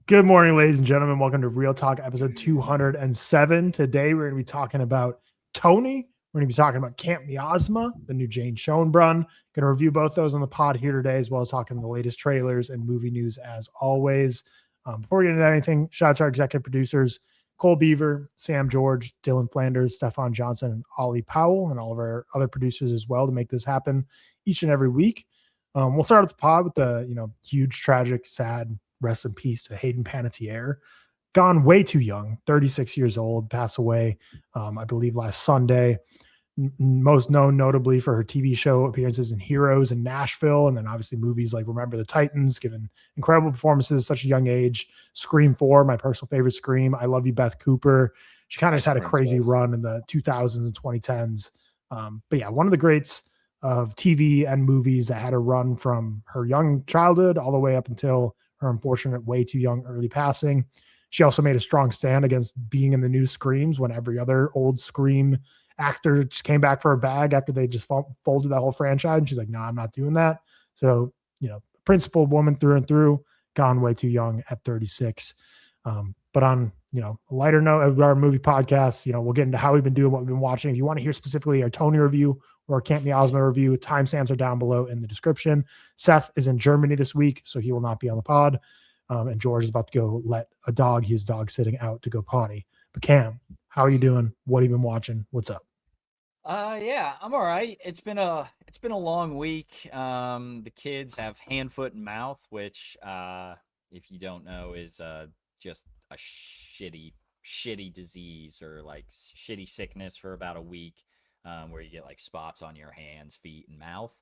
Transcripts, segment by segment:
Good morning, ladies and gentlemen. Welcome to Real Talk episode 207. Today, we're going to be talking about Tony. We're going to be talking about Camp Miasma, the new Jane Schoenbrun. Going to review both those on the pod here today, as well as talking the latest trailers and movie news as always. Before we get into anything, shout out to our executive producers, Cole Beaver, Sam George, Dylan Flanders, Stefan Johnson, and Ollie Powell, and all of our other producers as well to make this happen each and every week. We'll start at the pod with the huge, tragic, sad rest in peace to Hayden Panettiere. Gone way too young, 36 years old, passed away, I believe, last Sunday. Most known notably for her TV show appearances in Heroes and Nashville, and then obviously movies like Remember the Titans, given incredible performances at such a young age. Scream 4, my personal favorite Scream. I Love You, Beth Cooper. She kind of just had a crazy run in the 2000s and 2010s. But yeah, one of the greats of TV and movies that had a run from her young childhood all the way up until her unfortunate way too young early passing. She also made a strong stand against being in the new Screams when every other old Scream actor just came back for a bag after they just folded that whole franchise. And she's like, no, I'm not doing that. So, principled woman through and through, gone way too young at 36. But on, a lighter note of our movie podcast, we'll get into how we've been doing, what we've been watching. If you want to hear specifically our Tony review or Camp Miasma review, timestamps are down below in the description. Seth is in Germany this week, so he will not be on the pod. And George is about to go let his dog sitting out to go potty. But Cam, how are you doing? What have you been watching? What's up? Yeah, I'm all right. It's been a long week. The kids have hand, foot, and mouth, which, if you don't know, is just a shitty disease or like shitty sickness for about a week, where you get like spots on your hands, feet, and mouth.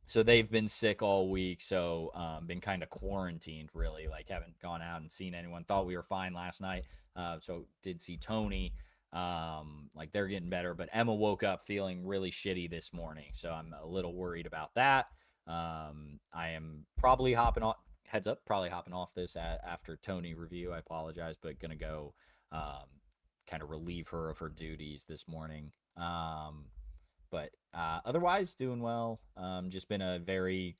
So they've been sick all week. So been kind of quarantined, really. Like haven't gone out and seen anyone. Thought we were fine last night. So did see Tony. Like they're getting better, but Emma woke up feeling really shitty this morning, so I'm a little worried about that. I am probably hopping off this after Tony review. I apologize, but gonna go kind of relieve her of her duties this morning. But otherwise doing well. Just been a very,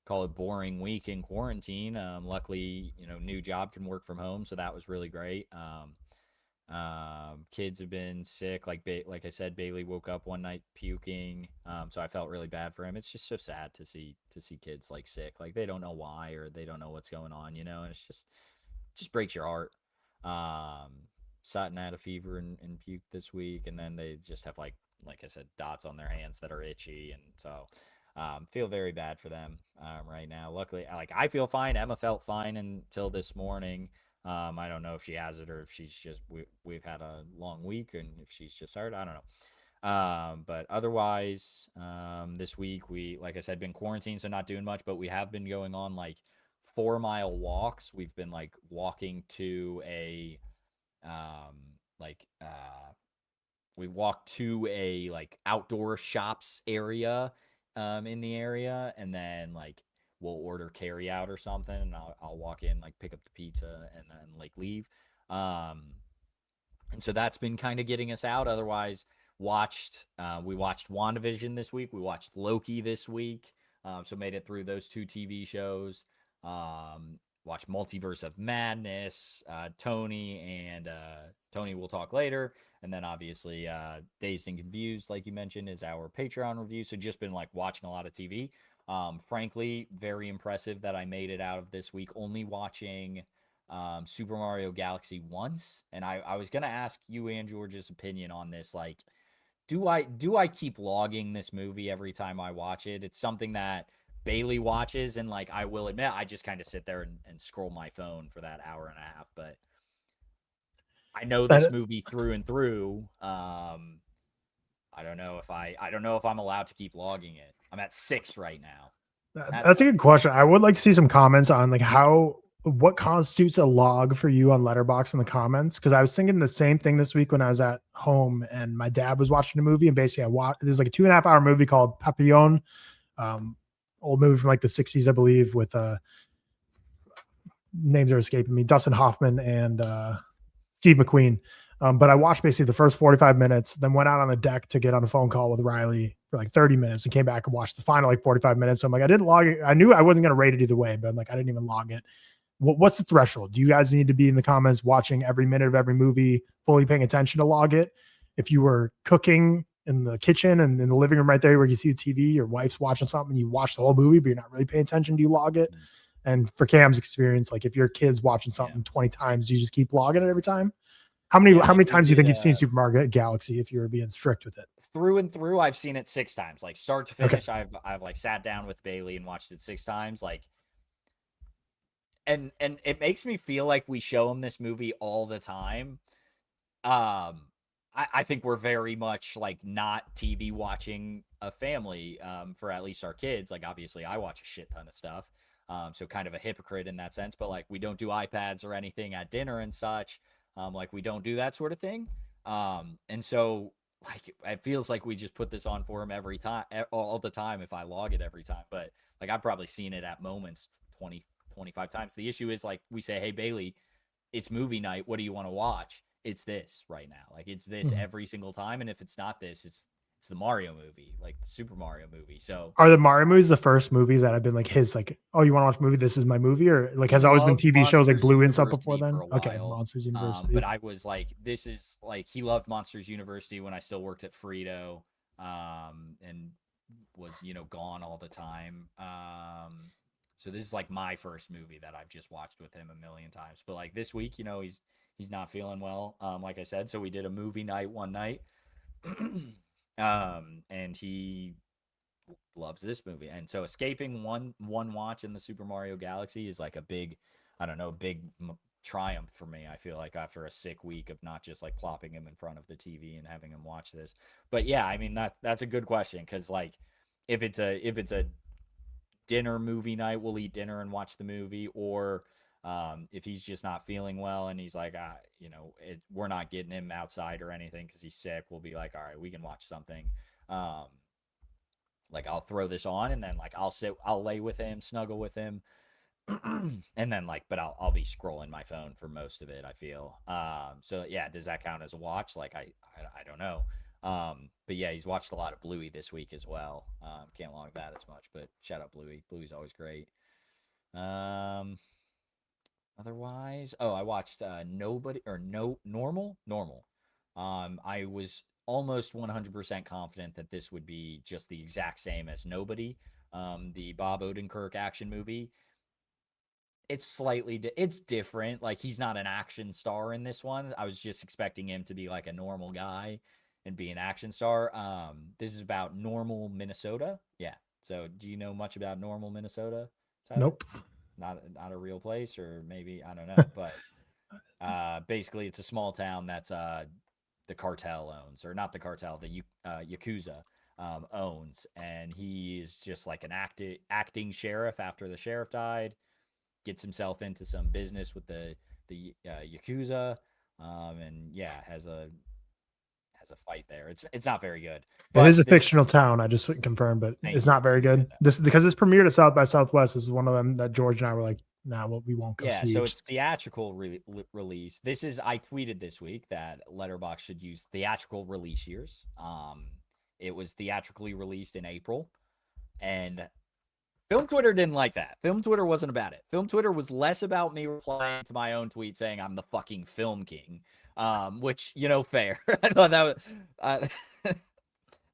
call it, boring week in quarantine. Luckily, new job, can work from home, so that was really great. Kids have been sick. Like I said, Bailey woke up one night puking. So I felt really bad for him. It's just so sad to see kids like sick. Like they don't know why, or they don't know what's going on, and it just breaks your heart. Sutton had a fever and puke this week, and then they just have like I said, dots on their hands that are itchy, and so feel very bad for them right now. Luckily, I feel fine. Emma felt fine until this morning. I don't know if she has it or if she's just we've had a long week and if she's just started. I don't know. But otherwise, this week we, like I said, been quarantined, so not doing much. But we have been going on like 4-mile walks. We've been like walking to a we walked to a like outdoor shops area in the area, and then like we'll order carry out or something, and I'll walk in, like pick up the pizza and then like leave. And so that's been kind of getting us out. Otherwise, we watched WandaVision this week. We watched Loki this week. So made it through those 2 TV shows. Watched Multiverse of Madness, Tony we'll talk later. And then obviously Dazed and Confused, like you mentioned, is our Patreon review. So just been like watching a lot of TV. Frankly, very impressive that I made it out of this week only watching Super Mario Galaxy once. And I was going to ask you and George's opinion on this. Like, do I keep logging this movie every time I watch it? It's something that Bailey watches, and like I will admit, I just kind of sit there and scroll my phone for that hour and a half. But I know this movie through and through. I don't know if I'm allowed to keep logging it. I'm at 6 right now. That's a good question. I would like to see some comments on like what constitutes a log for you on Letterboxd in the comments, because I was thinking the same thing this week when I was at home and my dad was watching a movie, and basically there's like a 2.5 hour movie called Papillon, old movie from like the 60s, I believe, with names are escaping me, Dustin Hoffman and Steve McQueen. But I watched basically the first 45 minutes, then went out on the deck to get on a phone call with Riley for like 30 minutes and came back and watched the final like 45 minutes. So I'm like, I didn't log it. I knew I wasn't going to rate it either way, but I'm like, I didn't even log it. what's the threshold? Do you guys need to be in the comments watching every minute of every movie, fully paying attention to log it? If you were cooking in the kitchen and in the living room right there where you see the TV, your wife's watching something, you watch the whole movie, but you're not really paying attention, do you log it? And for Cam's experience, like if your kid's watching something 20 times, do you just keep logging it every time? How many times do you think you've seen Super Mario Galaxy if you were being strict with it? Through and through, I've seen it 6 times, like start to finish. Okay. I've like sat down with Bailey and watched it 6 times, like, and it makes me feel like we show him this movie all the time. I think we're very much like not TV watching a family for at least our kids. Like obviously I watch a shit ton of stuff. So kind of a hypocrite in that sense, but like we don't do iPads or anything at dinner and such. Like we don't do that sort of thing. And so like it feels like we just put this on for him every time, all the time if I log it every time. But like I've probably seen it at moments 20, 25 times. The issue is like we say, hey Bailey, it's movie night. What do you want to watch? It's this right now. Like it's this every single time. And if it's not this, it's the Mario movie, like the Super Mario movie. So are the Mario movies the first movies that have been like his, like, oh, you want to watch a movie? This is my movie, or like has always been TV shows like Blue and stuff before then? Okay, Monsters University. But I was like, this is like he loved Monsters University when I still worked at Frito, and was gone all the time. So this is like my first movie that I've just watched with him a million times. But like this week, he's not feeling well, like I said. So we did a movie night one night. And he loves this movie. And so escaping one watch in the Super Mario Galaxy is like a big, triumph for me. I feel like after a sick week of not just like plopping him in front of the TV and having him watch this. But yeah, I mean, that's a good question. Cause like if it's a dinner movie night, we'll eat dinner and watch the movie, or if he's just not feeling well and he's like, we're not getting him outside or anything because he's sick, we'll be like, all right, we can watch something. Like I'll throw this on and then like I'll lay with him, snuggle with him, and then like, but I'll be scrolling my phone for most of it, I feel. So yeah, does that count as a watch? Like I don't know. But yeah, he's watched a lot of Bluey this week as well. Can't log that as much, but shout out Bluey. Bluey's always great. Otherwise, I watched Normal. I was almost 100% confident that this would be just the exact same as Nobody, the Bob Odenkirk action movie. It's slightly it's different. Like he's not an action star in this one. I was just expecting him to be like a normal guy and be an action star. This is about Normal, Minnesota. Yeah. So do you know much about Normal, Minnesota, Tyler? Nope. Not a real place, or maybe I don't know, but basically it's a small town that's the cartel owns, or not the cartel, the Yakuza owns, and he's just like an acting sheriff after the sheriff died, gets himself into some business with the Yakuza, and yeah, has a fight there. It's not very good. It is a fictional town. I just confirmed, but it's not very good. This because it's premiered at South by Southwest. This is one of them that George and I were like, nah, well, we won't go see. Yeah, so it's theatrical release. This is, I tweeted this week that Letterboxd should use theatrical release years. It was theatrically released in April, and Film Twitter didn't like that. Film Twitter wasn't about it. Film Twitter was less about me replying to my own tweet saying I'm the fucking film king, which, fair. I thought that was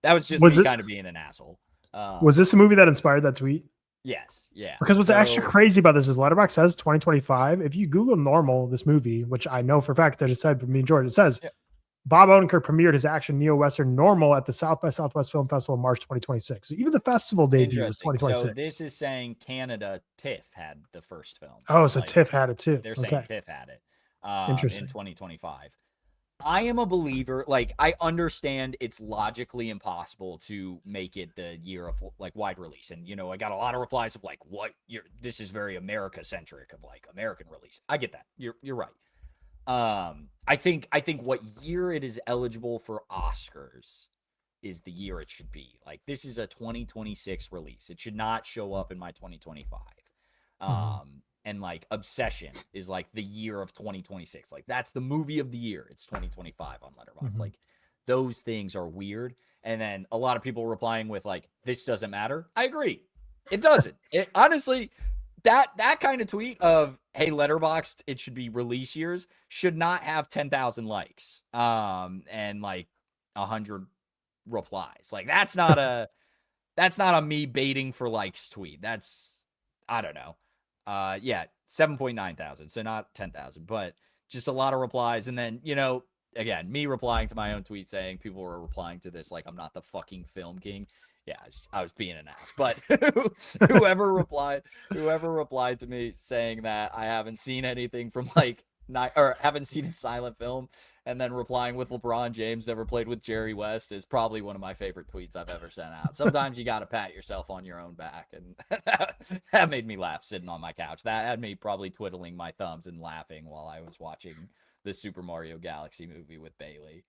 that was just me kind of being an asshole. Was this the movie that inspired that tweet? Yes. Yeah. Because what's actually crazy about this is Letterboxd says 2025. If you Google Normal, this movie, which I know for a fact that it said for me and George, it says Bob Odenkirk premiered his action neo-western Normal at the South by Southwest Film Festival in March 2026. So even the festival debut was 2026. So this is saying Canada, TIFF had the first film. Oh, so like, TIFF had it too. They're saying TIFF had it in 2025. I am a believer. Like, I understand it's logically impossible to make it the year of like wide release. And, I got a lot of replies of like, this is very America centric, of like American release. I get that. You're right. I think what year it is eligible for Oscars is the year it should be. Like, this is a 2026 release. It should not show up in my 2025. And like Obsession is like the year of 2026. Like, that's the movie of the year. It's 2025 on Letterboxd. Like, those things are weird. And then a lot of people replying with like, this doesn't matter. I agree. It doesn't. Honestly, that kind of tweet of, hey, Letterboxd, it should be release years, should not have 10,000 likes and like 100 replies. Like that's not a me baiting for likes tweet. That's, I don't know. Yeah, 7.9 thousand, so not 10,000, but just a lot of replies. And then, again, me replying to my own tweet saying people were replying to this like I'm not the fucking film king. Yeah, I was being an ass. But whoever replied to me saying that I haven't seen anything from like or haven't seen a silent film, and then replying with LeBron James never played with Jerry West is probably one of my favorite tweets I've ever sent out. Sometimes you got to pat yourself on your own back, and that made me laugh sitting on my couch. That had me probably twiddling my thumbs and laughing while I was watching the Super Mario Galaxy movie with Bailey.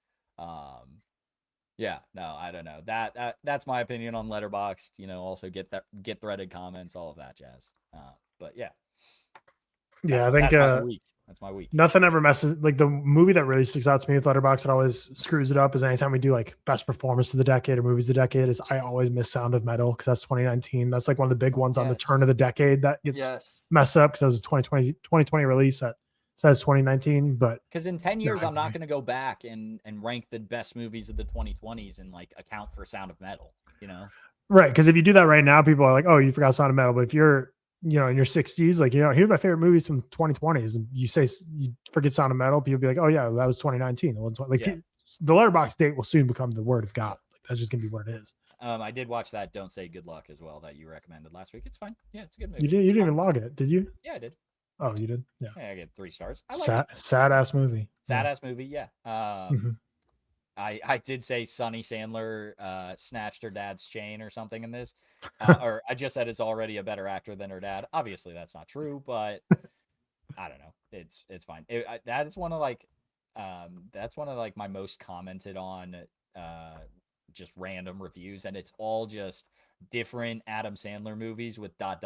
Yeah, no, I don't know. That's my opinion on Letterboxd. Also get threaded comments, all of that jazz. But yeah, I think that's my week. That's my week. Nothing ever messes. Like the movie that really sticks out to me with Letterboxd, it always screws it up. Is anytime we do like best performance of the decade or movies of the decade, is I always miss Sound of Metal because that's 2019. That's like one of the big ones on the turn of the decade that gets messed up because it was a 2020 release that says 2019. But because in 10 years, I'm not going to go back and rank the best movies of the 2020s and like account for Sound of Metal. Right? Because if you do that right now, people are like, "Oh, you forgot Sound of Metal." But if you're in your 60s, like, here's my favorite movies from 2020s, and you say you forget Sound of Metal, people be like, "Oh yeah, that was 2019." The Letterboxd date will soon become the word of God. Like that's just gonna be what it is. I did watch that Don't Say Good Luck as well that you recommended last week. It's fine. Yeah, it's a good movie. You didn't even log it, did you? Yeah, I did. Oh, you did? Yeah. I get 3 stars. Sad ass movie. Ass movie. Yeah. I did say Sonny Sandler snatched her dad's chain or something in this, or I just said it's already a better actor than her dad. Obviously, that's not true, but I don't know. It's fine. That is one of like that's one of like my most commented on just random reviews, and it's all just different Adam Sandler movies with ... at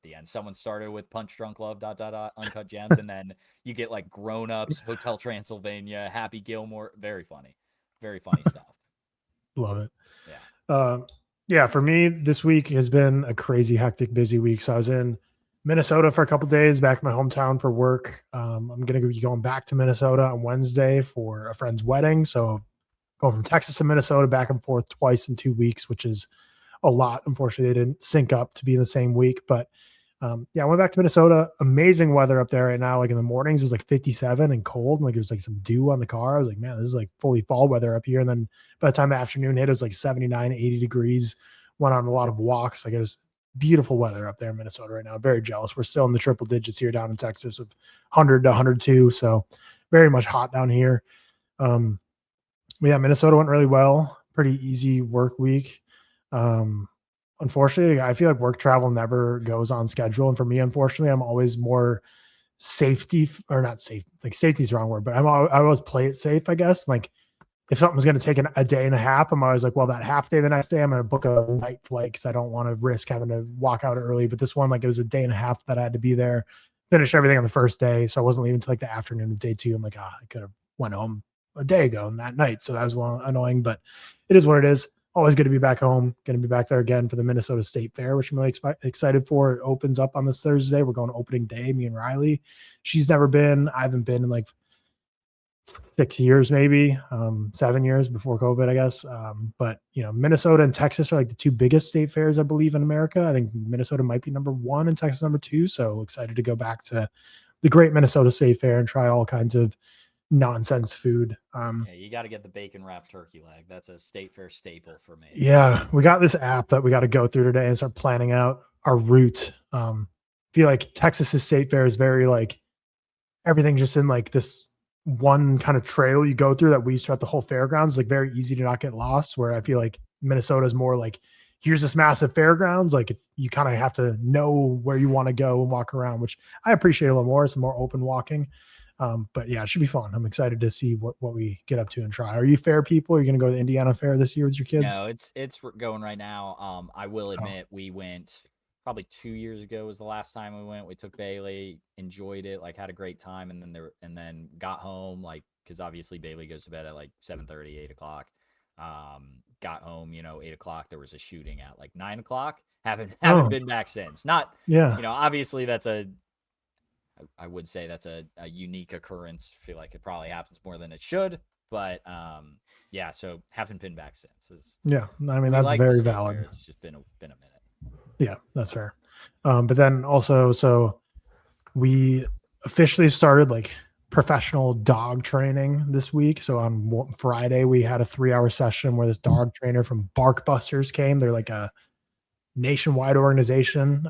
the end. Someone started with Punch Drunk Love ... Uncut Gems, and then you get like Grown Ups, Hotel Transylvania, Happy Gilmore. Very funny stuff. Love it. Yeah. For me, this week has been a crazy, hectic, busy week. So I was in Minnesota for a couple of days, back in my hometown for work. I'm going to be going back to Minnesota on Wednesday for a friend's wedding. So going from Texas to Minnesota back and forth twice in 2 weeks, which is a lot. Unfortunately, they didn't sync up to be in the same week, but I went back to Minnesota. Amazing weather up there right now. Like in the mornings, it was like 57 and cold. And like there's like some dew on the car. I was like, man, this is like fully fall weather up here. And then by the time the afternoon hit, it was like 79, 80 degrees. Went on a lot of walks. Like it was beautiful weather up there in Minnesota right now. Very jealous. We're still in the triple digits here down in Texas of 100 to 102. So very much hot down here. Minnesota went really well. Pretty easy work week. Unfortunately, I feel like work travel never goes on schedule. And for me, unfortunately, I'm always more safety or not safe. Like safety is the wrong word, but I always play it safe, I guess. Like if something's going to take a day and a half, I'm always like, well, that half day the next day, I'm going to book a night flight because I don't want to risk having to walk out early. But this one, like it was a day and a half that I had to be there, finish everything on the first day. So I wasn't leaving until like the afternoon of day 2. I'm like, I could have went home a day ago and that night. So that was a little annoying, but it is what it is. Always good to be back home. Going to be back there again for the Minnesota State Fair, which I'm really excited for. It opens up on this Thursday. We're going to opening day, me and Riley. She's never been. I haven't been in like 6 years, maybe 7 years before COVID, I guess. But Minnesota and Texas are like the 2 biggest state fairs, I believe, in America. I think Minnesota might be number 1 and Texas number 2. So excited to go back to the great Minnesota State Fair and try all kinds of nonsense food. You got to get the bacon wrapped turkey leg. That's a state fair staple for me. Yeah, we got this app that we got to go through today and start planning out our route. Feel like Texas's state fair is very like everything just in like this one kind of trail you go through that weaves throughout the whole fairgrounds. Like very easy to not get lost. Where I feel like Minnesota is more like here's this massive fairgrounds. Like if you kind of have to know where you want to go and walk around, which I appreciate a little more. Some more open walking. But yeah, it should be fun. I'm excited to see what we get up to and try. Are you fair people? Are you going to go to the Indiana Fair this year with your kids? No, it's going right now. I will admit we went probably 2 years ago was the last time we went. We took Bailey, enjoyed it, like had a great time, and then got home, like because obviously Bailey goes to bed at like 7:30, 8 o'clock. Got home, 8 o'clock. There was a shooting at like 9 o'clock. Haven't Oh. been back since. Not, Yeah. obviously I would say that's a unique occurrence. I feel like it probably happens more than it should, but yeah, so haven't been back since. Yeah. I mean, We that's like the very state valid. fair. It's just been a minute. Yeah, that's fair. But then also, so we officially started like professional dog training this week. So on Friday, we had a 3-hour session where this dog trainer from Barkbusters came. They're like a nationwide organization.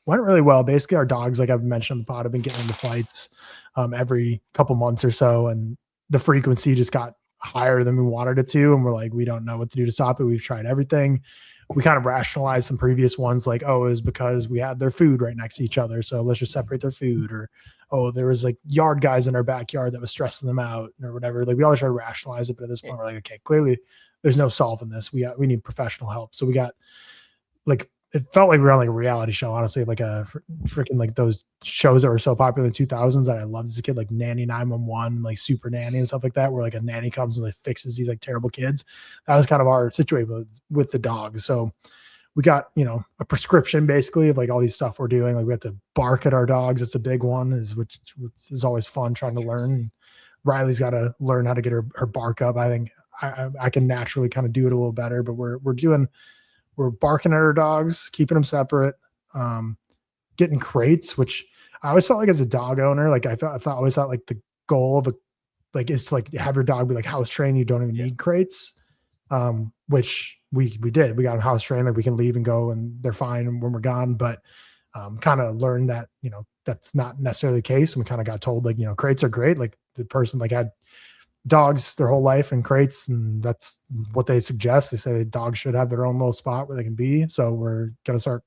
Went really well. Basically, our dogs, like I've mentioned on the pod, have been getting into fights every couple months or so, and the frequency just got higher than we wanted it to. And we're like, we don't know what to do to stop it. We've tried everything. We kind of rationalized some previous ones, like, oh, it was because we had their food right next to each other, so let's just separate their food, or oh, there was like yard guys in our backyard that was stressing them out, or whatever. Like we always try to rationalize it, but at this point, we're like, okay, clearly there's no solving this. We need professional help. So we got like, it felt like we were on like a reality show, honestly, like a freaking like those shows that were so popular in the 2000s that I loved as a kid, like Nanny 911, like Super Nanny and stuff like that, where like a nanny comes and like fixes these like terrible kids. That was kind of our situation with the dogs. So we got, a prescription basically of like all these stuff we're doing. Like we have to bark at our dogs. It's a big one, which is always fun trying to learn. Riley's got to learn how to get her bark up. I think I can naturally kind of do it a little better, but we're barking at our dogs, keeping them separate, getting crates, which I always felt like as a dog owner, like I always thought like the goal of is to like have your dog be like house trained. You don't even need crates, which we did. We got them house trained, like we can leave and go and they're fine when we're gone. But kind of learned that, that's not necessarily the case. And we kind of got told like, crates are great. Like the person like had dogs their whole life in crates, and that's what they suggest. They say dogs should have their own little spot where they can be. So we're going to start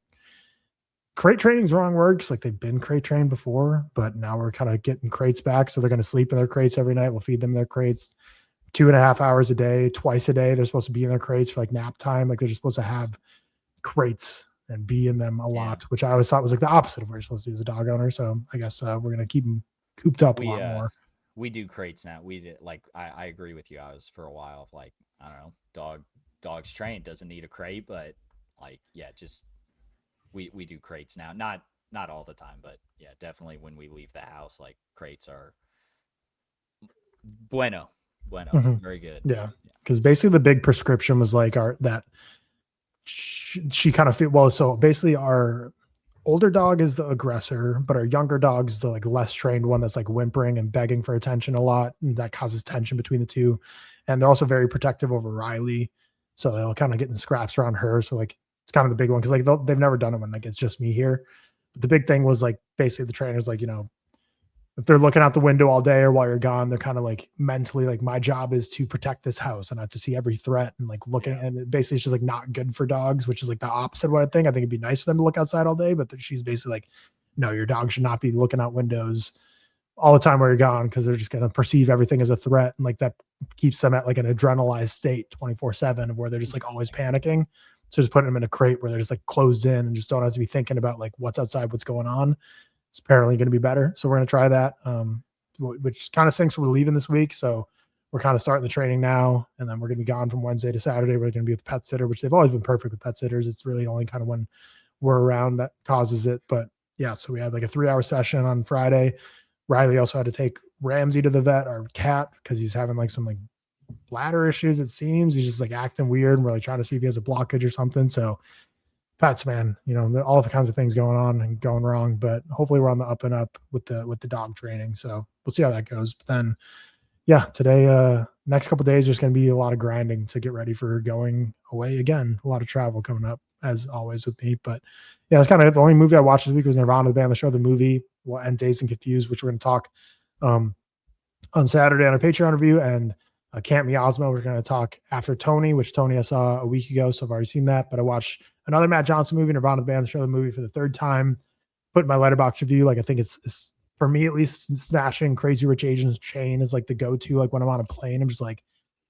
crate training is wrong word, because like they've been crate trained before, but now we're kind of getting crates back. So they're going to sleep in their crates every night. We'll feed them their crates 2.5 hours a day, twice a day. They're supposed to be in their crates for like nap time. Like they're just supposed to have crates and be in them a lot, which I always thought was like the opposite of what you're supposed to do as a dog owner. So I guess we're going to keep them cooped up a lot more. We do crates now. We did like I agree with you. I was for a while of like, I don't know, dogs trained doesn't need a crate, but like just we do crates now. Not all the time, but yeah, definitely when we leave the house, like crates are bueno. Very good. Yeah. Because basically the big prescription was like she kind of fit well. So basically our older dog is the aggressor, but our younger dog is the like less trained one that's like whimpering and begging for attention a lot. And that causes tension between the two. And they're also very protective over Riley. So they'll kind of get in scraps around her. So like, it's kind of the big one. Cause like they've never done it when like, it's just me here. But the big thing was like, basically the trainer's like, if they're looking out the window all day or while you're gone, they're kind of like mentally like, my job is to protect this house and not to see every threat, and like looking, and basically it's just like not good for dogs, which is like the opposite of what I think. I think it'd be nice for them to look outside all day, but she's basically like, no, your dog should not be looking out windows all the time while you're gone, because they're just going to perceive everything as a threat. And like that keeps them at like an adrenalized state 24/7 of where they're just like always panicking. So just putting them in a crate where they're just like closed in and just don't have to be thinking about like what's outside, what's going on. It's apparently going to be better. So we're going to try that, which kind of sinks. We're leaving this week. So we're kind of starting the training now. And then we're going to be gone from Wednesday to Saturday. We're going to be with the pet sitter, which they've always been perfect with pet sitters. It's really only kind of when we're around that causes it. But yeah, so we had like a 3-hour session on Friday. Riley also had to take Ramsey to the vet, our cat, because he's having like some like bladder issues. It seems he's just like acting weird. And we're like trying to see if he has a blockage or something. So pets, man, all the kinds of things going on and going wrong, but hopefully we're on the up and up with the dog training. So we'll see how that goes. But then, yeah, today, next couple of days, there's going to be a lot of grinding to get ready for going away again. A lot of travel coming up as always with me, but yeah, it's kind of the only movie I watched this week was Nirvana, the band, the show, the movie, and Dazed and Confused, which we're going to talk on Saturday on a Patreon review, and Camp Miasma, we're going to talk after Tony, which Tony I saw a week ago, so I've already seen that. But I watched another Matt Johnson movie, Nirvana, the band, the show, the movie, for the third time. Put in my Letterboxd review, like I think it's for me at least, snatching Crazy Rich Asians chain is like the go-to. Like when I'm on a plane, I'm just like,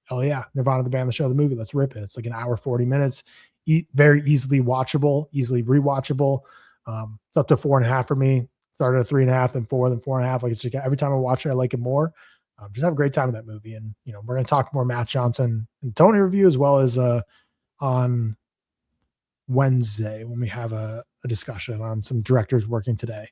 hell yeah, Nirvana, the band, the show, the movie, let's rip it. It's like an hour 40 minutes, very easily watchable, easily rewatchable. It's up to 4.5 for me. Started at 3.5, then 4, then 4.5. Like it's just, every time I watch it, I like it more. Just have a great time in that movie. And, we're going to talk more Matt Johnson and Tony review, as well as on Wednesday when we have a discussion on some directors working today.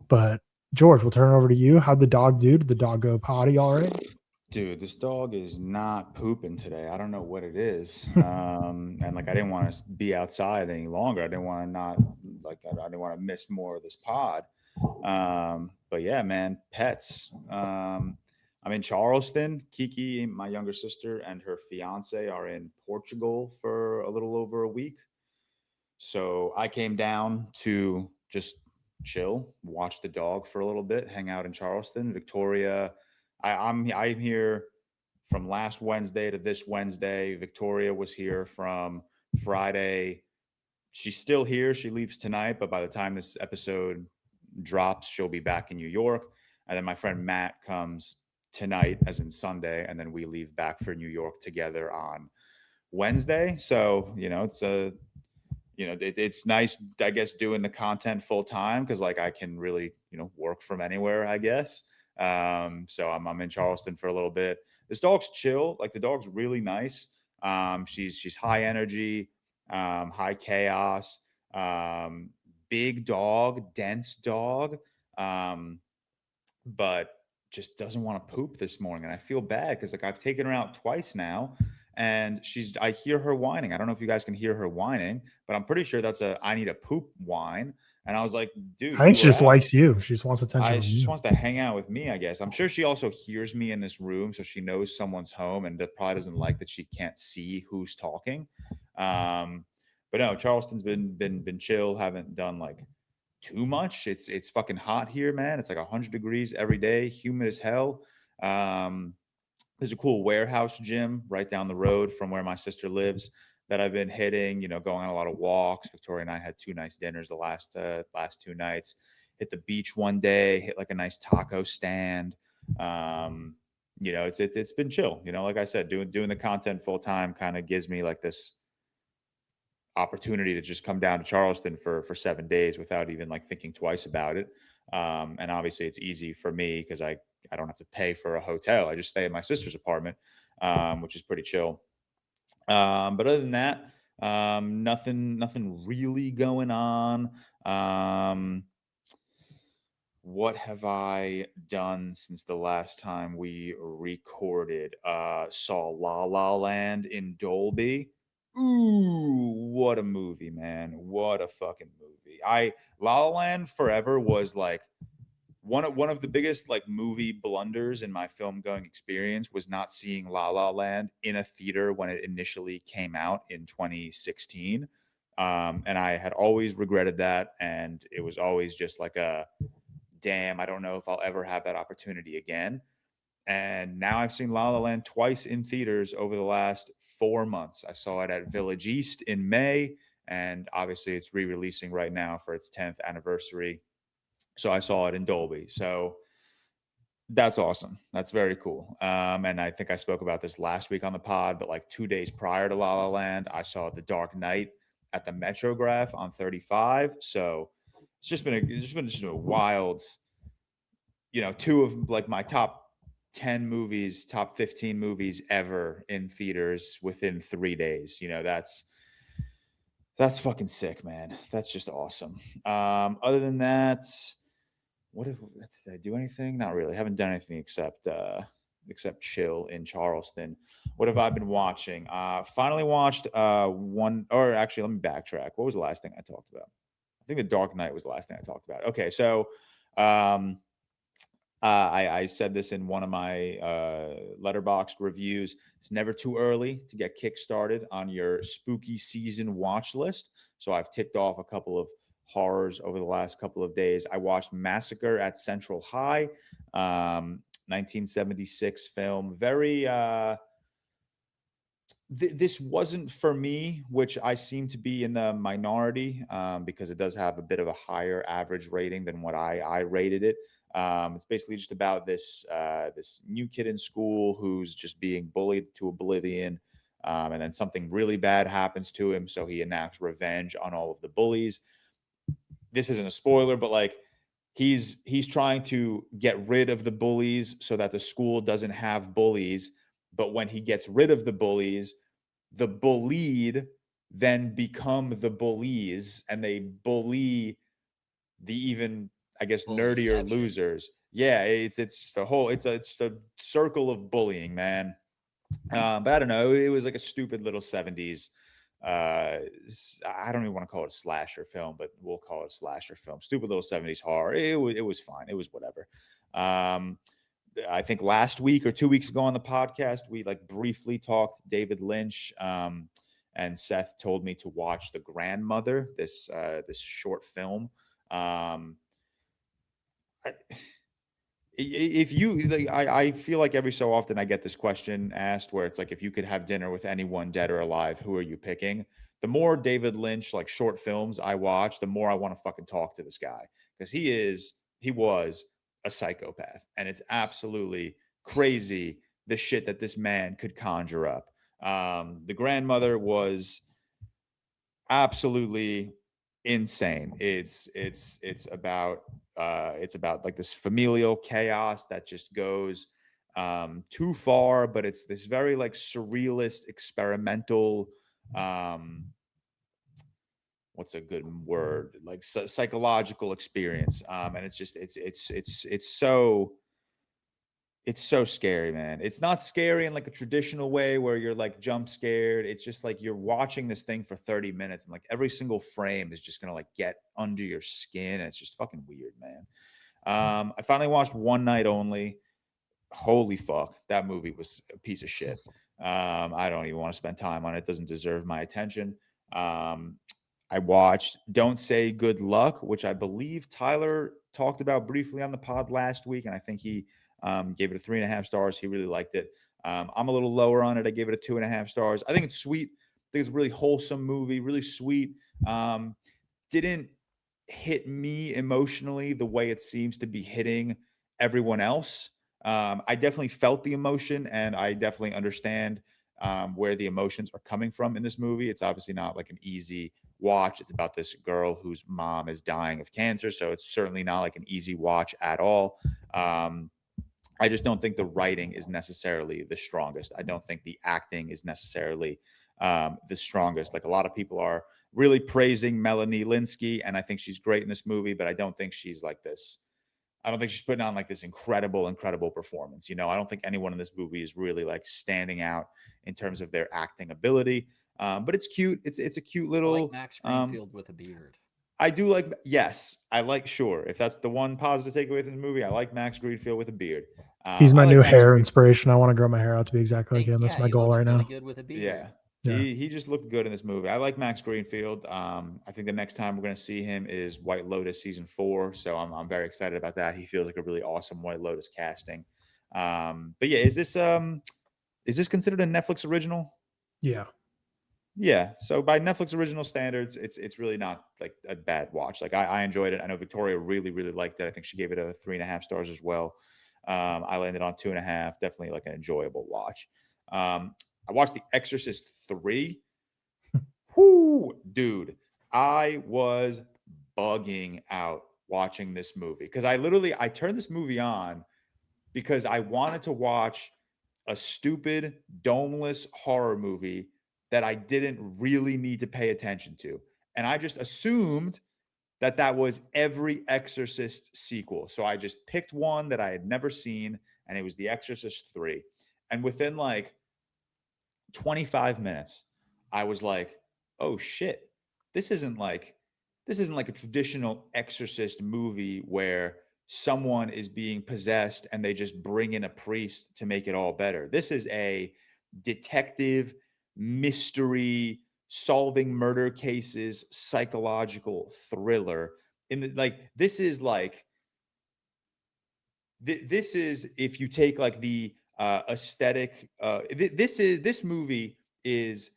But George, we'll turn it over to you. How'd the dog do? Did the dog go potty all right? Dude, this dog is not pooping today. I don't know what it is. And like I didn't want to be outside any longer. I didn't want to not like I didn't want to miss more of this pod. But yeah, man, pets. I'm in Charleston. Kiki, my younger sister, and her fiance are in Portugal for a little over a week. So I came down to just chill, watch the dog for a little bit, hang out in Charleston. Victoria, I'm here from last Wednesday to this Wednesday. Victoria was here from Friday. She's still here. She leaves tonight, but by the time this episode drops, she'll be back in New York. And then my friend Matt comes tonight, as in Sunday, and then we leave back for New York together on Wednesday. So, it's nice, I guess, doing the content full time because like I can really, work from anywhere, I guess. So I'm in Charleston for a little bit. This dog's chill. Like the dog's really nice. She's high energy, high chaos, big dog, dense dog, but just doesn't want to poop this morning. And I feel bad because like I've taken her out twice now. And I hear her whining. I don't know if you guys can hear her whining, but I'm pretty sure that's I need a poop whine. And I was like, dude, I think she just likes you. She just wants attention. She just wants to hang out with me, I guess. I'm sure she also hears me in this room, so she knows someone's home and that probably doesn't like that she can't see who's talking. But no, Charleston's been chill. Haven't done like too much. It's fucking hot here, man. It's like 100 degrees every day, humid as hell. There's a cool warehouse gym right down the road from where my sister lives that I've been hitting, going on a lot of walks. Victoria and I had 2 nice dinners the last 2 nights. Hit the beach one day, hit like a nice taco stand. It's been chill. Like I said, doing the content full time kind of gives me like this opportunity to just come down to Charleston for 7 days without even like thinking twice about it. And obviously it's easy for me because I don't have to pay for a hotel. I just stay in my sister's apartment, which is pretty chill. But other than that, nothing really going on. What have I done since the last time we recorded? Saw La La Land in Dolby. Ooh, what a movie, man. What a fucking movie. La La Land forever was like one of the biggest like movie blunders in my film going experience was not seeing La La Land in a theater when it initially came out in 2016. And I had always regretted that. And it was always just like damn, I don't know if I'll ever have that opportunity again. And now I've seen La La Land twice in theaters over the last 4 months. I saw it at Village East in May, and obviously it's re-releasing right now for its 10th anniversary. So I saw it in Dolby. So that's awesome. That's very cool. And I think I spoke about this last week on the pod, but like 2 days prior to La La Land, I saw The Dark Knight at the Metrograph on 35. So it's just been a wild, 2 of like my top 10 movies, top 15 movies ever in theaters within 3 days. That's fucking sick, man. That's just awesome. Other than that, did I do anything? Not really. I haven't done anything except chill in Charleston. What have I been watching? Finally watched one, or actually, let me backtrack. What was the last thing I talked about? I think The Dark Knight was the last thing I talked about. Okay, so I said this in one of my Letterboxd reviews. It's never too early to get kickstarted on your spooky season watch list. So I've ticked off a couple of horrors over the last couple of days. I watched Massacre at Central High, 1976 film. Very this wasn't for me, which I seem to be in the minority because it does have a bit of a higher average rating than what I rated it. It's basically just about this new kid in school who's just being bullied to oblivion, and then something really bad happens to him, so he enacts revenge on all of the bullies. This isn't a spoiler, but like he's trying to get rid of the bullies so that the school doesn't have bullies. But when he gets rid of the bullies, the bullied then become the bullies, and they bully the even, I guess, nerdier Bullyception. losers. Yeah, it's the whole, it's the circle of bullying, man. But I don't know, it was like a stupid little 70s. I don't even want to call it a slasher film, but we'll call it a slasher film. Stupid little 70s horror. It was fine. It was whatever. I think last week or 2 weeks ago on the podcast, we like briefly talked David Lynch. And Seth told me to watch The Grandmother, this short film. If you like, I feel like every so often I get this question asked where it's like, if you could have dinner with anyone dead or alive, who are you picking? The more David Lynch like short films I watch, the more I want to fucking talk to this guy, because he was a psychopath, and it's absolutely crazy the shit that this man could conjure up. The Grandmother was absolutely insane. It's about like this familial chaos that just goes too far, but it's this very like surrealist, experimental, what's a good word, like psychological experience. And it's just it's so scary, man. It's not scary in like a traditional way where you're like jump scared. It's just like you're watching this thing for 30 minutes, and like every single frame is just gonna like get under your skin. And it's just fucking weird, man. I finally watched One Night Only. Holy fuck, that movie was a piece of shit. I don't even want to spend time on it. It doesn't deserve my attention. I watched Don't Say Good Luck, which I believe Tyler talked about briefly on the pod last week, and I think he gave it a 3.5 stars. He really liked it. I'm a little lower on it. I gave it a 2.5 stars. I think it's sweet. I think it's a really wholesome movie, really sweet. Didn't hit me emotionally the way it seems to be hitting everyone else. I definitely felt the emotion, and I definitely understand where the emotions are coming from in this movie. It's obviously not like an easy watch. It's about this girl whose mom is dying of cancer, so it's certainly not like an easy watch at all. I just don't think the writing is necessarily the strongest. I don't think the acting is necessarily the strongest. Like, a lot of people are really praising Melanie Linsky, and I think she's great in this movie, but I don't think she's like this. I don't think she's putting on like this incredible performance. You know, I don't think anyone in this movie is really like standing out in terms of their acting ability. But it's cute. It's a cute I little. like Max Greenfield with a beard. I do like. Yes, I like. Sure, if that's the one positive takeaway from the movie, I like Max Greenfield with a beard. He's my I like new Max hair Green- inspiration. I want to grow my hair out to be exactly like Hey, him. That's yeah, my he goal looks right really now. good with a beard. Yeah. Yeah. He just looked good in this movie. I like Max Greenfield. I think the next time we're going to see him is White Lotus season 4. So I'm very excited about that. He feels like a really awesome White Lotus casting. But yeah, is this considered a Netflix original? Yeah. Yeah. So by Netflix original standards, it's really not like a bad watch. Like, I enjoyed it. I know Victoria really, really liked it. I think she gave it a 3.5 stars as well. I landed on 2.5. Definitely like an enjoyable watch. I watched The Exorcist 3. Whoo, dude, I was bugging out watching this movie, because I turned this movie on because I wanted to watch a stupid domeless horror movie that I didn't really need to pay attention to. And I just assumed that was every Exorcist sequel. So I just picked one that I had never seen, and it was The Exorcist 3. And within like 25 minutes, I was like, oh shit, this isn't like a traditional Exorcist movie where someone is being possessed and they just bring in a priest to make it all better. This is a detective mystery, solving murder cases, psychological thriller. This is if you take like the aesthetic. This movie is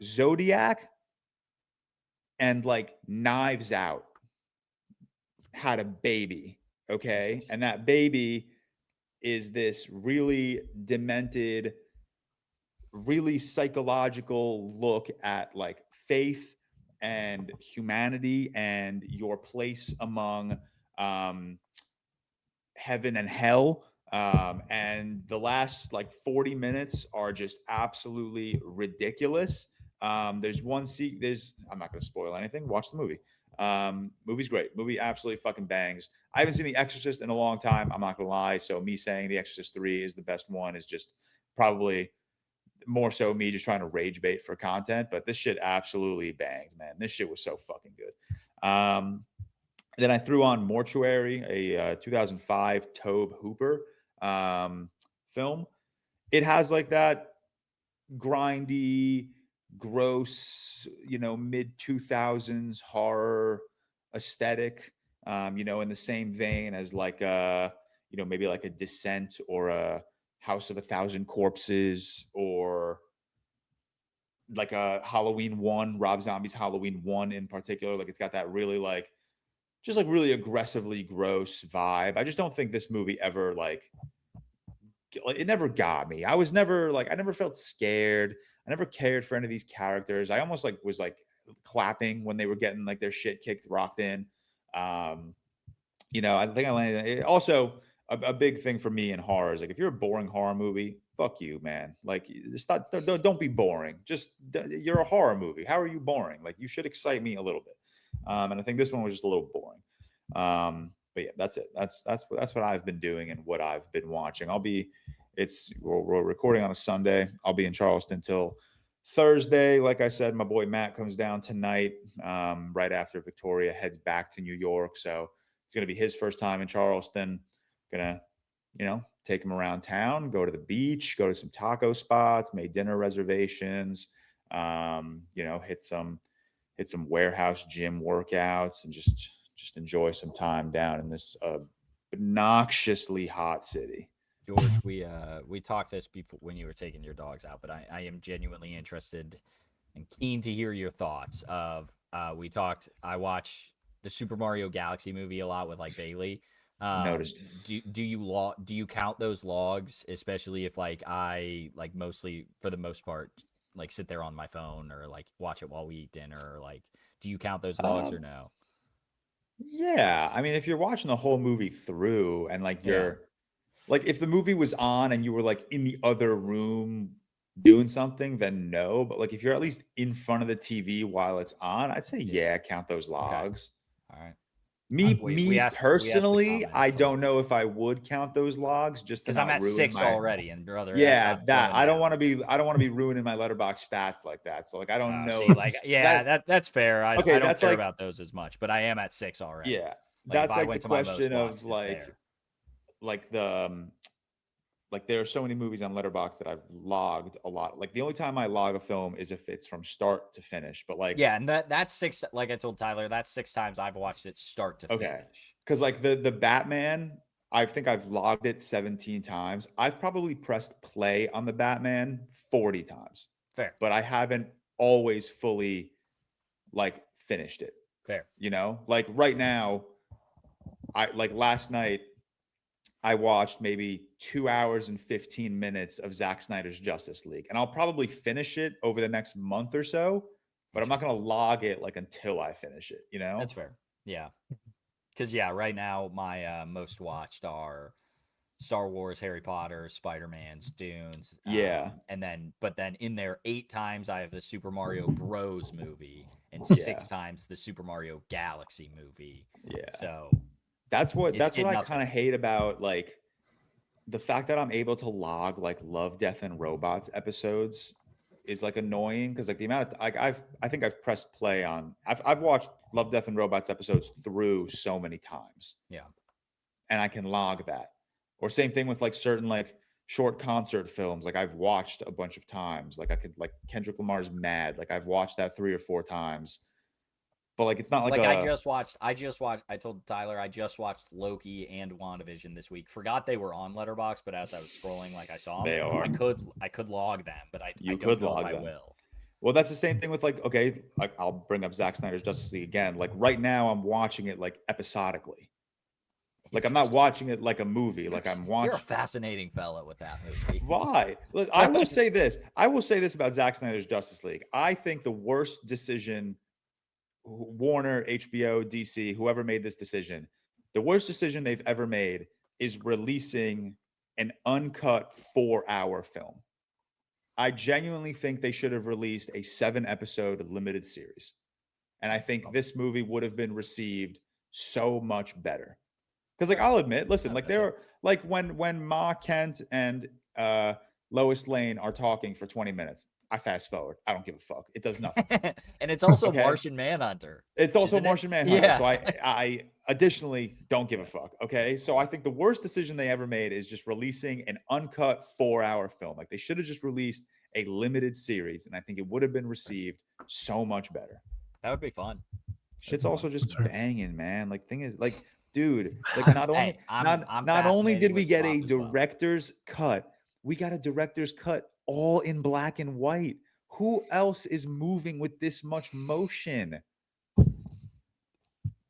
Zodiac and like Knives Out had a baby, okay? And that baby is this really demented, really psychological look at like faith and humanity and your place among heaven and hell. And the last like 40 minutes are just absolutely ridiculous. There's one I'm not going to spoil anything. Watch the movie. Movie's great. Movie absolutely fucking bangs. I haven't seen The Exorcist in a long time. I'm not going to lie. So me saying The Exorcist 3 is the best one is just probably more so me just trying to rage bait for content. But this shit absolutely banged, man. This shit was so fucking good. Then I threw on Mortuary, a 2005 Tobe Hooper film. It has like that grindy, gross, mid 2000s horror aesthetic, in the same vein as like maybe like a Descent or a House of a Thousand Corpses or like a Halloween 1, Rob Zombie's Halloween 1 in particular. Like it's got that really like just like really aggressively gross vibe. I just don't think this movie ever like it never got me. I never felt scared. I never cared for any of these characters. I almost like was like clapping when they were getting like their shit kicked, rocked in. I think I landed. Also, a big thing for me in horror is like if you're a boring horror movie, fuck you, man. Like, don't be boring. You're a horror movie. How are you boring? Like, you should excite me a little bit. And I think this one was just a little boring. But yeah, that's it. That's what I've been doing and what I've been watching. We're recording on a Sunday. I'll be in Charleston till Thursday. Like I said, my boy Matt comes down tonight, right after Victoria heads back to New York. So it's going to be his first time in Charleston. Gonna, take him around town, go to the beach, go to some taco spots, made dinner reservations, hit some warehouse gym workouts and just enjoy some time down in this obnoxiously hot city. George, we talked this before when you were taking your dogs out, but I am genuinely interested and keen to hear your thoughts of I watch the Super Mario Galaxy movie a lot with like Bailey. Noticed. Do you count those logs, especially if like I like mostly for the most part like sit there on my phone or like watch it while we eat dinner or like do you count those logs or no? Yeah, I mean if you're watching the whole movie through and like like if the movie was on and you were like in the other room doing something, then no. But like if you're at least in front of the TV while it's on, I'd say count those logs. Okay. All right. Me personally, I don't for know if I would count those logs just because I'm at 6 already, and brother, yeah, that I don't want to be ruining my Letterboxd stats like that. So like I don't know. See, like that's fair. I don't care about those as much, but I am at 6 already. Yeah, that's like the question of like there are so many movies on Letterboxd that I've logged a lot. Like the only time I log a film is if it's from start to finish. But like and that's 6. Like I told Tyler, that's 6 times I've watched it start to finish. Because like the Batman, I think I've logged it 17 times. I've probably pressed play on the Batman 40 times. Fair, but I haven't always fully like finished it. Fair, like right now, last night. I watched maybe 2 hours and 15 minutes of Zack Snyder's Justice League, and I'll probably finish it over the next month or so, but I'm not going to log it like until I finish it, That's fair. Yeah. Because right now my most watched are Star Wars, Harry Potter, Spider-Man's, Dunes. But then in there 8 times I have the Super Mario Bros. Movie and 6 times the Super Mario Galaxy movie. Yeah. So that's what I kind of hate about like the fact that I'm able to log like Love, Death, and Robots episodes is like annoying because like the amount of I think I've pressed play on I've watched Love, Death, and Robots episodes through so many times. Yeah. And I can log that. Or same thing with like certain like short concert films. Like I've watched a bunch of times. Like I could like Kendrick Lamar's Mad. Like I've watched that 3 or 4 times. But like it's not like I just watched. I told Tyler I just watched Loki and WandaVision this week. Forgot they were on Letterboxd, but as I was scrolling, like I saw them. They are. I could log them, but I don't know if I will. Well, that's the same thing with like like I'll bring up Zack Snyder's Justice League again. Like right now, I'm watching it like episodically. Like I'm not watching it like a movie. Like I'm watching. You're a fascinating fellow with that movie. Why? Look, I will say this. I will say this about Zack Snyder's Justice League. I think the worst decision. Warner, HBO, DC, whoever made this decision, the worst decision they've ever made is releasing an uncut 4-hour film. I genuinely think they should have released a 7-episode limited series. And I think this movie would have been received so much better. Because, like, I'll admit, listen, like, there are, like, when Ma Kent and Lois Lane are talking for 20 minutes, I fast forward. I don't give a fuck. It does nothing. And it's also Okay. Martian Manhunter. It's also Isn't it? Martian Manhunter. Yeah. So I additionally don't give a fuck. Okay. So I think the worst decision they ever made is just releasing an uncut 4-hour film. Like, they should have just released a limited series, and I think it would have been received so much better. That would be fun. Shit's also just That's fair. banging, man. Like, thing is, like, dude, like, not only Hey, I'm not only fascinated did we with get Flop a as well. director's cut, we got a director's cut all in black and white. Who else is moving with this much motion?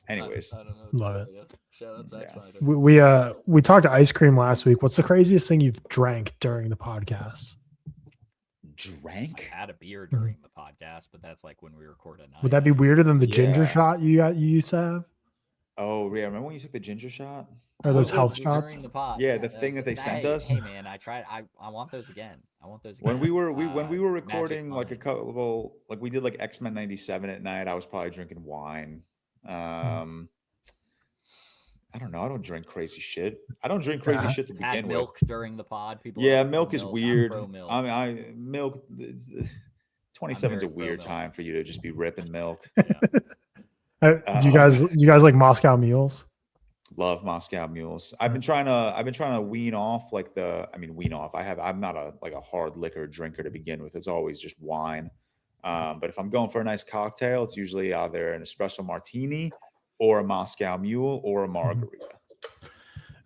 Anyways, I don't know what Love to it. tell you. Shout out Zack Yeah. Snyder. We talked to ice cream last week. What's the craziest thing you've drank during the podcast? I drank. had a beer during the podcast, but that's like when we record at night. Would that be weirder than the ginger Yeah. shot you used to have? Oh, yeah. Remember when you took the ginger shot? Or those Oh, health during shots? the pod. Yeah, the thing that they sent us? Hey man, I tried. I want those again. I want those again. When we were when we were Magic recording like a Money. couple, like we did like X-Men 97 at night, I was probably drinking wine. I don't know. I don't drink crazy shit. I don't drink crazy shit to Had begin milk with. during the pod. People. Yeah, are pro milk is I'm weird. pro milk. I mean, milk. 27 is a very pro weird milk. time for you to just be ripping milk. Do you guys like Moscow mules? Love Moscow mules. I've been trying to wean off wean off. I'm not a hard liquor drinker to begin with. It's always just wine. But if I'm going for a nice cocktail, it's usually either an espresso martini or a Moscow mule or a margarita.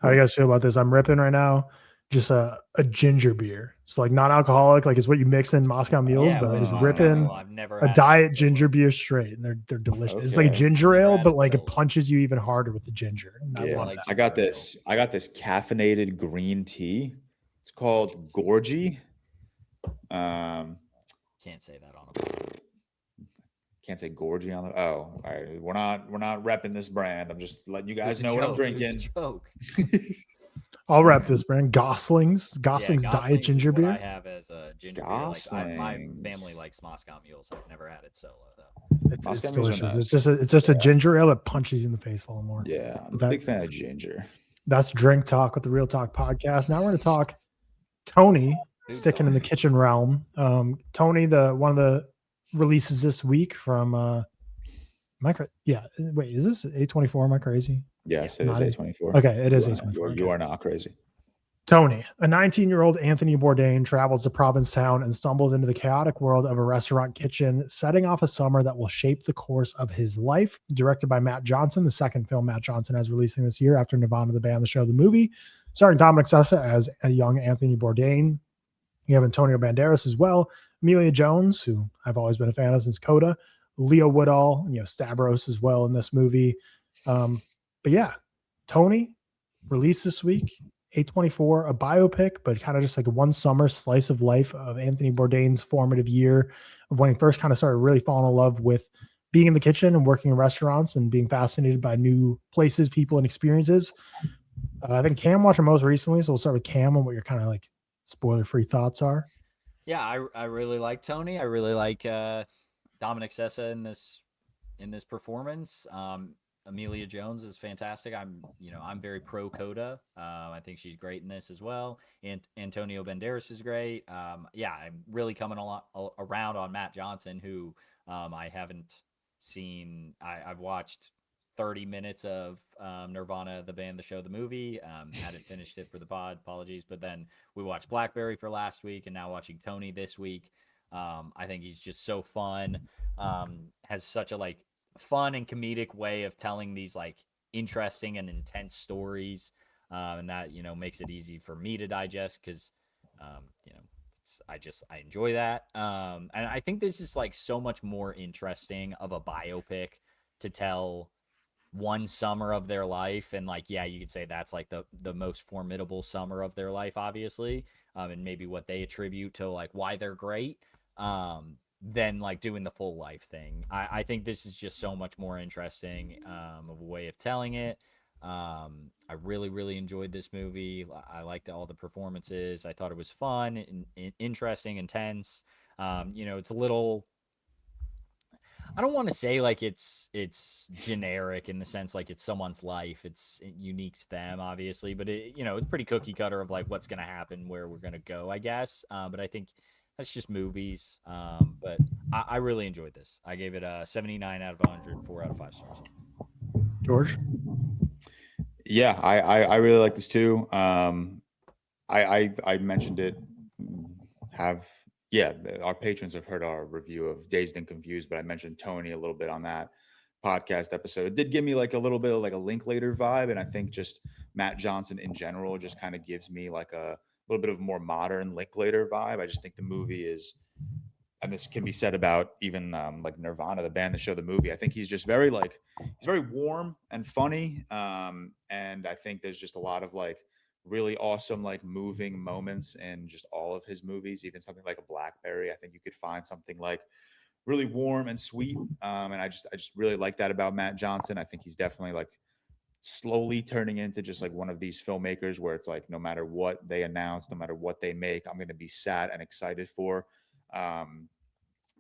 How do you guys feel about this? I'm ripping right now. Just a ginger beer. It's like not alcoholic, like it's what you mix in Moscow mules, Yeah, but with just Moscow ripping Mule, I've never a had diet it ginger before. beer straight, and they're delicious. It's like a Okay. ginger Never ale, had but it like it solo. punches you even harder with the ginger. And I Yeah, love like that. I got ginger ale. this. I got this caffeinated green tea. It's called Gorgie. Can't say that on a Can't say Gorgie on the. Oh, all right. We're not repping this brand. I'm just letting you guys It was a know what I'm joke, it was a drinking. joke. I'll rep this brand. Gosling's Diet Gosling's Ginger is what I Beer. have as a ginger beer. Like my Gosling's. family likes Moscow Mules. I've never had it solo though. It's Moscow mules are delicious. nice. It's just a ginger ale that punches you in the face a little more. Yeah, I'm a That- big fan of ginger. That's Drink Talk with the Real Talk podcast. Now we're going to talk Tony, Food sticking in the talk. kitchen realm. Tony, one of the releases this week from wait, is this A24? Am I crazy? Yes, it is Not a- A24. Okay, it is You are- A24. You are, okay. you are not crazy. Tony, a 19-year-old Anthony Bourdain travels to Provincetown and stumbles into the chaotic world of a restaurant kitchen, setting off a summer that will shape the course of his life. Directed by Matt Johnson, the second film Matt Johnson has releasing this year after Nirvana, the band, the show, the movie. Starring Dominic Sessa as a young Anthony Bourdain. You have Antonio Banderas as well. Amelia Jones, who I've always been a fan of since Coda. Leo Woodall, and you have Stavros as well in this movie. But yeah, Tony released this week. A24, a biopic, but kind of just like a one summer slice of life of Anthony Bourdain's formative year of when he first kind of started really falling in love with being in the kitchen and working in restaurants and being fascinated by new places, people, and experiences. I think Cam watched it most recently, so we'll start with Cam and what your kind of like spoiler-free thoughts are. Yeah, I really like Tony. I really like Dominic Sessa in this performance. Amelia Jones is fantastic. I'm very pro Coda. I think she's great in this as well. And Antonio Banderas is great. I'm really coming around on Matt Johnson, who I haven't seen. I've watched 30 minutes of Nirvana, the band, the show, the movie. Hadn't finished it for the pod. Apologies. But then we watched Blackberry for last week, and now watching Tony this week. I think he's just so fun. Has such a fun and comedic way of telling these interesting and intense stories, and that makes it easy for me to digest because I enjoy that, and I think this is so much more interesting of a biopic to tell one summer of their life, and you could say that's the most formidable summer of their life, obviously, and maybe what they attribute to why they're great, than doing the full life thing. I think this is just so much more interesting of a way of telling it. I really, really enjoyed this movie. I liked all the performances. I thought it was fun and interesting, intense. It's a little. I don't want to say like it's generic in the sense like it's someone's life. It's unique to them, obviously, but it's pretty cookie cutter of like what's gonna happen, where we're gonna go, I guess. But I think that's just movies. But I really enjoyed this. I gave it a 79 out of 100, 4 out of 5 stars. George? Yeah, I really like this too. I mentioned it. Our patrons have heard our review of Dazed and Confused, but I mentioned Tony a little bit on that podcast episode. It did give me like a little bit of like a Linklater vibe, and I think just Matt Johnson in general just kind of gives me like a little bit of more modern Linklater vibe. I just think the movie is, and this can be said about even like Nirvana, the band, the show, the movie. I think he's just very like, he's very warm and funny. And I think there's just a lot of like really awesome, like moving moments in just all of his movies, even something like a Blackberry. I think you could find something like really warm and sweet. And I just really like that about Matt Johnson. I think he's definitely like slowly turning into just like one of these filmmakers where it's like, no matter what they announce, no matter what they make, I'm going to be sad and excited for.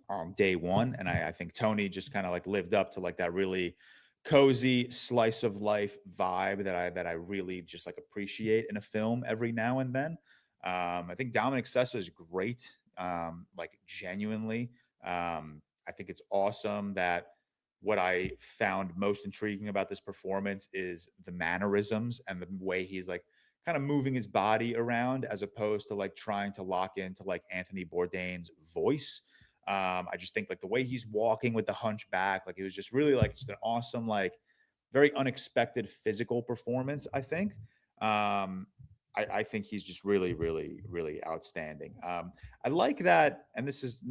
On day one. And I think Tony just kind of like lived up to like that really cozy slice of life vibe that I really just like appreciate in a film every now and then. I think Dominic Sessa is great. Like genuinely. I think it's awesome that what I found most intriguing about this performance is the mannerisms and the way he's like kind of moving his body around as opposed to like trying to lock into like Anthony Bourdain's voice. I just think like the way he's walking with the hunchback, like it was just really like just an awesome, like very unexpected physical performance. I think. I think he's just really, really, really outstanding. I like that, and this is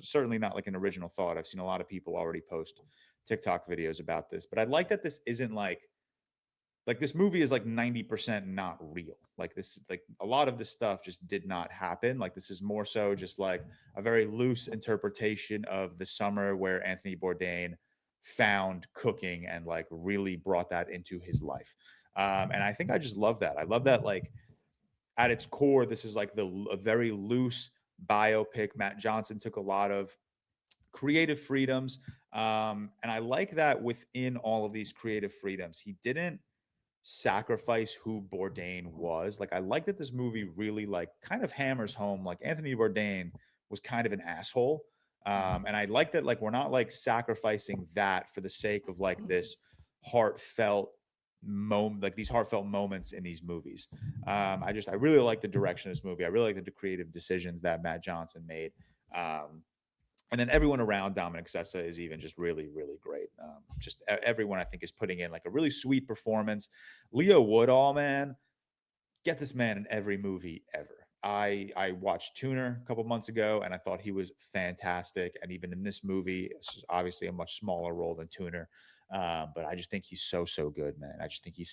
certainly not like an original thought. I've seen a lot of people already post TikTok videos about this, but I like that this isn't like this movie is like 90% not real. Like this, like a lot of this stuff just did not happen. Like this is more so just like a very loose interpretation of the summer where Anthony Bourdain found cooking and like really brought that into his life. And I think I just love that. I love that like at its core, this is like a very loose biopic. Matt Johnson took a lot of creative freedoms. And I like that within all of these creative freedoms, he didn't sacrifice who Bourdain was. Like I like that this movie really like kind of hammers home like Anthony Bourdain was kind of an asshole. And I like that like we're not like sacrificing that for the sake of like this heartfelt moment, like these heartfelt moments in these movies. I really like the direction of this movie. I really like the creative decisions that Matt Johnson made. And then everyone around Dominic Sessa is even just really, really great. Just everyone I think is putting in like a really sweet performance. Leo Woodall, man, get this man in every movie ever. I watched Tuner a couple months ago and I thought he was fantastic. And even in this movie, it's obviously a much smaller role than Tuner. But I just think he's so good, man. I just think he's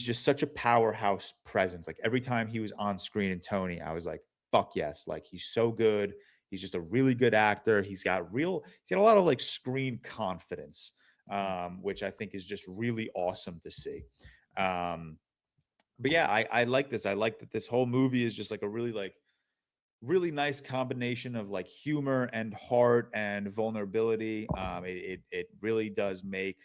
just such a powerhouse presence. Like every time he was on screen in Tony, I was like, fuck yes. Like he's so good. He's just a really good actor. He's got a lot of like screen confidence, which I think is just really awesome to see. But yeah, I like this. I like that this whole movie is just like a really nice combination of like humor and heart and vulnerability. It really does make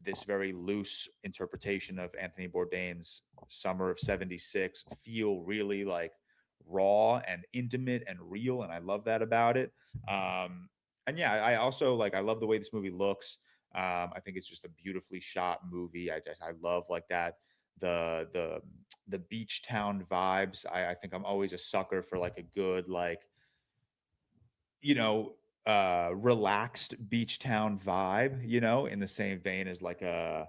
this very loose interpretation of Anthony Bourdain's Summer of '76 feel really like raw and intimate and real, and I love that about it. And yeah, I also like I love the way this movie looks. I think it's just a beautifully shot movie. I love like that the beach town vibes. I think I'm always a sucker for like a good like relaxed beach town vibe, in the same vein as like a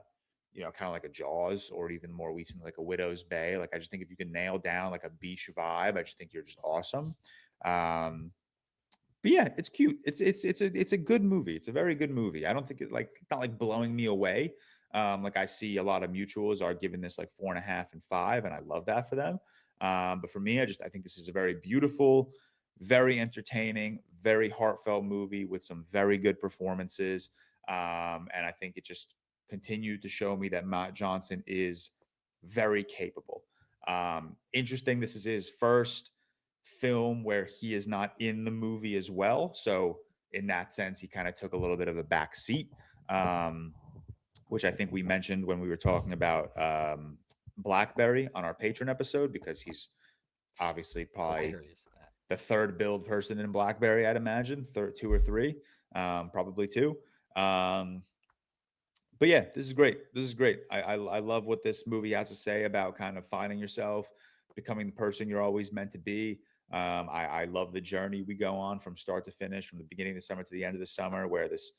kind of like a Jaws or even more recently like a Widow's Bay. Like I just think if you can nail down like a beach vibe, I just think you're just awesome. But yeah, it's cute. It's a good movie. It's a very good movie. I don't think it's not like blowing me away. Like I see a lot of mutuals are giving this like 4.5 and 5, and I love that for them. But for me, I think this is a very beautiful, very entertaining, very heartfelt movie with some very good performances. And I think it just continued to show me that Matt Johnson is very capable. Interesting. This is his first film where he is not in the movie as well. So in that sense, he kind of took a little bit of a back seat, which I think we mentioned when we were talking about Blackberry on our patron episode, because he's obviously probably the third build person in Blackberry, I'd imagine, two or three, probably two. But yeah, this is great. This is great. I love what this movie has to say about kind of finding yourself, becoming the person you're always meant to be. I love the journey we go on from start to finish, from the beginning of the summer to the end of the summer, where this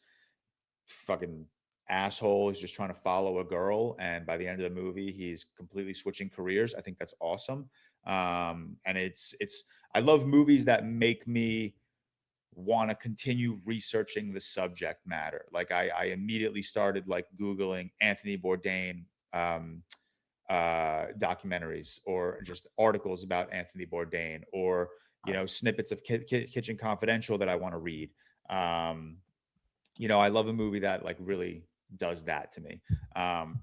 fucking asshole is just trying to follow a girl, and by the end of the movie, he's completely switching careers. I think that's awesome. And it's I love movies that make me want to continue researching the subject matter. Like I immediately started like Googling Anthony Bourdain documentaries, or just articles about Anthony Bourdain, or snippets of Kitchen Confidential that I want to read. I love a movie that like really does that to me.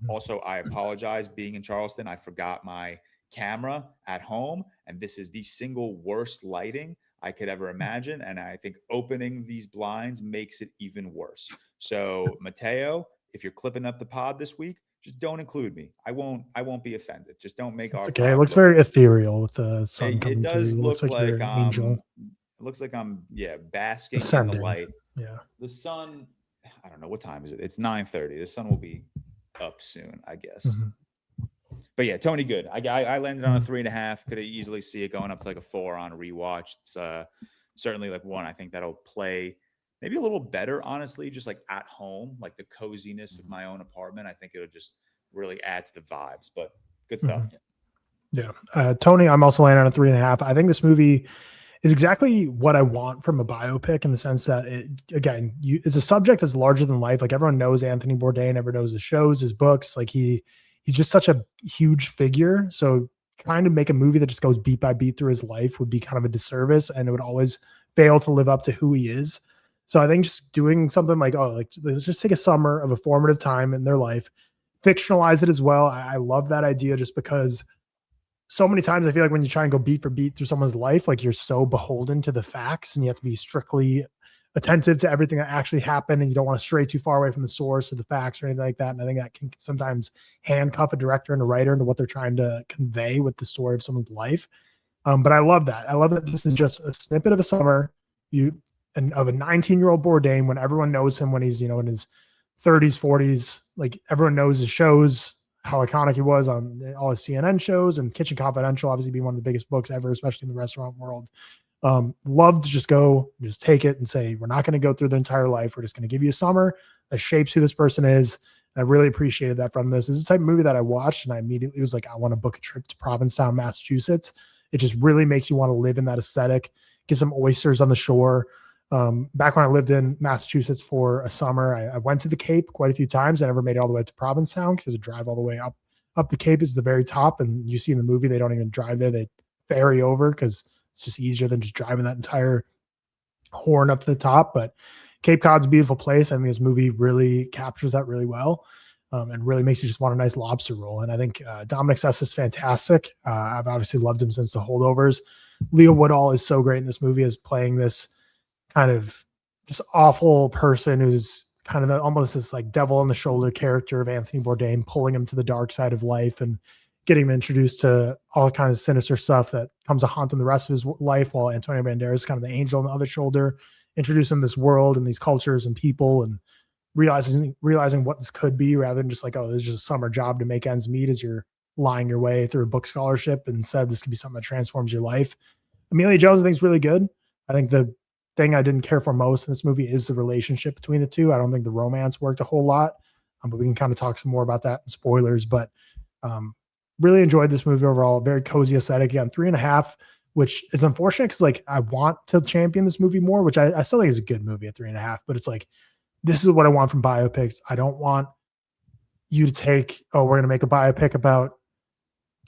Also, I apologize, being in Charleston, I forgot my camera at home, and this is the single worst lighting I could ever imagine, and I think opening these blinds makes it even worse. So Mateo, if you're clipping up the pod this week, just don't include me. I won't be offended. Just don't make our okay. It looks very ethereal with the sun coming it does through. look like you're an angel. It looks like I'm basking Ascending. in the light. Yeah. The sun, I don't know, what time is it? It's 9:30. The sun will be up soon, I guess. But yeah, Tony, good. I landed on a 3.5. Could easily see it going up to like a 4 on a rewatch. It's certainly like one I think that'll play maybe a little better, honestly, just like at home, like the coziness of my own apartment. I think it'll just really add to the vibes. But good stuff. Yeah. Tony, I'm also landing on a 3.5. I think this movie is exactly what I want from a biopic, in the sense that it's a subject that's larger than life. Like, everyone knows Anthony Bourdain, everyone knows his shows, his books. Like he's just such a huge figure. So trying to make a movie that just goes beat by beat through his life would be kind of a disservice, and it would always fail to live up to who he is. So I think just doing something like, let's just take a summer of a formative time in their life, fictionalize it as well. I love that idea, just because so many times I feel like when you try and go beat for beat through someone's life, like you're so beholden to the facts, and you have to be strictly attentive to everything that actually happened, and you don't want to stray too far away from the source or the facts or anything like that. And I think that can sometimes handcuff a director and a writer into what they're trying to convey with the story of someone's life. But I love that. I love that this is just a snippet of a summer of a 19-year-old Bourdain, when everyone knows him, when he's in his 30s, 40s. Like, everyone knows his shows, how iconic he was on all his CNN shows, and Kitchen Confidential obviously being one of the biggest books ever, especially in the restaurant world. Love to just take it and say, we're not going to go through the entire life. We're just going to give you a summer that shapes who this person is. And I really appreciated that from this. This is the type of movie that I watched, and I immediately was like, I want to book a trip to Provincetown, Massachusetts. It just really makes you want to live in that aesthetic, get some oysters on the shore. Back when I lived in Massachusetts for a summer, I went to the Cape quite a few times. I never made it all the way up to Provincetown, because the drive all the way up the Cape is the very top. And you see in the movie, they don't even drive there. They ferry over, because it's just easier than just driving that entire horn up to the top. But Cape Cod's a beautiful place. I think this movie really captures that really well, and really makes you just want a nice lobster roll. And I think Dominic Sess is fantastic. I've obviously loved him since The Holdovers. Leo Woodall is so great in this movie, as playing this kind of just awful person who's kind of almost this like devil on the shoulder character of Anthony Bourdain, pulling him to the dark side of life and getting him introduced to all kinds of sinister stuff that comes to haunt him the rest of his life, while Antonio Banderas is kind of the angel on the other shoulder, introduce him to this world and these cultures and people, and realizing what this could be, rather than just like, oh, this is just a summer job to make ends meet as you're lying your way through a book scholarship, and said this could be something that transforms your life. Amelia Jones, I think, is really good. I think the thing I didn't care for most in this movie is the relationship between the two. I don't think the romance worked a whole lot, but we can kind of talk some more about that in spoilers. But really enjoyed this movie overall. Very cozy aesthetic. Again, 3.5, which is unfortunate, because like I want to champion this movie more, which I still think is a good movie at 3.5. But it's like, this is what I want from biopics. I don't want you to take, we're going to make a biopic about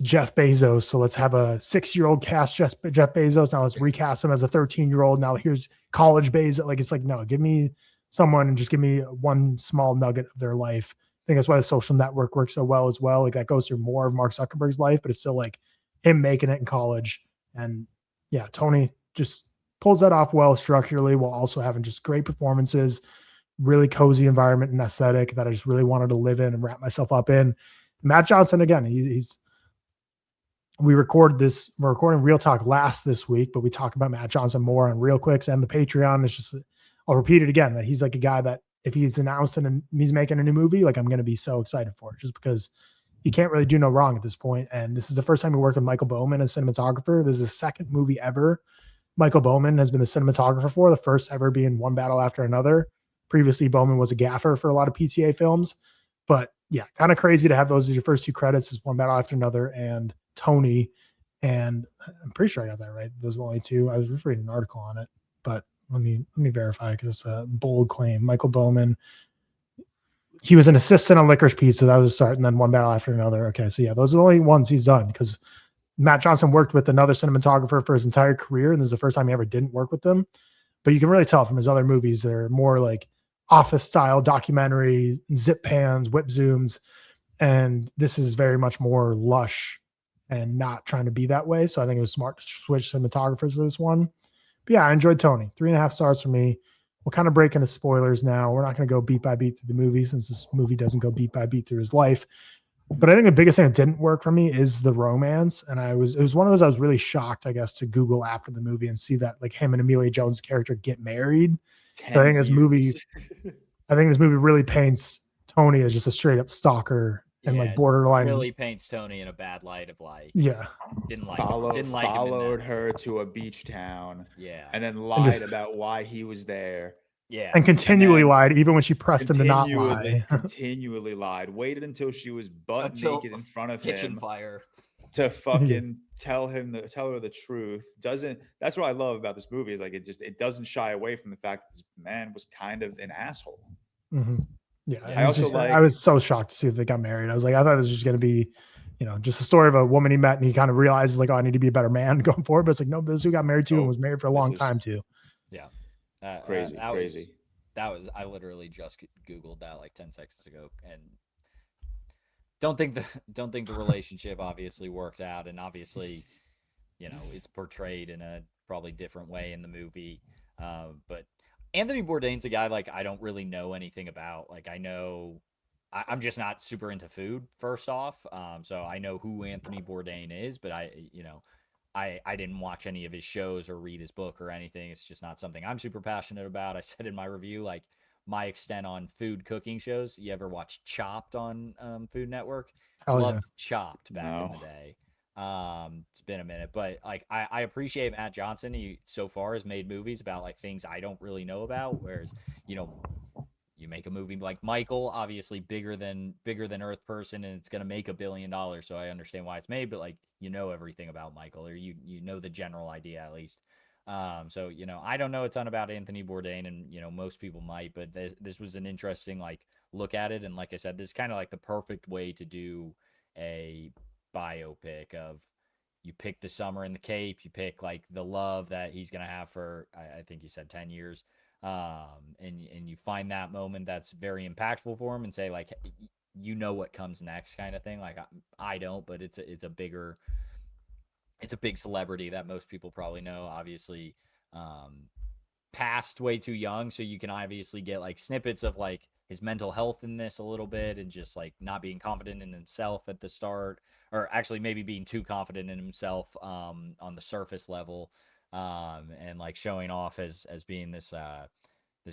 Jeff Bezos, so let's have a 6-year-old cast Jeff Bezos. Now let's recast him as a 13-year-old. Now here's college Bezos. Like, it's like, no, give me someone and just give me one small nugget of their life think that's why The Social Network works so well as well. Like that goes through more of Mark Zuckerberg's life, but it's still like him making it in college. And yeah, Tony just pulls that off well structurally while also having just great performances, really cozy environment and aesthetic that I just really wanted to live in and wrap myself up in. Matt Johnson, again, we're recording ReelTok last this week, but we talk about Matt Johnson more on Real Quicks and the Patreon. It's just, I'll repeat it again, that he's like a guy that if he's announcing and he's making a new movie, like I'm going to be so excited for it just because you can't really do no wrong at this point. And this is the first time we worked with Michael Bowman as cinematographer. This is the second movie ever Michael Bowman has been the cinematographer for, the first ever being One Battle After Another. Previously, Bowman was a gaffer for a lot of PTA films. But yeah, kind of crazy to have those as your first two credits, is One Battle After Another and Tony. And I'm pretty sure I got that right. Those are the only two. I was just reading an article on it, but let me verify because it's a bold claim. Michael Bowman, he was an assistant on Licorice Pizza. That was a start, and then One Battle After Another. Okay, so yeah, those are the only ones he's done because Matt Johnson worked with another cinematographer for his entire career, and this is the first time he ever didn't work with them. But you can really tell from his other movies, they're more like office-style documentary, zip pans, whip zooms, and this is very much more lush and not trying to be that way. So I think it was smart to switch cinematographers for this one. But yeah, I enjoyed Tony. 3.5 stars for me. We'll kind of break into spoilers now. We're not going to go beat by beat through the movie since this movie doesn't go beat by beat through his life. But I think the biggest thing that didn't work for me is the romance. And it was one of those I was really shocked, I guess, to Google after the movie and see that like him and Emilia Jones' character get married. I think this movie really paints Tony as just a straight up stalker and like borderline. Really paints Tony in a bad light of like, didn't like followed her to a beach town. Yeah. And then lied about why he was there. Yeah. And continually lied, even when she pressed him to not lie. Continually lied. Waited until she was butt naked in front of kitchen him fire to fucking tell her the truth. That's what I love about this movie is like it doesn't shy away from the fact that this man was kind of an asshole. Mm-hmm. Yeah. I was so shocked to see that they got married. I was like, I thought this was just going to be, just a story of a woman he met and he kind of realizes like, oh, I need to be a better man going forward. But it's like, no, this who got married to and was married for a long time too. Yeah. Crazy. I literally just Googled that like 10 seconds ago and don't think the relationship obviously worked out. And obviously, it's portrayed in a probably different way in the movie. But Anthony Bourdain's a guy like I don't really know anything about. Like I know I'm just not super into food first off. So I know who Anthony Bourdain is, but I didn't watch any of his shows or read his book or anything. It's just not something I'm super passionate about. I said in my review, like my extent on food cooking shows. You ever watch Chopped on Food Network? Loved Chopped back in the day. It's been a minute, but like I appreciate Matt Johnson. He so far has made movies about like things I don't really know about. Whereas, you make a movie like Michael, obviously bigger than Earth Person, and it's gonna make $1 billion. So I understand why it's made, but like everything about Michael, or you know the general idea at least. So I don't know a ton about Anthony Bourdain, and most people might, but this was an interesting like look at it, and like I said, this is kind of like the perfect way to do a biopic of. You pick the summer in the Cape, you pick like the love that he's gonna have for I think he said 10 years. And you find that moment that's very impactful for him and say like what comes next kind of thing. Like I don't, but it's a big celebrity that most people probably know, obviously passed way too young, so you can obviously get like snippets of like his mental health in this a little bit, and just like not being confident in himself at the start, or actually maybe being too confident in himself on the surface level. And like showing off as being this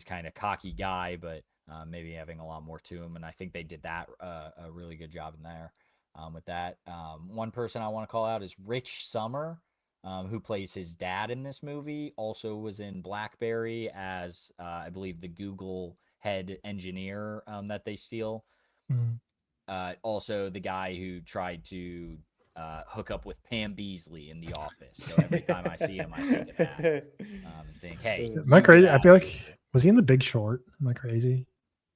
kind of cocky guy, but maybe having a lot more to him. And I think they did that a really good job in there with that. One person I want to call out is Rich Summer, who plays his dad in this movie. Also was in BlackBerry as I believe the Google head engineer that they steal. Mm-hmm. Also the guy who tried to hook up with Pam Beasley in The Office. So every time I see him, I think of that. Think, hey, am I crazy? I feel like, was he in The Big Short? Am I crazy?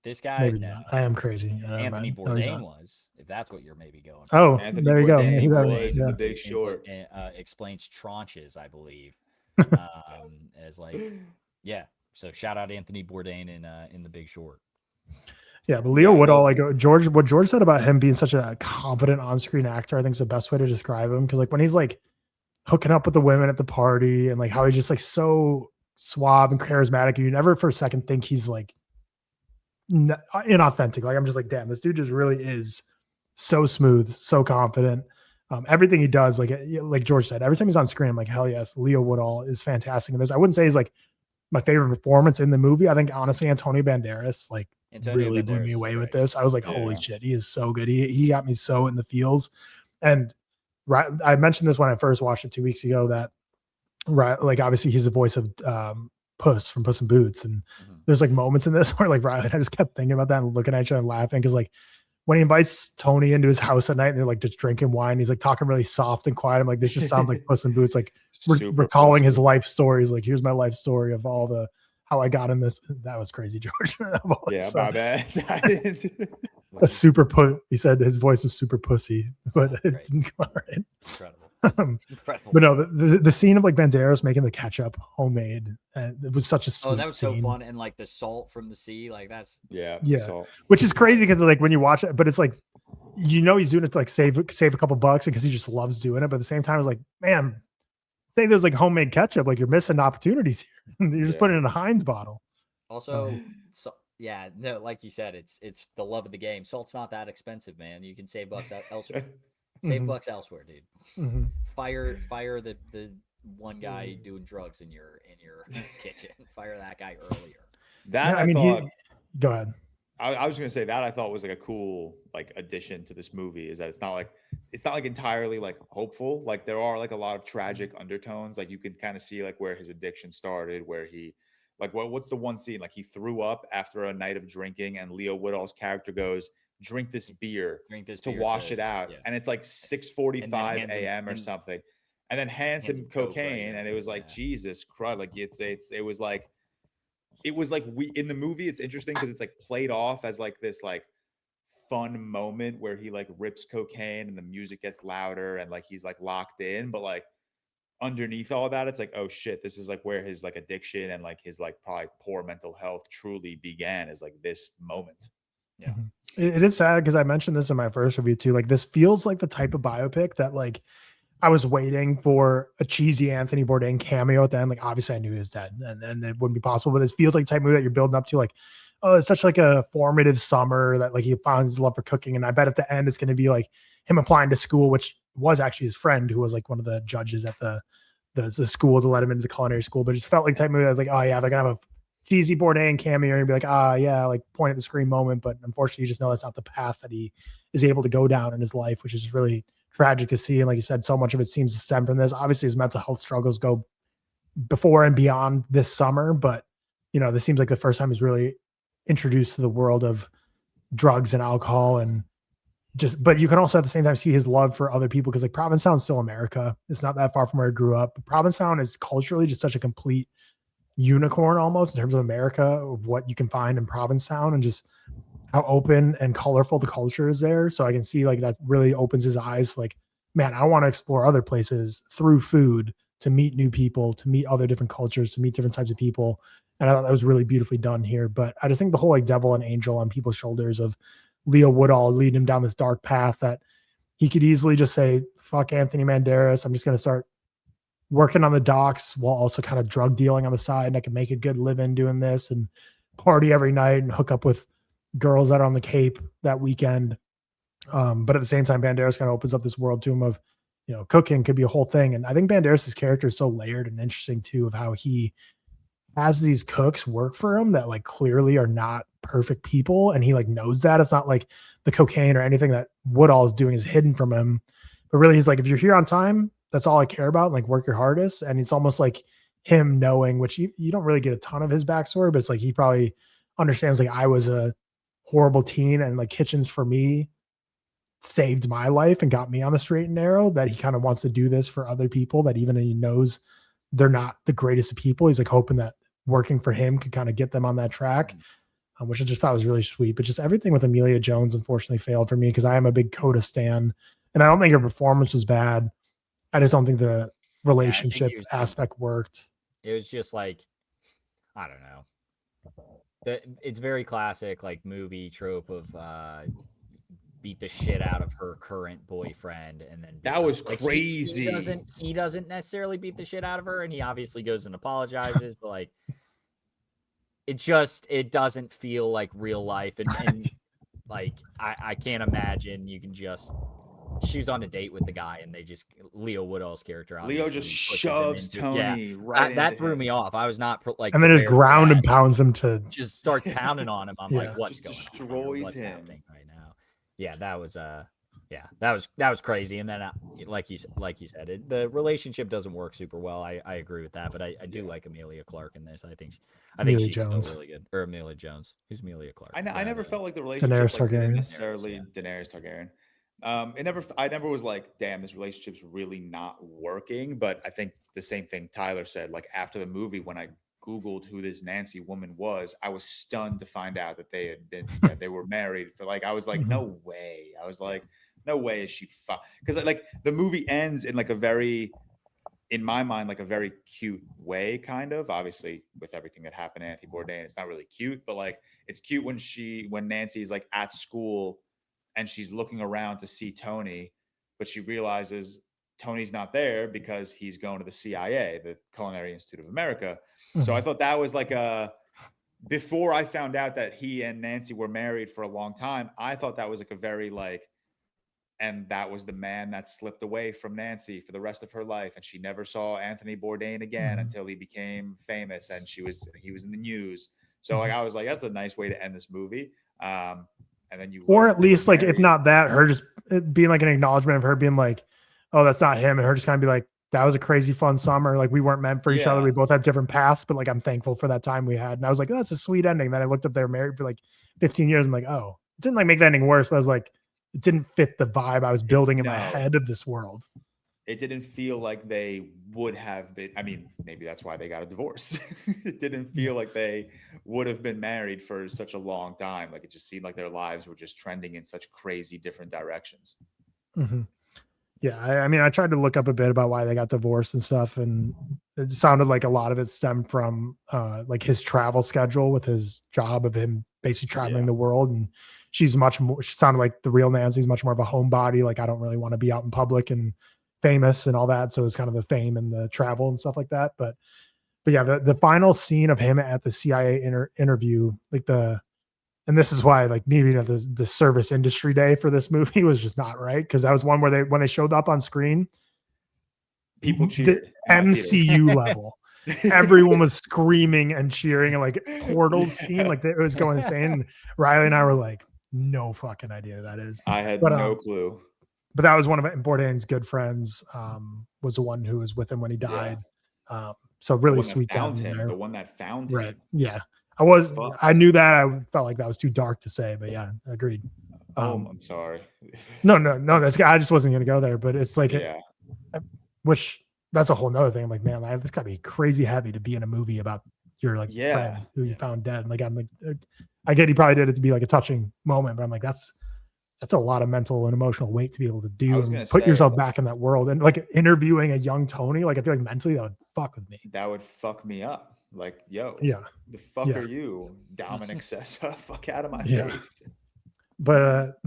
This guy, maybe not. I am crazy. Anthony Bourdain was, if that's what you're maybe going for. Oh, Anthony there you go. He was in The Big Short. Explains tranches, I believe. As like, yeah. So shout out Anthony Bourdain in The Big Short. Yeah, but Leo Yeah, Woodall, well- like what George said about him being such a confident on-screen actor, I think is the best way to describe him. Because like when he's like hooking up with the women at the party and like how he's just like so suave and charismatic, you never for a second think he's like inauthentic. Like I'm just like, damn, this dude just really is so smooth, so confident. Everything he does, like George said, every time he's on screen, I'm like, hell yes, Leo Woodall is fantastic in this. I wouldn't say he's like my favorite performance in the movie. I think honestly, Antonio Banderas like really blew me away with this. I was like, holy shit, he is so good. He got me so in the feels. And I mentioned this when I first watched it 2 weeks ago that like obviously he's the voice of Puss from Puss in Boots, and there's like moments in this where like Riley and I just kept thinking about that and looking at each other and laughing because like when he invites Tony into his house at night and they're like just drinking wine, he's like talking really soft and quiet. I'm like, this just sounds like Puss in Boots, like recalling his life stories. Like, here's my life story of all the how I got in this. That was crazy, George. Yeah, my bad. A super put. He said his voice is super pussy, but it didn't come out right. Incredible. Incredible. But no, the scene of like Banderas making the ketchup homemade, it was such a sweet that was scene. so fun, and like the salt from the sea, like that's yeah, salt. Which is crazy because like when you watch it, but it's like he's doing it to like save a couple bucks because he just loves doing it. But at the same time, it's like, man, say there's like homemade ketchup, like you're missing opportunities here. You're just putting it in a Heinz bottle. Also, yeah, no, like you said, it's the love of the game. Salt's not that expensive, man. You can save bucks elsewhere. Save bucks elsewhere, dude. Fire the one guy doing drugs in your kitchen. Fire that guy earlier. That I mean, go ahead. I was gonna say that I thought was like a cool like addition to this movie is that it's not like entirely like hopeful. Like there are like a lot of tragic undertones. Like you can kind of see like where his addiction started, where he like what's the one scene like he threw up after a night of drinking, and Leo Woodall's character goes, drink this beer to wash it out. Yeah. And it's like 6:45 a.m. or something. And then hands him cocaine. And it was like, Jesus Christ. Like it was like we in the movie, it's interesting because it's like played off as like this like fun moment where he like rips cocaine and the music gets louder and like he's like locked in. But like underneath all that, it's like, oh shit, this is like where his like addiction and like his like probably poor mental health truly began, is like this moment. Yeah. It is sad because I mentioned this in my first review too. Like this feels like the type of biopic that like I was waiting for a cheesy Anthony Bourdain cameo at the end. Like obviously I knew he was dead and it wouldn't be possible, but it feels like the type of movie that you're building up to like, oh, it's such like a formative summer that like he found his love for cooking. And I bet at the end it's going to be like him applying to school, which was actually his friend who was like one of the judges at the school to let him into the culinary school. But it just felt like the type of movie that was like, oh yeah, they're going to have a cheesy Bourdain cameo and be like, yeah, like point at the screen moment. But unfortunately, you just know that's not the path that he is able to go down in his life, which is really tragic to see. And like you said, so much of it seems to stem from this. Obviously, his mental health struggles go before and beyond this summer. But, this seems like the first time he's really introduced to the world of drugs and alcohol and but you can also at the same time see his love for other people because like Provincetown's still America. It's not that far from where he grew up. But Provincetown is culturally just such a complete unicorn almost in terms of America, of what you can find in Provincetown and just how open and colorful the culture is there. So I can see like that really opens his eyes. Like, man, I want to explore other places through food to meet new people, to meet other different cultures, to meet different types of people. And I thought that was really beautifully done here. But I just think the whole like devil and angel on people's shoulders of Leo Woodall leading him down this dark path that he could easily just say, fuck Anthony Banderas. I'm just going to start working on the docks while also kind of drug dealing on the side. And I can make a good living doing this and party every night and hook up with girls that are on the Cape that weekend. But at the same time, Banderas kind of opens up this world to him of, cooking could be a whole thing. And I think Banderas' character is so layered and interesting too, of how he has these cooks work for him that like clearly are not perfect people. And he like knows that. It's not like the cocaine or anything that Woodall is doing is hidden from him. But really he's like, if you're here on time, that's all I care about. Like work your hardest. And it's almost like him knowing, which you don't really get a ton of his backstory, but it's like he probably understands like I was a horrible teen and like kitchens for me saved my life and got me on the straight and narrow, that he kind of wants to do this for other people that even he knows they're not the greatest of people. He's like hoping that working for him could kind of get them on that track, which I just thought was really sweet. But just everything with Emilia Jones unfortunately failed for me because I am a big Coda stan and I don't think her performance was bad. I just don't think the relationship aspect worked. It was just like, I don't know. it's very classic like movie trope of beat the shit out of her current boyfriend and then That was like crazy. he doesn't necessarily beat the shit out of her, and he obviously goes and apologizes, but like it doesn't feel like real life, and like I can't imagine you can just she's on a date with the guy and they just Leo Woodall's character Leo obviously just pushes him shoves into Tony right that into threw him. me off. I was not like And then just prepared for ground that. and pounds him to Just starts pounding on him. I'm Yeah. like, what's Just going on? destroys Here? What's him. happening right now? Yeah, that was crazy. And then like you said, the relationship doesn't work super well. I agree with that, but I do like Amelia Clark in this. I think Amelia she's Jones. still really good. Or Amelia Jones. Who's Amelia Clark? I never felt like the relationship Daenerys like, didn't Targaryen. necessarily Daenerys Targaryen. I never was like, damn, this relationship's really not working. But I think the same thing Tyler said. Like after the movie, when I Googled who this Nancy woman was, I was stunned to find out that they had been together. They were married for like, I was like, no way. I was like, no way is she because like the movie ends in like a very, in my mind, like a very cute way, kind of. Obviously, with everything that happened to Anthony Bourdain, it's not really cute, but like it's cute when Nancy's like at school and she's looking around to see Tony, but she realizes Tony's not there because he's going to the CIA, the Culinary Institute of America. So I thought that was like before I found out that he and Nancy were married for a long time, I thought that was like a very like, and that was the man that slipped away from Nancy for the rest of her life. And she never saw Anthony Bourdain again until he became famous and he was in the news. So like, I was like, that's a nice way to end this movie. And then or at least like, if not that, her just being like an acknowledgement of her being like, oh, that's not him. And her just kind of be like, that was a crazy fun summer. Like we weren't meant for each other. We both have different paths, but like, I'm thankful for that time we had. And I was like, that's a sweet ending. Then I looked up, they were married for like 15 years. I'm like, oh, it didn't like make the ending worse, but I was like, it didn't fit the vibe I was building in my head of this world. It didn't feel like they would have been. I mean, maybe that's why they got a divorce. It didn't feel like they would have been married for such a long time. Like it just seemed like their lives were just trending in such crazy different directions. Yeah, I mean, I tried to look up a bit about why they got divorced and stuff, and it sounded like a lot of it stemmed from like his travel schedule with his job of him basically traveling the world. And she's much more, she sounded like the real Nancy's much more of a homebody. Like, I don't really want to be out in public and famous and all that. So it's kind of the fame and the travel and stuff like that. But yeah, the final scene of him at the CIA interview, like and this is why like maybe the service industry day for this movie was just not right. Cause that was one where when they showed up on screen, people cheered. MCU level. Everyone was screaming and cheering, and like portals scene, like it was going insane. And Riley and I were like, no fucking idea who that is. I had no clue. But that was one of Bourdain's good friends, was the one who was with him when he died. So really sweet to have him there. The one that found him. Right. Yeah. I knew that. I felt like that was too dark to say, but yeah, agreed. I'm sorry. No. I just wasn't going to go there, but it's like, which that's a whole nother thing. I'm like, man, this gotta be crazy heavy to be in a movie about your like friend who you found dead. Like, I'm like, I get he probably did it to be like a touching moment, but I'm like, that's a lot of mental and emotional weight to be able to do and put yourself back in that world. And like interviewing a young Tony, like I feel like mentally that would fuck with me. That would fuck me up. Like, yo, the fuck are you, Dominic Sessa? Fuck out of my face. But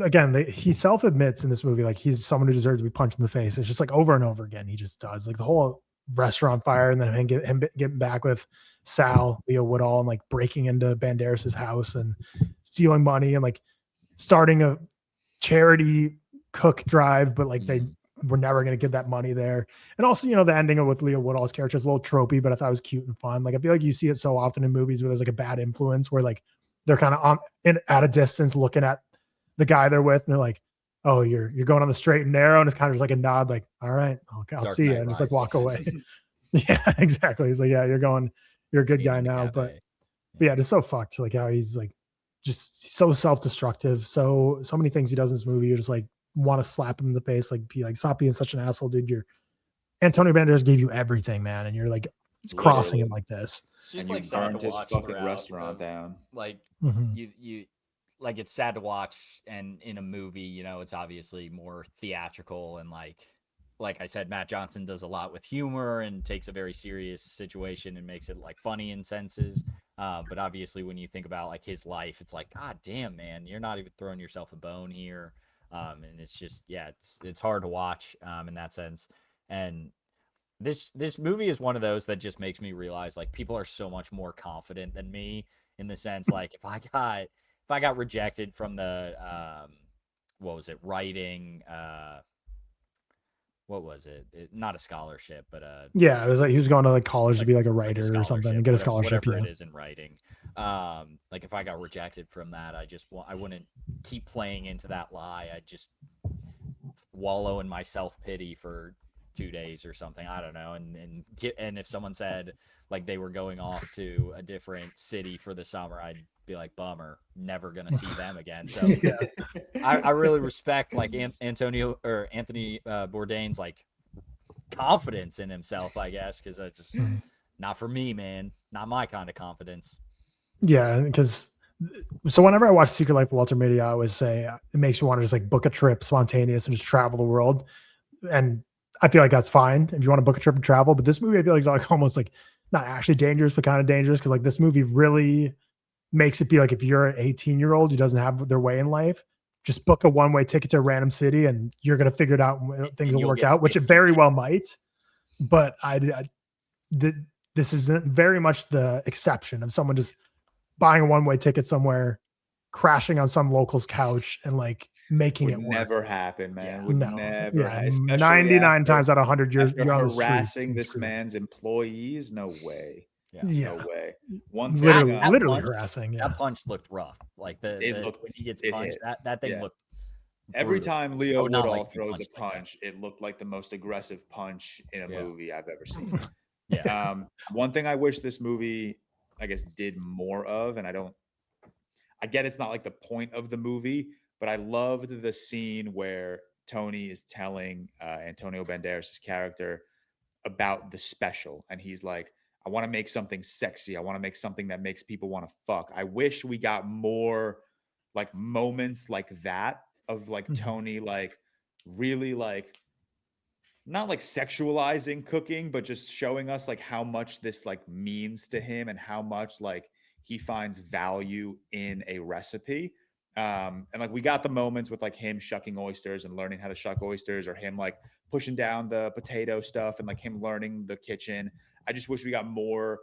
again, he self admits in this movie like he's someone who deserves to be punched in the face. It's just like over and over again. He just does like the whole restaurant fire, and then him getting back with Sal, Leo Woodall, and like breaking into Banderas's house and stealing money and like starting a charity cook drive, but like they were never going to get that money there. And also, the ending with Leo Woodall's character is a little tropey, but I thought it was cute and fun. Like I feel like you see it so often in movies where there's like a bad influence where like they're kind of at a distance looking at the guy they're with, and they're like, oh, you're going on the straight and narrow, and it's kind of just like a nod, like, all right, okay, I'll see you, and just like walk away. Yeah, exactly. He's like, yeah, you're a good guy now, but yeah, it's so fucked. Like how he's like just so self-destructive. So many things he does in this movie, you're just like want to slap him in the face, like be like, stop being such an asshole, dude. Antonio Banderas gave you everything, man, and you're like crossing him like this. It's just and like you burned his fucking restaurant down. Like you like it's sad to watch, and in a movie, it's obviously more theatrical, and like I said, Matt Johnson does a lot with humor and takes a very serious situation and makes it like funny in senses. But obviously, when you think about like his life, it's like, God damn, man, you're not even throwing yourself a bone here. And it's just, yeah, it's hard to watch in that sense. And this movie is one of those that just makes me realize like people are so much more confident than me in the sense like if I got rejected from the what was it, writing, what was it? Not a scholarship, but Yeah, it was like he was going to like college to like be like a like writer or something and scholarship, get a scholarship. whatever Yeah. it is in writing. Like if I got rejected from that, I wouldn't keep playing into that lie. I'd just wallow in my self-pity for 2 days or something. I don't know. And if someone said like they were going off to a different city for the summer, I'd be like, bummer, never gonna see them again. So Yeah. I really respect like Anthony Bourdain's like confidence in himself, I guess, because that's just not for me, man. Not my kind of confidence. Yeah, because so whenever I watch Secret Life of Walter Mitty, I always say it makes me want to just like book a trip spontaneous and just travel the world. And I feel like that's fine if you want to book a trip and travel. But this movie, I feel like is like almost like not actually dangerous, but kind of dangerous because like this movie really makes it be like if you're an 18-year-old who doesn't have their way in life, just book a one-way ticket to a random city and you're gonna figure it out and things will work out, which it very well might. But this is very much the exception of someone just buying a one-way ticket somewhere, crashing on some local's couch, and like making it work. Never happen, man. Yeah. Would No. never Yeah, happen. 99 times out of 100, you're After on the streets harassing and this screwed. man's employees. No way. Yeah. Yeah, No way. One thing. literally punch- harassing. Yeah. That punch looked rough. Like when he gets punched, that thing Yeah. looked Every brutal. time Leo Not Woodall like he throws a punched like that. punch, it looked like the most aggressive punch in a Yeah. movie I've ever seen. Yeah. One thing I wish this movie, I guess, did more of, and I get it's not like the point of the movie, but I loved the scene where Tony is telling Antonio Banderas' character about the special, and he's like, I want to make something sexy. I want to make something that makes people want to fuck. I wish we got more like moments like that of like Tony, like really like not like sexualizing cooking, but just showing us like how much this like means to him and how much like he finds value in a recipe. And like we got the moments with like him shucking oysters and learning how to shuck oysters, or him like pushing down the potato stuff and like him learning the kitchen. I just wish we got more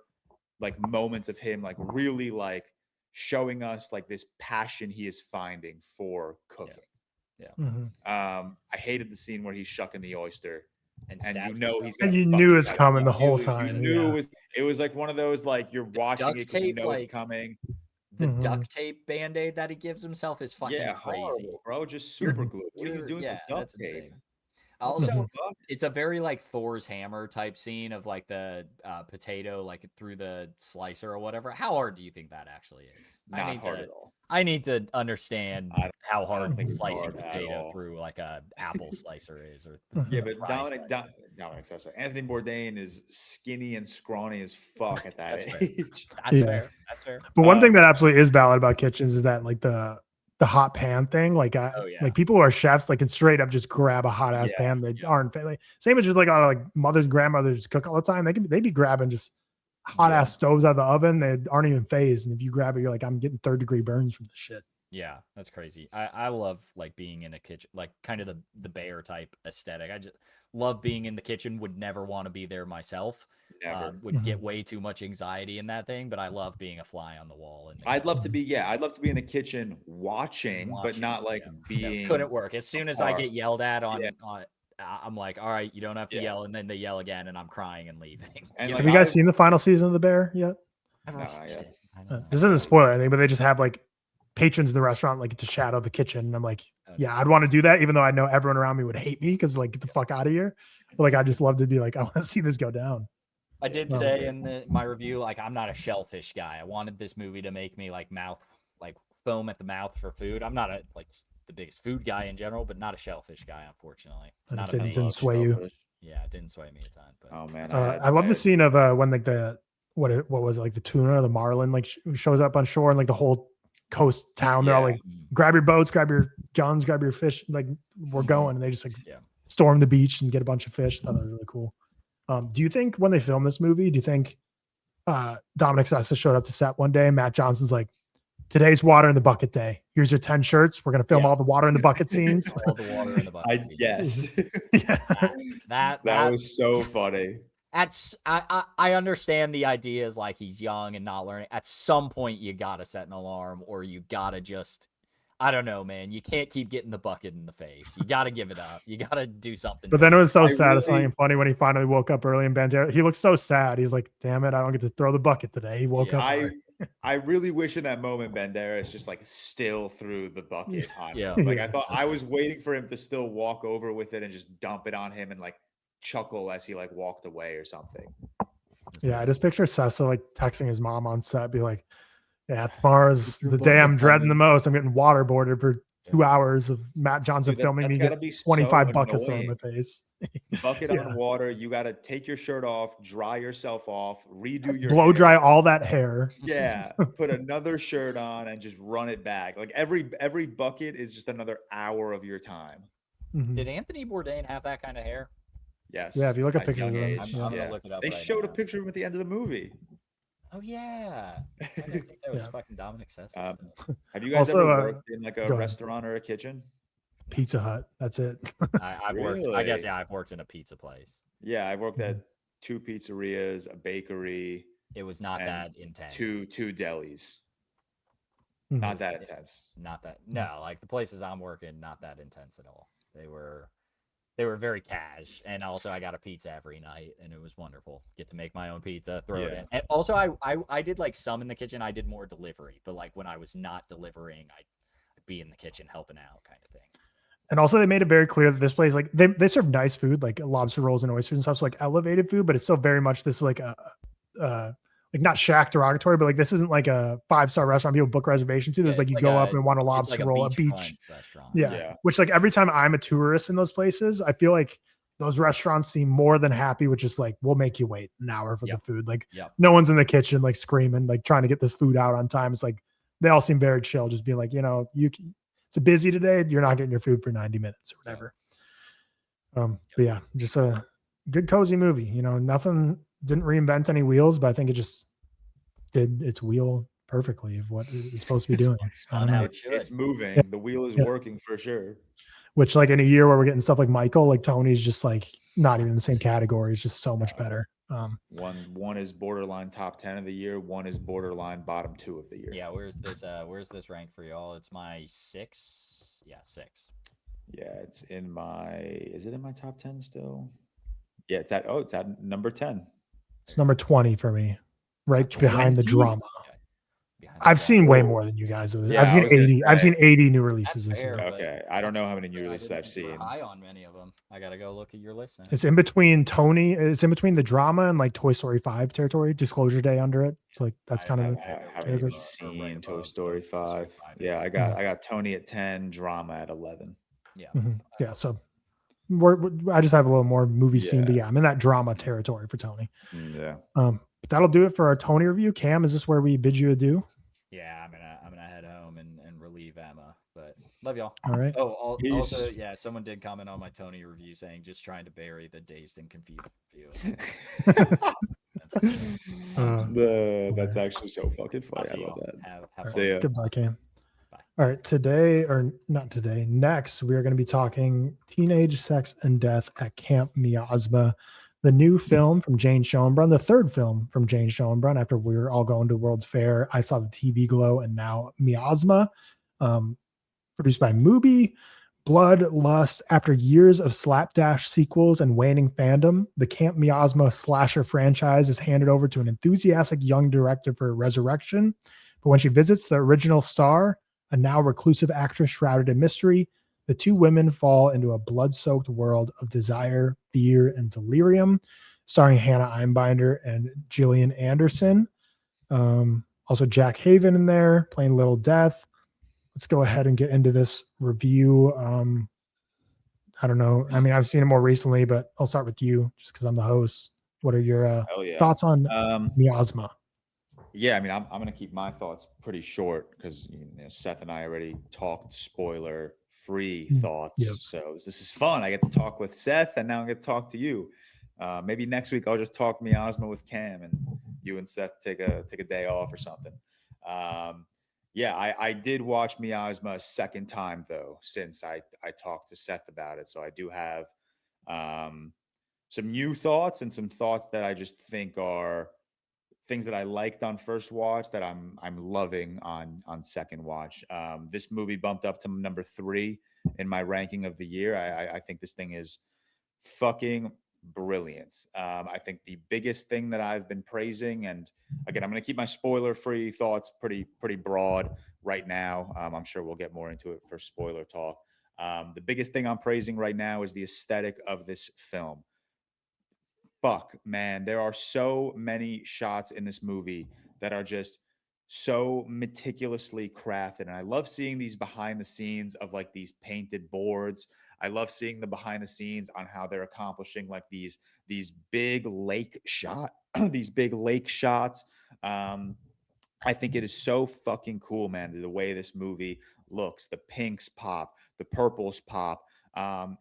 like moments of him like really like showing us like this passion he is finding for cooking. I hated the scene where he's shucking the oyster and you know he's and gonna you fuck knew it it's up. coming You the whole knew- time. You knew Yeah. it was like one of those like you're watching duct it because you tape, know it's like- coming. The duct tape band-aid that he gives himself is fucking Yeah, crazy. horrible, bro. Just super glue. What are you doing with duct that's tape? insane. Also, What the fuck? it's a very like Thor's hammer type scene of like the potato like through the slicer or whatever. How hard do you think that actually is? Not hard at all. I need to understand how hard think it's slicing hard at potato all. through like a apple slicer is. Or Yeah, but fry Dominic, slicer. Anthony Bourdain is skinny and scrawny as fuck at that That's fair. age. That's Yeah. fair. That's fair. But one thing that absolutely is valid about kitchens is that like the hot pan thing, like Oh, yeah. like people who are chefs like can straight up just grab a hot ass Yeah, pan. They aren't like, same as just like a lot of like mothers, grandmothers cook all the time. They'd be grabbing just hot ass stoves out of the oven. They aren't even phased. And if you grab it, you're like, I'm getting 3rd-degree burns from the shit. Yeah, that's crazy. I love like being in a kitchen, like kind of the bear type aesthetic. I just love being in the kitchen. Would never want to be there myself. Never. Would get way too much anxiety in that thing. But I love being a fly on the wall. And I'd love to be in the kitchen watching, but not like being. couldn't work. As soon as I get yelled at on, Yeah. I'm like, all right, you don't have to yell, and then they yell again, and I'm crying and leaving. And You like, Have you guys seen the final season of The Bear yet? I've No, watched yeah. it. I know. This isn't a spoiler or anything, but they just have like patrons in the restaurant like to shadow the kitchen. And I'm like, yeah, I'd want to do that, even though I know everyone around me would hate me because like get the fuck out of here. But like I just love to be like, I want to see this go down. I did Oh, say in my review, like I'm not a shellfish guy. I wanted this movie to make me like foam at the mouth for food. I'm not the biggest food guy in general, but not a shellfish guy, unfortunately. And Not it a big- didn't sway you. Yeah, it didn't sway me a ton. But Oh man, I love the scene of when like what was it, like the tuna or the marlin like shows up on shore and like the whole coast town. They're all like, grab your boats, grab your guns, grab your fish. Like we're going, and they just like storm the beach and get a bunch of fish. I thought that was really cool. Do you think when they filmed this movie, do you think Dominic Sessa showed up to set one day, and Matt Johnson's like, today's water in the bucket day. Here's your 10 shirts. We're going to film all the water in the bucket scenes. All the water in the bucket. Yes. That was so funny. I understand the idea is like he's young and not learning. At some point, you got to set an alarm, or you got to just, I don't know, man. You can't keep getting the bucket in the face. You got to give it up. You got to do something. But then it was so satisfying and funny when he finally woke up early in Bandera. He looked so sad. He's like, damn it, I don't get to throw the bucket today. He woke up. I really wish in that moment Banderas just like still threw the bucket on him. Like I thought I was waiting for him to still walk over with it and just dump it on him and like chuckle as he like walked away or something. Yeah, I just picture Sessa like texting his mom on set, be like, yeah, tomorrow's the day I'm dreading the most. I'm getting waterboarded for 2 hours of Matt Johnson filming me get 25 buckets thrown in my face. Bucket on water. You got to take your shirt off, dry yourself off, redo your blow dry all that hair. Yeah, put another shirt on and just run it back. Like every bucket is just another hour of your time. Did Anthony Bourdain have that kind of hair? Yes. Yeah, if you look at pictures of him, I'm gonna look it up. They showed a picture of him at the end of the movie. Oh yeah, I think that was fucking Dominic Sessa. Have you guys ever worked in like a restaurant or a kitchen? Pizza Hut. That's it. I've worked. I guess I've worked in a pizza place. Yeah, I've worked at 2 pizzerias, a bakery. It was not that intense. Two delis. Not that intense. Not that. No, like the places I'm working, not that intense at all. They were very cash, and also I got a pizza every night, and it was wonderful. Get to make my own pizza, throw it in, and also I did like some in the kitchen. I did more delivery, but like when I was not delivering, I'd be in the kitchen helping out, kind of thing. And also, they made it very clear that this place, like they serve nice food, like lobster rolls and oysters and stuff, so like elevated food, but it's still very much this like like not shack derogatory, but like this isn't like a 5-star restaurant people book reservation to. There's like you go up and want a lobster roll, a beach restaurant. Yeah. Which like every time I'm a tourist in those places, I feel like those restaurants seem more than happy with just like, we'll make you wait an hour for the food. Like no one's in the kitchen like screaming, like trying to get this food out on time. It's like they all seem very chill, just being like, you know, it's busy today. You're not getting your food for 90 minutes or whatever. But yeah, just a good cozy movie. You know, nothing. Didn't reinvent any wheels, but I think it just did its wheel perfectly of what it's supposed to be doing. It's moving. The wheel is working for sure. Which, like in a year where we're getting stuff like Michael, like Tony's just like not even in the same category. It's just so much better. One is borderline top 10 of the year. One is borderline bottom 2 of the year. Yeah. Where's this rank for y'all? It's my 6. Yeah, 6. Yeah, it's in my. Is it in my top 10 still? Yeah, it's at number 10. It's number 20 for me, right behind the drama. I've seen way more than you guys. I've seen 80. I've seen 80 new releases this year. Okay, I don't know how many new releases I've seen. High on many of them. I gotta go look at your list. It's in between Tony. It's in between the drama and like Toy Story 5 territory. Disclosure Day under it. So like that's kind of. I haven't even seen Toy Story 5. Yeah, I got Tony at 10, drama at 11. Yeah. Yeah. So. I just have a little more movie scene, but yeah, I'm in that drama territory for Tony. Yeah. But that'll do it for our Tony review. Cam, is this where we bid you adieu? Yeah, I'm gonna head home and relieve Emma. But love y'all. All right. Oh, also, yeah, someone did comment on my Tony review saying just trying to bury the dazed and confused view. That's actually so fucking funny. I love that. Have fun. Right. Goodbye, Cam. All right, next, we are going to be talking Teenage Sex and Death at Camp Miasma, the new film from Jane Schoenbrun, the third film from Jane Schoenbrun after we were all going to World's Fair. I Saw the TV Glow and now Miasma, produced by Mubi. Bloodlust. After years of slapdash sequels and waning fandom, the Camp Miasma slasher franchise is handed over to an enthusiastic young director for resurrection. But when she visits the original star, a now reclusive actress shrouded in mystery, the two women fall into a blood-soaked world of desire, fear, and delirium, starring Hannah Einbinder and Gillian Anderson. Also Jack Haven in there, playing Little Death. Let's go ahead and get into this review. I don't know. I mean, I've seen it more recently, but I'll start with you just because I'm the host. What are your thoughts on Miasma? Yeah, I mean, I'm going to keep my thoughts pretty short because Seth and I already talked spoiler-free thoughts. Yep. So this is fun. I get to talk with Seth, and now I get to talk to you. Maybe next week I'll just talk Miasma with Cam, and you and Seth take a day off or something. Yeah, I did watch Miasma a second time though since I talked to Seth about it, so I do have um, some new thoughts and some thoughts that I just think are things that I liked on first watch that I'm loving on second watch. This movie bumped up to number 3 in my ranking of the year. I think this thing is fucking brilliant. I think the biggest thing that I've been praising, and again, I'm going to keep my spoiler-free thoughts pretty broad right now. I'm sure we'll get more into it for spoiler talk. The biggest thing I'm praising right now is the aesthetic of this film. Fuck, man, there are so many shots in this movie that are just so meticulously crafted. And I love seeing these behind the scenes of like these painted boards. I love seeing the behind the scenes on how they're accomplishing like these big lake shot these big lake shots. I think it is so fucking cool, man, the way this movie looks. The pinks pop, the purples pop.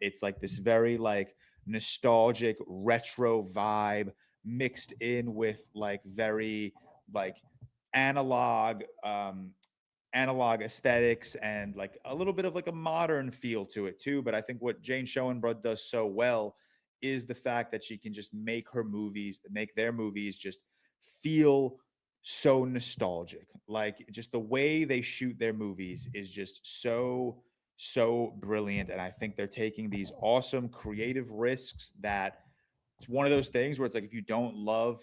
It's like this very like nostalgic retro vibe mixed in with like very like analog analog aesthetics and like a little bit of like a modern feel to it too. But I think what Jane Schoenbrun does so well is the fact that she can just make their movies just feel so nostalgic. Like just the way they shoot their movies is just so brilliant. And I think they're taking these awesome creative risks that it's one of those things where it's like if you don't love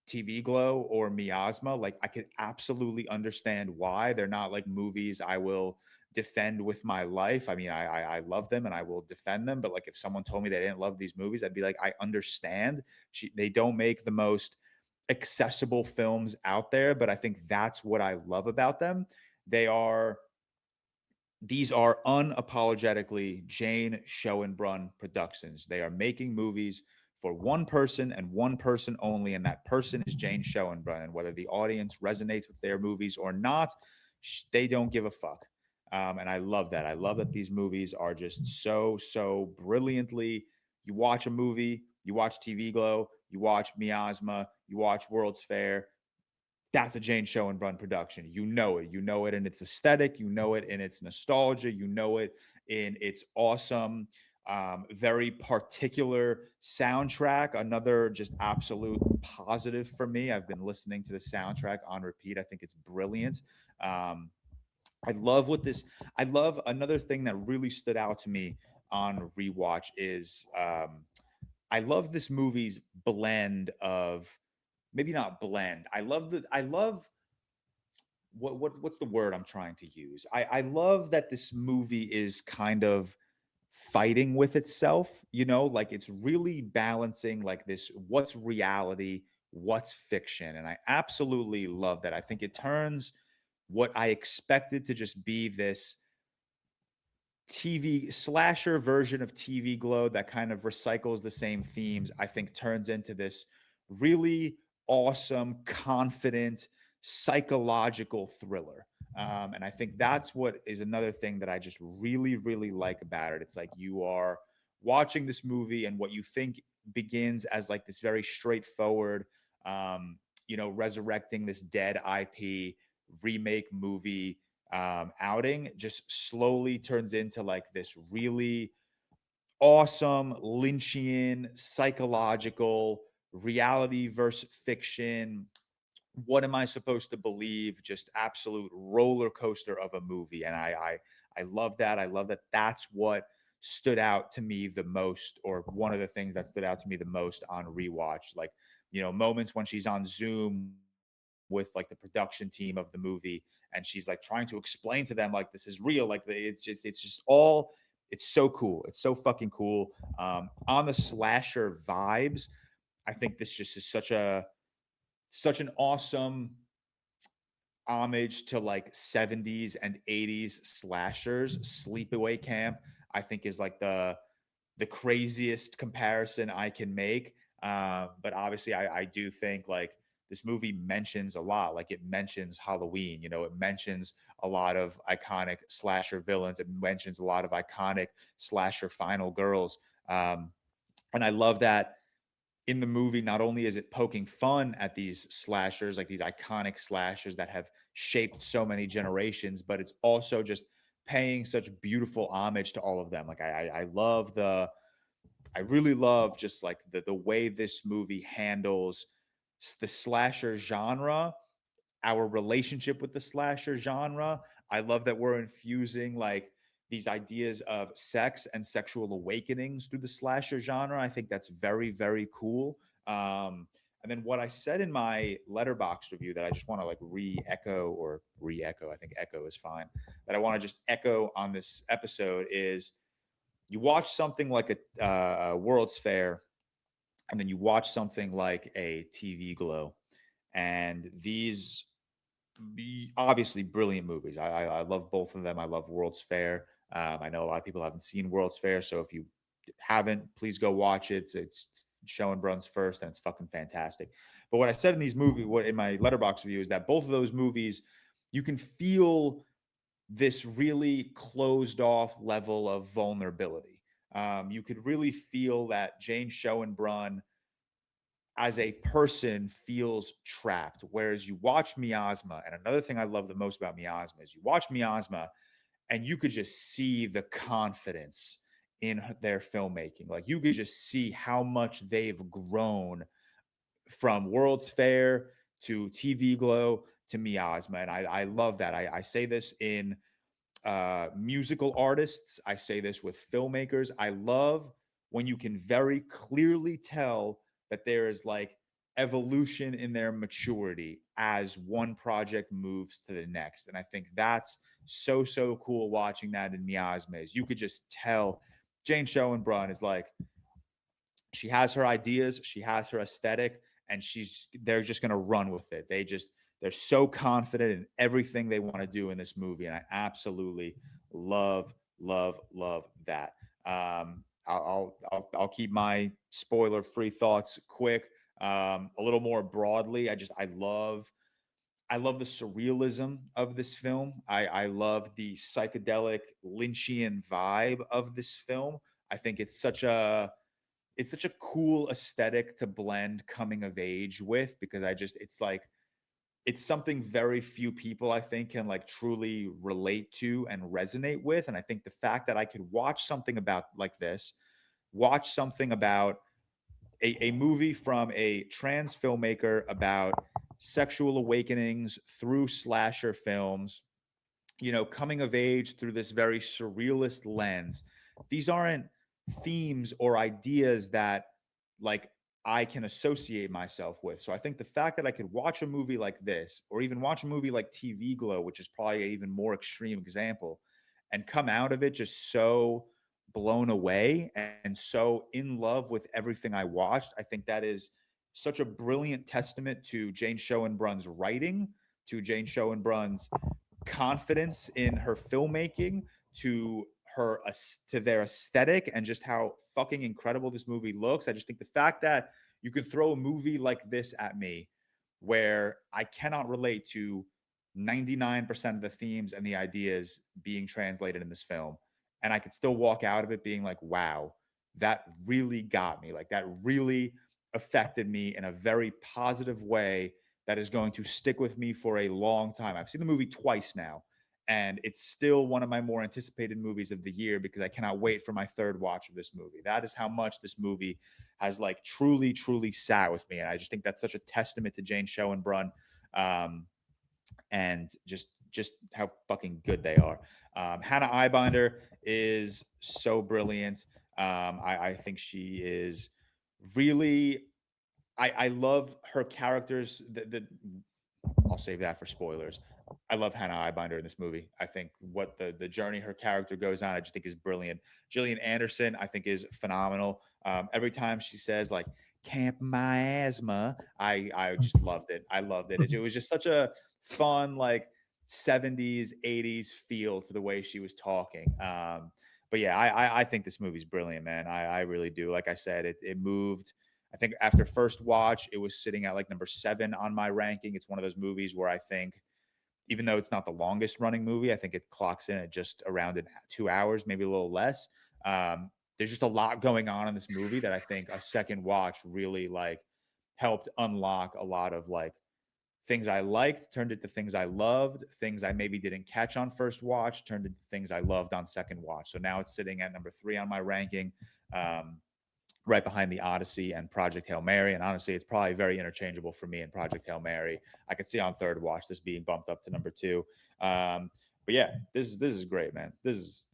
TV Glow or Miasma, like I could absolutely understand why they're not like movies I will defend with my life. I mean, I love them and I will defend them, but like if someone told me they didn't love these movies, I'd be like, I understand. They don't make the most accessible films out there, but I think that's what I love about them. They are these are unapologetically Jane Schoenbrun productions. They are making movies for one person and one person only, and that person is Jane Schoenbrun. And whether the audience resonates with their movies or not, they don't give a fuck. And I love that. I love that these movies are just so brilliantly. You watch a movie, you watch TV Glow, you watch Miasma, you watch World's Fair, that's a Jane Schoenbrun production. You know it. You know it in its aesthetic. You know it in its nostalgia. You know it in its awesome, very particular soundtrack. Another just absolute positive for me. I've been listening to the soundtrack on repeat. I think it's brilliant. I love I love another thing that really stood out to me on rewatch is I love this movie's blend of maybe not blend. I love what's the word I'm trying to use? I love that this movie is kind of fighting with itself, you know, like it's really balancing like this what's reality, what's fiction. And I absolutely love that. I think it turns what I expected to just be this TV slasher version of TV Glow that kind of recycles the same themes, I think turns into this really awesome, confident, psychological thriller. And I think that's what is another thing that I just really like about it. It's like you are watching this movie and what you think begins as like this very straightforward, resurrecting this dead IP remake movie outing just slowly turns into like this really awesome Lynchian psychological reality versus fiction. What am I supposed to believe? Just absolute roller coaster of a movie, and I love that. I love that. That's what stood out to me the most, or one of the things that stood out to me the most on rewatch. Like moments when she's on Zoom with like the production team of the movie and she's like trying to explain to them like this is real, like it's just all, it's so cool, it's so fucking cool. On the slasher vibes, I think this just is such an awesome homage to like 70s and 80s slashers. Sleepaway Camp I think is like the craziest comparison I can make. But obviously I do think like this movie mentions a lot. Like it mentions Halloween, it mentions a lot of iconic slasher villains. It mentions a lot of iconic slasher final girls. And I love that in the movie, not only is it poking fun at these slashers, like these iconic slashers that have shaped so many generations, but it's also just paying such beautiful homage to all of them. Like I love I really love just like the way this movie handles the slasher genre, our relationship with the slasher genre. I love that we're infusing like these ideas of sex and sexual awakenings through the slasher genre. I think that's very, very cool. And then what I said in my letterbox review that I just want to like re-echo, I think echo is fine, that I want to just echo on this episode is you watch something like a World's Fair, and then you watch something like a TV Glow, and these obviously brilliant movies. I love both of them. I love World's Fair. I know a lot of people haven't seen World's Fair, so if you haven't, please go watch it. It's Schoenbrun's first, and it's fucking fantastic. But what I said in these movies, what in my letterbox review, is that both of those movies, you can feel this really closed off level of vulnerability. You could really feel that Jane Schoenbrun as a person feels trapped. Whereas you watch Miasma, and another thing I love the most about Miasma is you watch Miasma and you could just see the confidence in their filmmaking. Like you could just see how much they've grown from World's Fair to TV Glow to Miasma. And I love that. I say this in musical artists. I say this with filmmakers. I love when you can very clearly tell that there is like evolution in their maturity as one project moves to the next. And I think that's so, so cool watching that in Miasma is you could just tell Jane Schoenbrun is like, she has her ideas, she has her aesthetic, and they're just going to run with it. They're so confident in everything they want to do in this movie. And I absolutely love, love, love that. I'll keep my spoiler free thoughts quick. A little more broadly, I love the surrealism of this film. I love the psychedelic Lynchian vibe of this film. I think it's such a cool aesthetic to blend coming of age with, because it's something very few people I think can like truly relate to and resonate with. And I think the fact that I could watch something about like this, watch something about a movie from a trans filmmaker about sexual awakenings through slasher films, coming of age through this very surrealist lens. These aren't themes or ideas that like I can associate myself with. So I think the fact that I could watch a movie like this, or even watch a movie like TV Glow, which is probably an even more extreme example, and come out of it just so blown away and so in love with everything I watched, I think that is such a brilliant testament to Jane Schoenbrun's writing, to Jane Schoenbrun's confidence in her filmmaking, to their aesthetic, and just how fucking incredible this movie looks. I just think the fact that you could throw a movie like this at me where I cannot relate to 99% of the themes and the ideas being translated in this film, and I could still walk out of it being like, wow, that really got me. Like that really affected me in a very positive way that is going to stick with me for a long time. I've seen the movie twice now, and it's still one of my more anticipated movies of the year because I cannot wait for my third watch of this movie. That is how much this movie has like truly, truly sat with me. And I just think that's such a testament to Jane Schoenbrun, and just how fucking good they are. Hannah Eyebinder is so brilliant. I think she is really, I love her characters. I'll save that for spoilers. I love Hannah Eyebinder in this movie. I think what the journey her character goes on, I just think is brilliant. Gillian Anderson, I think, is phenomenal. Every time she says like Camp Miasma, I just loved it. I loved it. It was just such a fun like 70s, 80s feel to the way she was talking. But yeah, I think this movie's brilliant, man. I really do. Like I said, it moved. I think after first watch, it was sitting at like number 7 on my ranking. It's one of those movies where I think, even though it's not the longest running movie, I think it clocks in at just around 2 hours, maybe a little less. there's just a lot going on in this movie that I think a second watch really like helped unlock a lot of like things I liked, turned into things I loved, things I maybe didn't catch on first watch, turned into things I loved on second watch. So now it's sitting at number 3 on my ranking, right behind the Odyssey and Project Hail Mary. And honestly, it's probably very interchangeable for me and Project Hail Mary. I could see on third watch this being bumped up to number 2. But yeah, this is great, man. This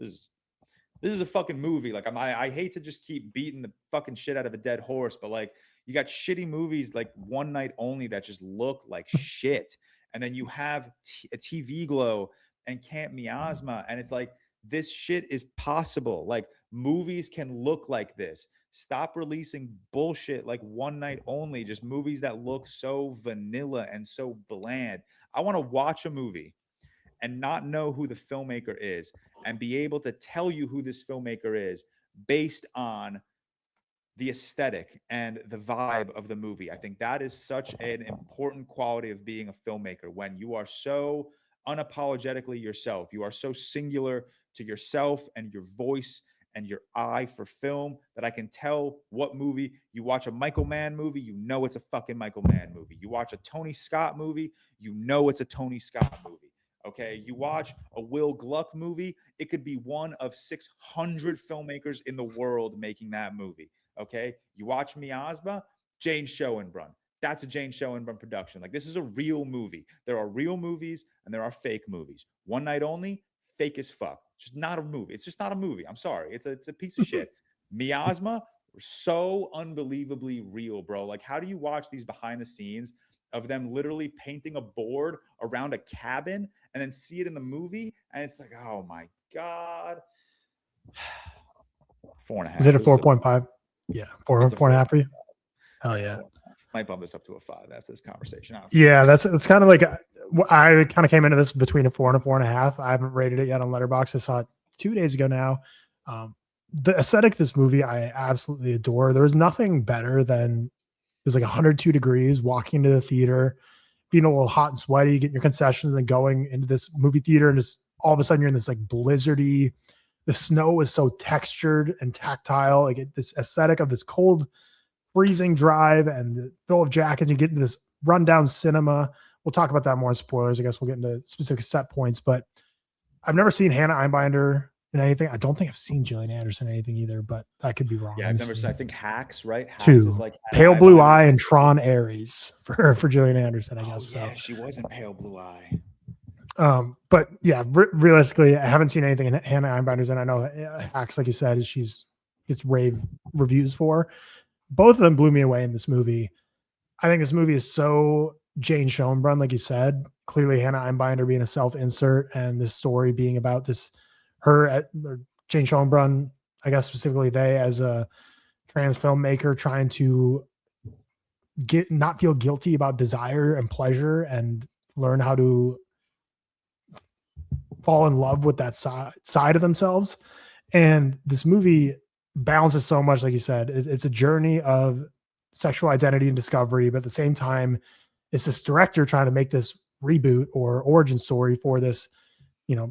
is a fucking movie. Like I hate to just keep beating the fucking shit out of a dead horse, but like you got shitty movies like One Night Only that just look like shit. And then you have a TV Glow and Camp Miasma. And it's like, this shit is possible. Like movies can look like this. Stop releasing bullshit like One Night Only, just movies that look so vanilla and so bland. I want to watch a movie and not know who the filmmaker is and be able to tell you who this filmmaker is based on the aesthetic and the vibe of the movie. I think that is such an important quality of being a filmmaker, when you are so unapologetically yourself. You are so singular to yourself and your voice and your eye for film that I can tell what movie. You watch a Michael Mann movie, you know it's a fucking Michael Mann movie. You watch a Tony Scott movie, you know it's a Tony Scott movie. Okay, you watch a Will Gluck movie, it could be one of 600 filmmakers in the world making that movie. Okay, you watch Miasma, Jane Schoenbrun. That's a Jane Schoenbrun production. Like, this is a real movie. There are real movies and there are fake movies. One Night Only, fake as fuck. It's just not a movie. It's just not a movie. I'm sorry. It's a piece of shit. Miasma, so unbelievably real, bro. Like, how do you watch these behind the scenes of them literally painting a board around a cabin and then see it in the movie? And it's like, oh my God. 4.5. Is it a 4.5? Yeah, 4.5 for you. Hell yeah. Might bump this up to a 5 after this conversation. Yeah, that's kind of like, I kind of came into this between a 4 and a 4.5. I haven't rated it yet on Letterboxd. I saw it 2 days ago now. The aesthetic of this movie, I absolutely adore. There was nothing better than, it was like 102 degrees, walking into the theater, being a little hot and sweaty, getting your concessions, and then going into this movie theater, and just all of a sudden you're in this like blizzardy. The snow is so textured and tactile. Like this aesthetic of this cold, freezing drive and the fill of jackets. You get into this rundown cinema. We'll talk about that more in spoilers. I guess we'll get into specific set points, but I've never seen Hannah Einbinder in anything. I don't think I've seen Gillian Anderson in anything either, but that could be wrong. Yeah, I've never seen, I think Hacks, right? Hacks 2. is like Pale Blue Eye and Tron Ares for Gillian Anderson, I guess. Yeah, so she was in Pale Blue Eye. But yeah, realistically, I haven't seen anything in Hannah Einbinder's, and I know Hacks, like you said, gets rave reviews for. Both of them blew me away in this movie. I think this movie is so Jane Schoenbrun, like you said. Clearly, Hannah Einbinder being a self-insert, and this story being about Jane Schoenbrun, I guess specifically they, as a trans filmmaker, trying to not feel guilty about desire and pleasure, and learn how to fall in love with that side of themselves. And this movie balances so much, like you said. It's a journey of sexual identity and discovery, but at the same time, it's this director trying to make this reboot or origin story for this,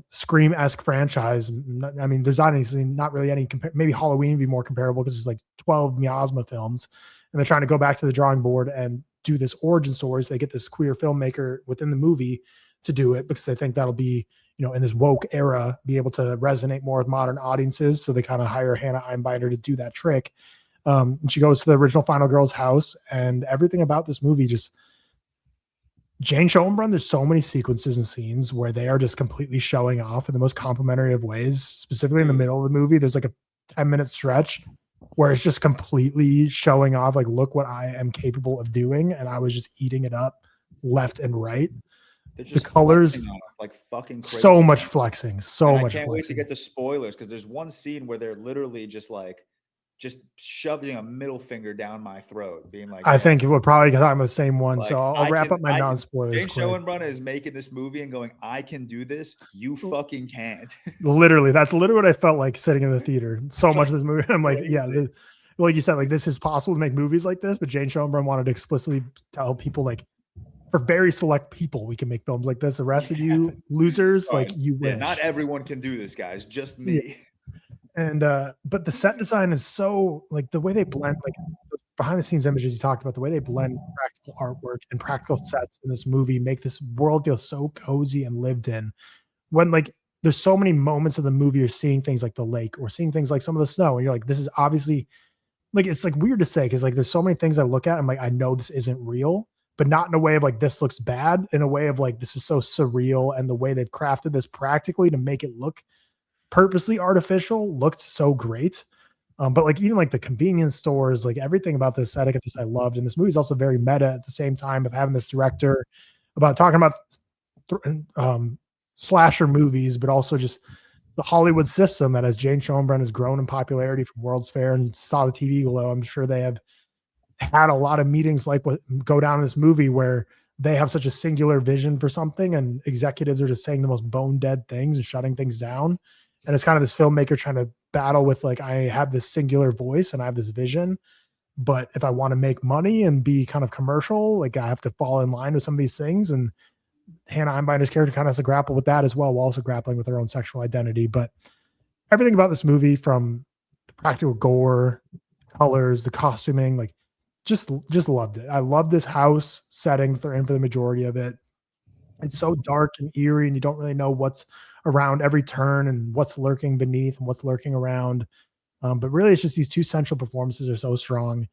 Scream-esque franchise. I mean, there's not really any, maybe Halloween would be more comparable because there's like 12 Miasma films, and they're trying to go back to the drawing board and do this origin story. So they get this queer filmmaker within the movie to do it because they think that'll be, in this woke era, be able to resonate more with modern audiences. So they kind of hire Hannah Einbinder to do that trick. And she goes to the original Final Girl's house, and everything about this movie, just Jane Schoenbrun, there's so many sequences and scenes where they are just completely showing off in the most complimentary of ways. Specifically in the middle of the movie, there's like a 10-minute stretch where it's just completely showing off, like, look what I am capable of doing. And I was just eating it up left and right. The colors, like fucking crazy. So much flexing. I can't wait to get to spoilers, because there's one scene where they're literally just shoving a middle finger down my throat, being like, I think it would probably, because I'm the same one. So I'll wrap up my non-spoilers. Jane Schoenbrun is making this movie and going, I can do this. You fucking can't. Literally, that's literally what I felt like sitting in the theater. So much of this movie, I'm like, yeah, like you said, like, this is possible to make movies like this, but Jane Schoenbrun wanted to explicitly tell people, like, for very select people, we can make films like this. The rest of you losers, like, you wish. Not everyone can do this, guys. Just me. And but the set design is so like the way they blend like behind the scenes images you talked about, the way they blend practical artwork and practical sets in this movie make this world feel so cozy and lived in. When like there's so many moments of the movie you're seeing things like the lake or seeing things like some of the snow, and you're like, this is obviously like it's like weird to say because like there's so many things I look at, I'm like, I know this isn't real, but not in a way of like this looks bad, in a way of like this is so surreal, and the way they've crafted this practically to make it look purposely artificial looked so great. But like even like the convenience stores, like everything about this aesthetic of this I loved. And this movie is also very meta at the same time of having this director about talking about slasher movies, but also just the Hollywood system that as Jane Schoenbrun has grown in popularity from World's Fair and saw the TV glow. I'm sure they have had a lot of meetings like what go down in this movie where they have such a singular vision for something and executives are just saying the most bone dead things and shutting things down. And it's kind of this filmmaker trying to battle with like, I have this singular voice and I have this vision, but if I want to make money and be kind of commercial, like I have to fall in line with some of these things. And Hannah Einbinder's character kind of has to grapple with that as well, while also grappling with her own sexual identity. But everything about this movie, from the practical gore, colors, the costuming, like just loved it. I love this house setting that they're in for the majority of it. It's so dark and eerie, and you don't really know what's around every turn and what's lurking beneath and what's lurking around. But really, it's just these two central performances are so strong.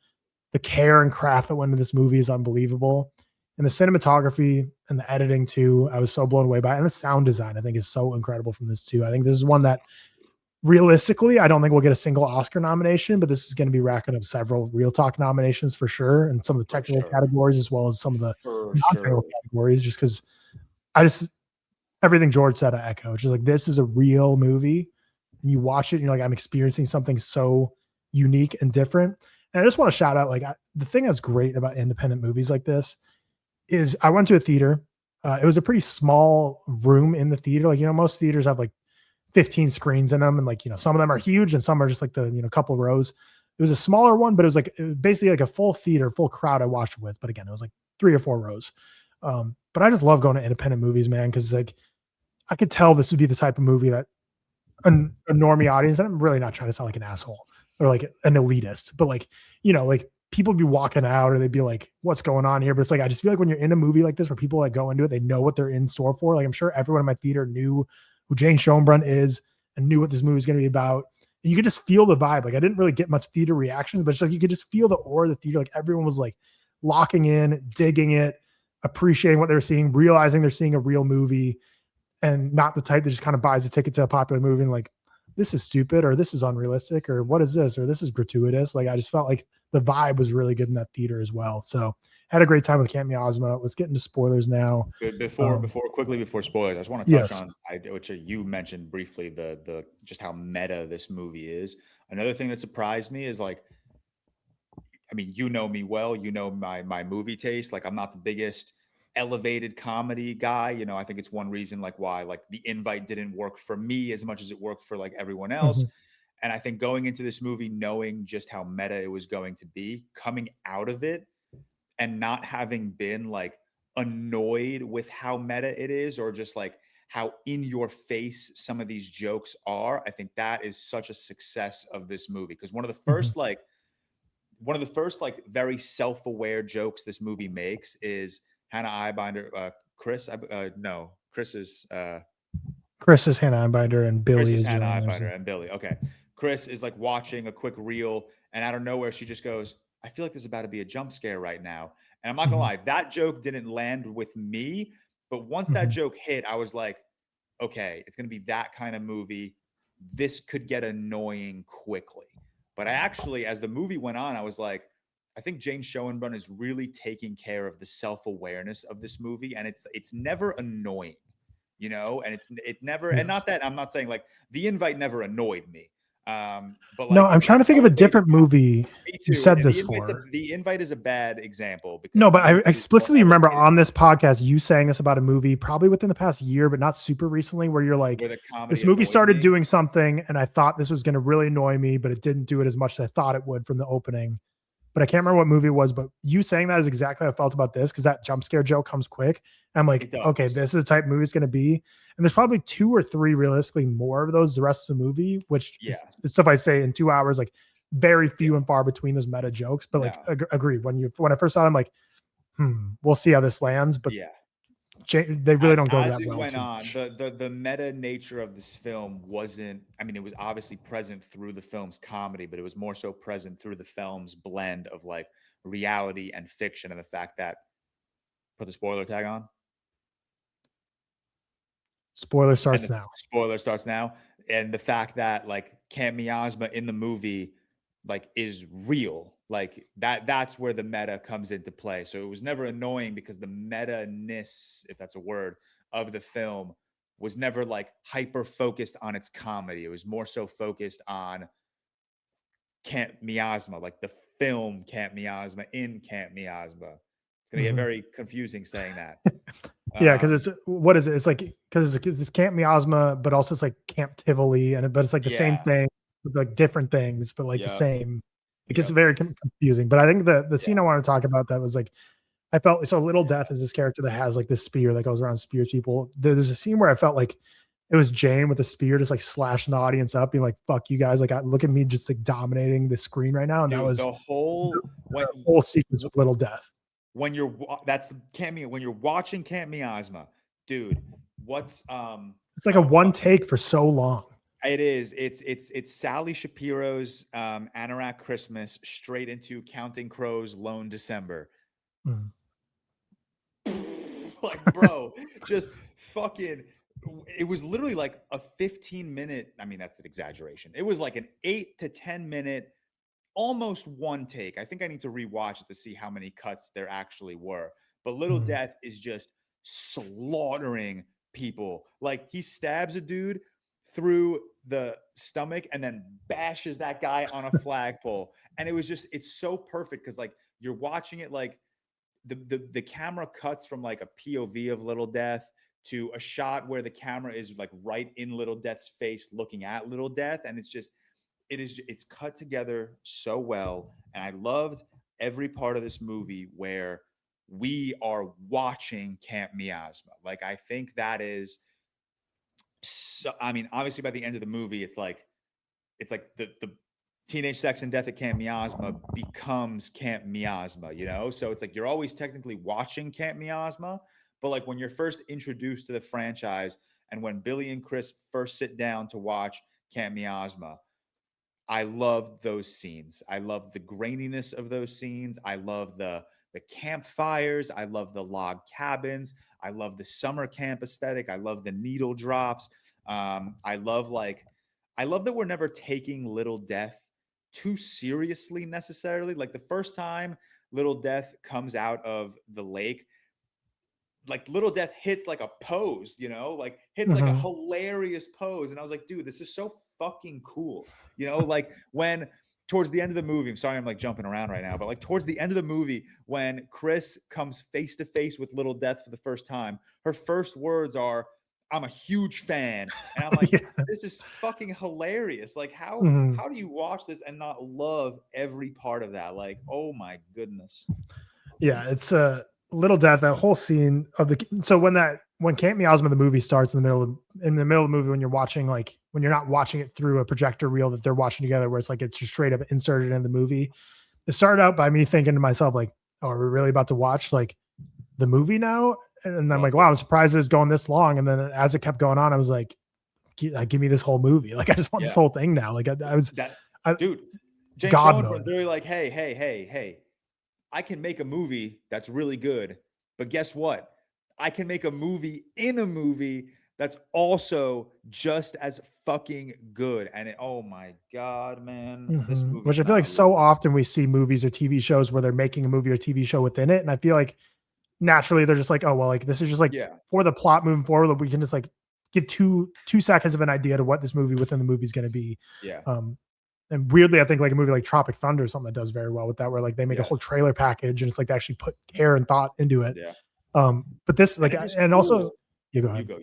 The care and craft that went into this movie is unbelievable. And the cinematography and the editing too, I was so blown away by. And the sound design, I think, is so incredible from this too. I think this is one that realistically, I don't think we'll get a single Oscar nomination, but this is going to be racking up several ReelTok nominations for sure. And some of the technical categories, as well as some of the non-technical categories, just because everything George said, I echo. It's just like, this is a real movie. And you watch it and you're like, I'm experiencing something so unique and different. And I just want to shout out, like, the thing that's great about independent movies like this is I went to a theater. It was a pretty small room in the theater. Like, most theaters have like 15 screens in them. And like, some of them are huge and some are just like the, couple rows. It was a smaller one, but it was basically like a full theater, full crowd I watched it with. But again, it was like 3 or 4 rows. But I just love going to independent movies, man. Cause like, I could tell this would be the type of movie that a normie audience, and I'm really not trying to sound like an asshole or like an elitist, but like, like people would be walking out or they'd be like, what's going on here? But it's like, I just feel like when you're in a movie like this, where people like go into it, they know what they're in store for. Like, I'm sure everyone in my theater knew who Jane Schoenbrun is and knew what this movie was going to be about. And you could just feel the vibe. Like, I didn't really get much theater reactions, but it's like, you could just feel the aura of the theater. Like, everyone was like locking in, digging it, appreciating what they're seeing, realizing they're seeing a real movie, and not the type that just kind of buys a ticket to a popular movie and like, this is stupid, or this is unrealistic, or what is this, or this is gratuitous. Like, I just felt like the vibe was really good in that theater as well. So had a great time with Camp Miasma. Let's get into spoilers now. Before spoilers, I just want to touch on which you mentioned briefly, the just how meta this movie is. Another thing that surprised me is like, I mean, you know me well, my movie taste. Like, I'm not the biggest elevated comedy guy. I think it's one reason like why like The Invite didn't work for me as much as it worked for like everyone else. And I think going into this movie, knowing just how meta it was going to be, coming out of it and not having been like annoyed with how meta it is, or just like how in your face some of these jokes are, I think that is such a success of this movie. Because one of the first very self-aware jokes this movie makes is Hannah Einbinder, Chris is Hannah Einbinder and Billy Chris is Hannah Einbinder and Billy. Okay. Chris is like watching a quick reel, and out of nowhere, she just goes, I feel like there's about to be a jump scare right now. And I'm not gonna lie, that joke didn't land with me. But once that joke hit, I was like, okay, it's gonna be that kind of movie. This could get annoying quickly. But I actually, as the movie went on, I was like, I think Jane Schoenbrun is really taking care of the self-awareness of this movie, and it's never annoying, and it never, and not that I'm not saying like The Invite never annoyed me. But like, no, I'm trying to think of a different movie you said this for. The Invite is a bad example. No, but I explicitly remember on this podcast you saying this about a movie probably within the past year, but not super recently, where you're like, this movie started doing something and I thought this was going to really annoy me, but it didn't do it as much as I thought it would from the opening. But I can't remember what movie it was, but you saying that is exactly how I felt about this, because that jump scare joke comes quick. And I'm like, okay, this is the type of movie it's going to be. And there's probably 2 or 3 realistically more of those the rest of the movie, which Yeah. is stuff I say in 2 hours, like very few and far between those meta jokes. But like, agree. When I first saw them, like, we'll see how this lands. But Yeah. they really don't go As that it well. went too on, much. the meta nature of this film wasn't, I mean, it was obviously present through the film's comedy, but it was more so present through the film's blend of like reality and fiction, and the fact that, put the spoiler tag on. Spoiler starts now. Spoiler starts now. And the fact that like Camp Miasma in the movie like is real, like that's where the meta comes into play. So it was never annoying because the meta-ness, if that's a word, of the film was never like hyper focused on its comedy. It was more so focused on Camp Miasma, like the film Camp Miasma in Camp Miasma. It's gonna get very confusing saying that. Yeah, because it's what is it? It's like because it's Camp Miasma, but also it's like Camp Tivoli, but it's like the same thing with like different things, but like the same. It gets very confusing. But I think the scene I want to talk about that was like I felt so Little Death is this character that has like this spear that goes around spears people. There's a scene where I felt like it was Jane with the spear just like slashing the audience up, being like, "Fuck you guys!" Like, look at me just like dominating the screen right now, and Dude, that was the whole sequence with Little Death. When you're when you're watching Camp Miasma, dude, what's it's like a one take for so long. It is. It's Sally Shapiro's Anorak Christmas straight into Counting Crows Lone December. Like, bro, just fucking. It was literally like a 15-minute. I mean, that's an exaggeration. It was like an 8 to 10 minute. Almost one take. I think I need to rewatch it to see how many cuts there actually were. But Little Death is just slaughtering people. Like he stabs a dude through the stomach and then bashes that guy on a flagpole. And it was just, it's so perfect because like you're watching it, like the camera cuts from like a POV of Little Death to a shot where the camera is like right in Little Death's face looking at Little Death. And it's cut together so well. And I loved every part of this movie where we are watching Camp Miasma. Like, I think that is so, I mean, obviously by the end of the movie, it's like the teenage sex and death at Camp Miasma becomes Camp Miasma, you know? So it's like, you're always technically watching Camp Miasma, but like when you're first introduced to the franchise and when Billy and Chris first sit down to watch Camp Miasma, I love those scenes. I love the graininess of those scenes. I love the campfires. I love the log cabins. I love the summer camp aesthetic. I love the needle drops. I love that we're never taking Little Death too seriously necessarily. Like the first time Little Death comes out of the lake, like Little Death hits like a pose, you know, like hits like a hilarious pose. And I was like, dude, this is so fucking cool. You know, like when towards the end of the movie, I'm sorry, I'm like jumping around right now, but like towards the end of the movie, when Chris comes face to face with Little Death for the first time, her first words are, "I'm a huge fan." And I'm like, this is fucking hilarious. Like how do you watch this and not love every part of that? Like, oh my goodness. Yeah, it's Little Death, that whole scene of so when Camp Miasma the movie starts in the middle of the movie, when you're watching, like when you're not watching it through a projector reel that they're watching together, where it's like it's just straight up inserted in the movie. It started out by me thinking to myself, like, oh, are we really about to watch like the movie now? And I'm like, wow, I'm surprised it's going this long. And then as it kept going on, I was like, give me this whole movie. Like I just want this whole thing now. Like dude, James Schoenbrun's literally like, hey, I can make a movie that's really good, but guess what? I can make a movie in a movie that's also just as fucking good. And oh my God, man. This movie, which I feel like so often we see movies or TV shows where they're making a movie or TV show within it. And I feel like naturally they're just like, oh, well, like this is just like for the plot moving forward, that we can just like give two seconds of an idea to what this movie within the movie is going to be. Yeah. And weirdly, I think like a movie like Tropic Thunder or something that does very well with that, where like they make a whole trailer package and it's like they actually put care and thought into it. Yeah. But this like, and cool. also you go ahead. You go.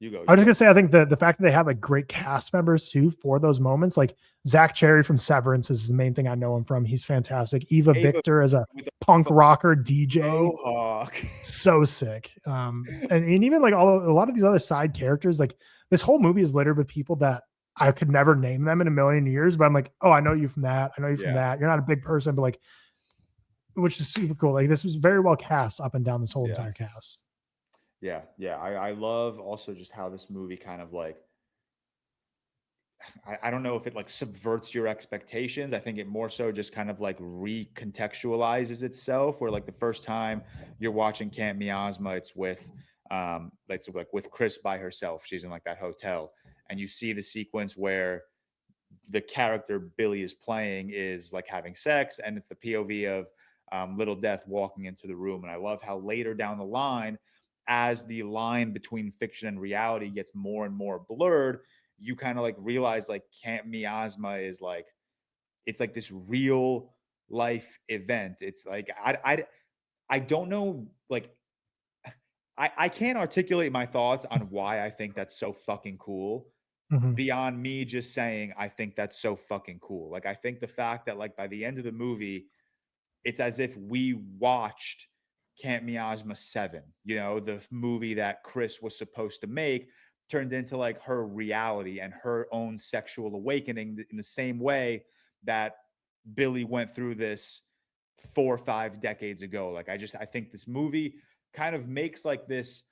You go. I was just gonna say, I think the fact that they have like great cast members too for those moments, like Zach Cherry from Severance is the main thing I know him from. He's fantastic. Eva Victor as a punk rocker DJ, Mohawk. so sick. And even like a lot of these other side characters, like this whole movie is littered with people that I could never name them in a million years, but I'm like, oh, I know you from that. I know you from that. You're not a big person, but like, which is super cool. Like this was very well cast up and down this whole entire cast. Yeah, I love also just how this movie kind of like, I don't know if it like subverts your expectations. I think it more so just kind of like recontextualizes itself, where like the first time you're watching Camp Miasma, it's with like with Chris by herself. She's in like that hotel, and you see the sequence where the character Billy is playing is like having sex, and it's the POV of Little Death walking into the room. And I love how later down the line, as the line between fiction and reality gets more and more blurred, you kind of like realize like Camp Miasma is like, it's like this real life event. It's like, I don't know, like, I can't articulate my thoughts on why I think that's so fucking cool. Beyond me just saying, I think that's so fucking cool. Like, I think the fact that like by the end of the movie, it's as if we watched Camp Miasma 7, you know, the movie that Chris was supposed to make, turned into like her reality and her own sexual awakening in the same way that Billy went through this 4 or 5 decades ago. Like, I think this movie kind of makes like this,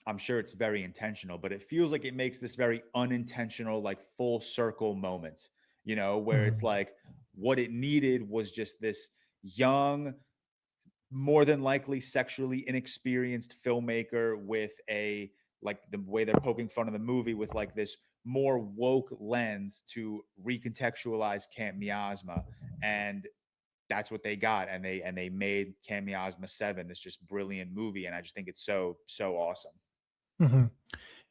I'm sure it's very intentional, but it feels like it makes this very unintentional, like full circle moment, you know, where it's like what it needed was just this young, more than likely sexually inexperienced filmmaker with a, like the way they're poking fun of the movie with like this more woke lens to recontextualize Camp Miasma. And that's what they got. And they made Camp Miasma 7 this just brilliant movie. And I just think it's so awesome.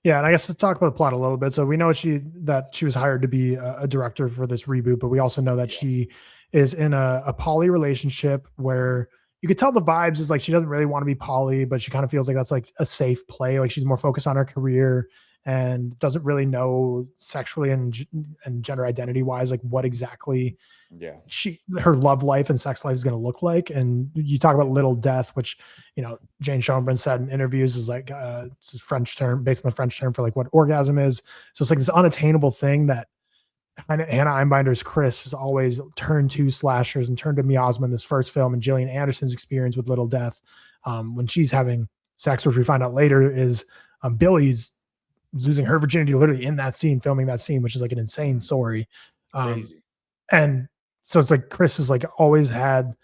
Yeah, and I guess let's talk about the plot a little bit. So we know that she was hired to be a director for this reboot, but we also know that she is in a poly relationship where you could tell the vibes is like she doesn't really want to be poly, but she kind of feels like that's like a safe play. Like she's more focused on her career and doesn't really know sexually and gender identity wise, like what exactly her love life and sex life is going to look like. And you talk about Little Death, which, you know, Jane Schoenbrun said in interviews is like it's a French term, based on the French term for like what orgasm is. So it's like this unattainable thing that Hannah Einbinder's Chris has always turned to slashers and turned to Miasma in this first film, and Gillian Anderson's experience with Little Death when she's having sex, which we find out later is Billy's losing her virginity literally in that scene, filming that scene, which is like an insane story. And so it's like Chris has like always had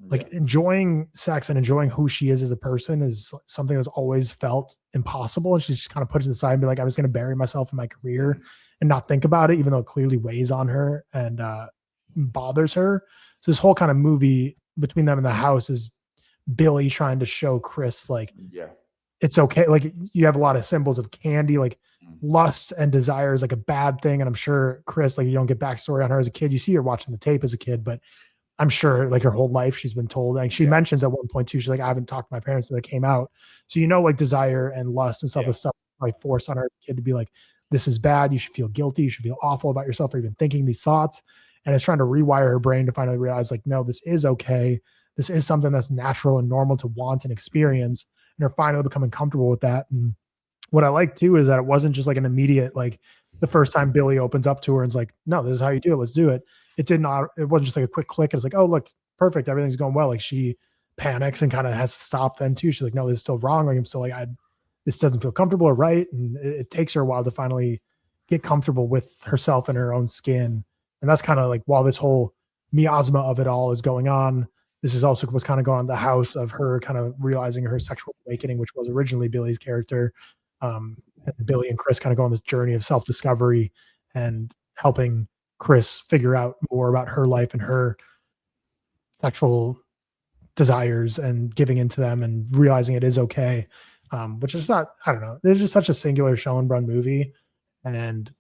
like enjoying sex and enjoying who she is as a person is something that's always felt impossible. And she's just kind of put it aside and be like, I'm just going to bury myself in my career and not think about it, even though it clearly weighs on her and bothers her. So this whole kind of movie between them in the house is Billy trying to show Chris like, it's okay. Like you have a lot of symbols of candy, like lust and desire is like a bad thing. And I'm sure Chris, like you don't get backstory on her as a kid. You see her watching the tape as a kid, but I'm sure like her whole life she's been told. Like she mentions at one point too, she's like, I haven't talked to my parents since I came out. So, you know, like desire and lust and stuff is stuff like force on her kid to be like, this is bad. You should feel guilty. You should feel awful about yourself for even thinking these thoughts. And it's trying to rewire her brain to finally realize like, no, this is okay. This is something that's natural and normal to want and experience. And they're finally becoming comfortable with that. And what I like too is that it wasn't just like an immediate, like the first time Billy opens up to her and is like, no, this is how you do it. Let's do it. It wasn't just like a quick click. It's like, oh, look, perfect. Everything's going well. Like she panics and kind of has to stop then too. She's like, no, this is still wrong. Like I'm still like, this doesn't feel comfortable or right. And it takes her a while to finally get comfortable with herself and her own skin. And that's kind of like, while this whole miasma of it all is going on, this is also what's kind of going on in the house of her kind of realizing her sexual awakening, which was originally Billy's character. And Billy and Chris kind of go on this journey of self-discovery and helping Chris figure out more about her life and her sexual desires and giving into them and realizing it is okay. Which is not, I don't know. There's just such a singular Schoenbrun movie, and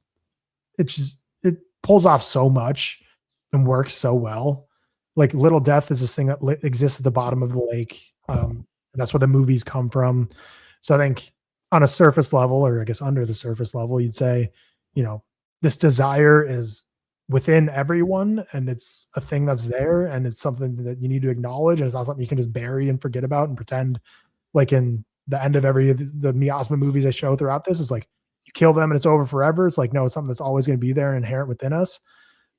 it pulls off so much and works so well. Like Little Death is this thing that exists at the bottom of the lake. And that's where the movies come from. So I think on a surface level, or I guess under the surface level, you'd say, you know, this desire is within everyone and it's a thing that's there and it's something that you need to acknowledge, and it's not something you can just bury and forget about and pretend, like in the end of every the Miasma movies I show throughout this is like you kill them and it's over forever. It's like, no, it's something that's always going to be there and inherent within us.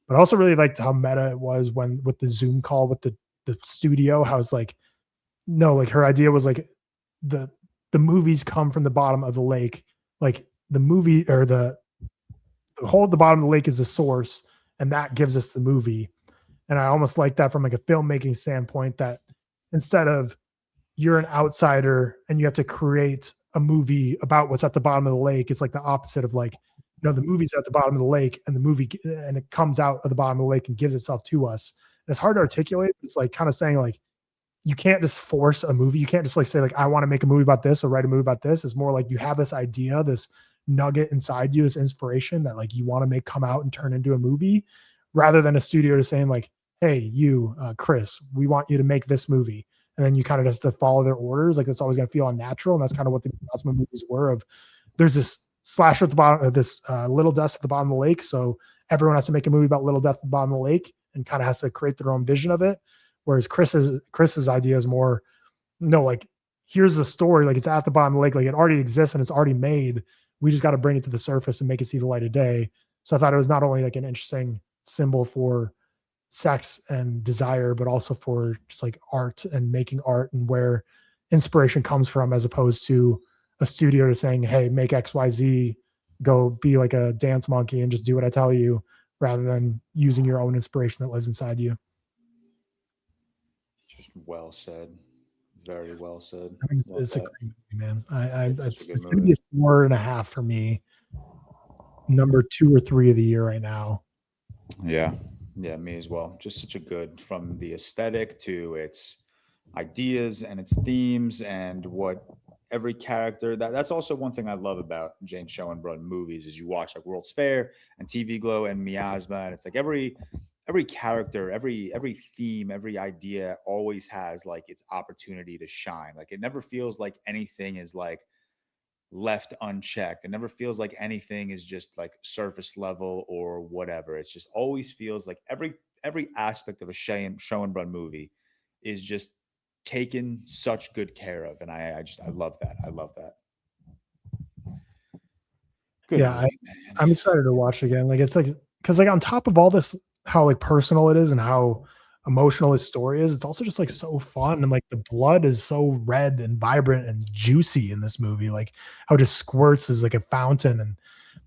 But I also really liked how meta it was when with the Zoom call with the studio, how it's like, no, like her idea was like the movies come from the bottom of the lake. Like the movie or the hole at the bottom of the lake is the source, and that gives us the movie. And I almost like that from like a filmmaking standpoint, that instead of you're an outsider and you have to create a movie about what's at the bottom of the lake, it's like the opposite of like, you know, the movie's at the bottom of the lake and the movie and it comes out of the bottom of the lake and gives itself to us. And it's hard to articulate. It's like kind of saying like, you can't just force a movie. You can't just like say like, I want to make a movie about this or write a movie about this. It's more like you have this idea, this nugget inside you, this inspiration that like you want to make come out and turn into a movie, rather than a studio just saying like, hey, you, Chris, we want you to make this movie. And then you kind of just have to follow their orders. Like it's always going to feel unnatural. And that's kind of what the Miasma movies were of, there's this slasher at the bottom of this little death at the bottom of the lake. So everyone has to make a movie about little death at the bottom of the lake and kind of has to create their own vision of it. Whereas Chris's idea is more, no, like here's the story, like it's at the bottom of the lake, like it already exists and it's already made. We just got to bring it to the surface and make it see the light of day. So I thought it was not only like an interesting symbol for sex and desire, but also for just like art and making art and where inspiration comes from, as opposed to a studio just saying, hey, make XYZ, go be like a dance monkey and just do what I tell you, rather than using your own inspiration that lives inside you. Just well said. Very well said. It's a great movie, man. It's going to be a 4.5 for me. Number 2 or 3 of the year right now. Yeah, me as well. Just such a good, from the aesthetic to its ideas and its themes and what every character. That's also one thing I love about Jane Schoenbrun movies is you watch like World's Fair and TV Glow and Miasma, and it's like every character, every theme, every idea always has like its opportunity to shine. Like it never feels like anything is like left unchecked. It never feels like anything is just like surface level or whatever. It's just always feels like every aspect of a Schoenbrun movie is just taken such good care of. And I love that. I love that. Good. Yeah, I'm excited to watch it again. Like it's like, because like on top of all this, how like personal it is and how emotional his story is, it's also just like so fun, and like the blood is so red and vibrant and juicy in this movie, like how it just squirts as like a fountain. And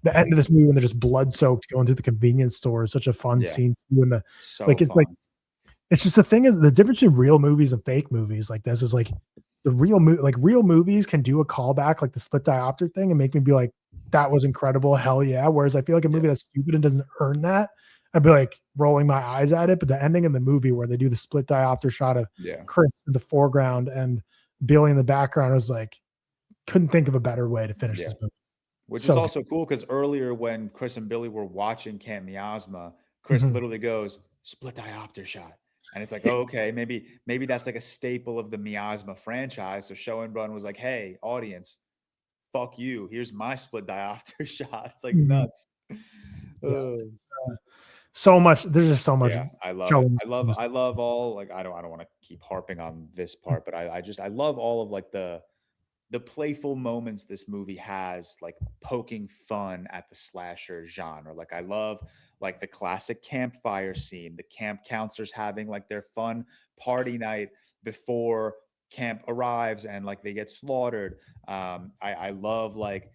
the end of this movie when they're just blood soaked going through the convenience store is such a fun scene too. And the like it's fun. Like it's just the thing is the difference between real movies and fake movies like this is like the real movies can do a callback like the split diopter thing and make me be like, that was incredible, hell yeah. Whereas I feel like a movie that's stupid and doesn't earn that, I'd be like rolling my eyes at it. But the ending in the movie where they do the split diopter shot of Chris in the foreground and Billy in the background, I was like, couldn't think of a better way to finish this movie. Which is also cool because earlier when Chris and Billy were watching Camp Miasma, Chris literally goes, split diopter shot. And it's like, oh, okay, maybe that's like a staple of the Miasma franchise. So Schoenbrun was like, hey, audience, fuck you. Here's my split diopter shot. It's like nuts. So much. There's just so much. Yeah, I love all, like, I don't want to keep harping on this part, but I love all of like the playful moments this movie has, like poking fun at the slasher genre. Like I love like the classic campfire scene, the camp counselors having like their fun party night before camp arrives and like they get slaughtered. I love like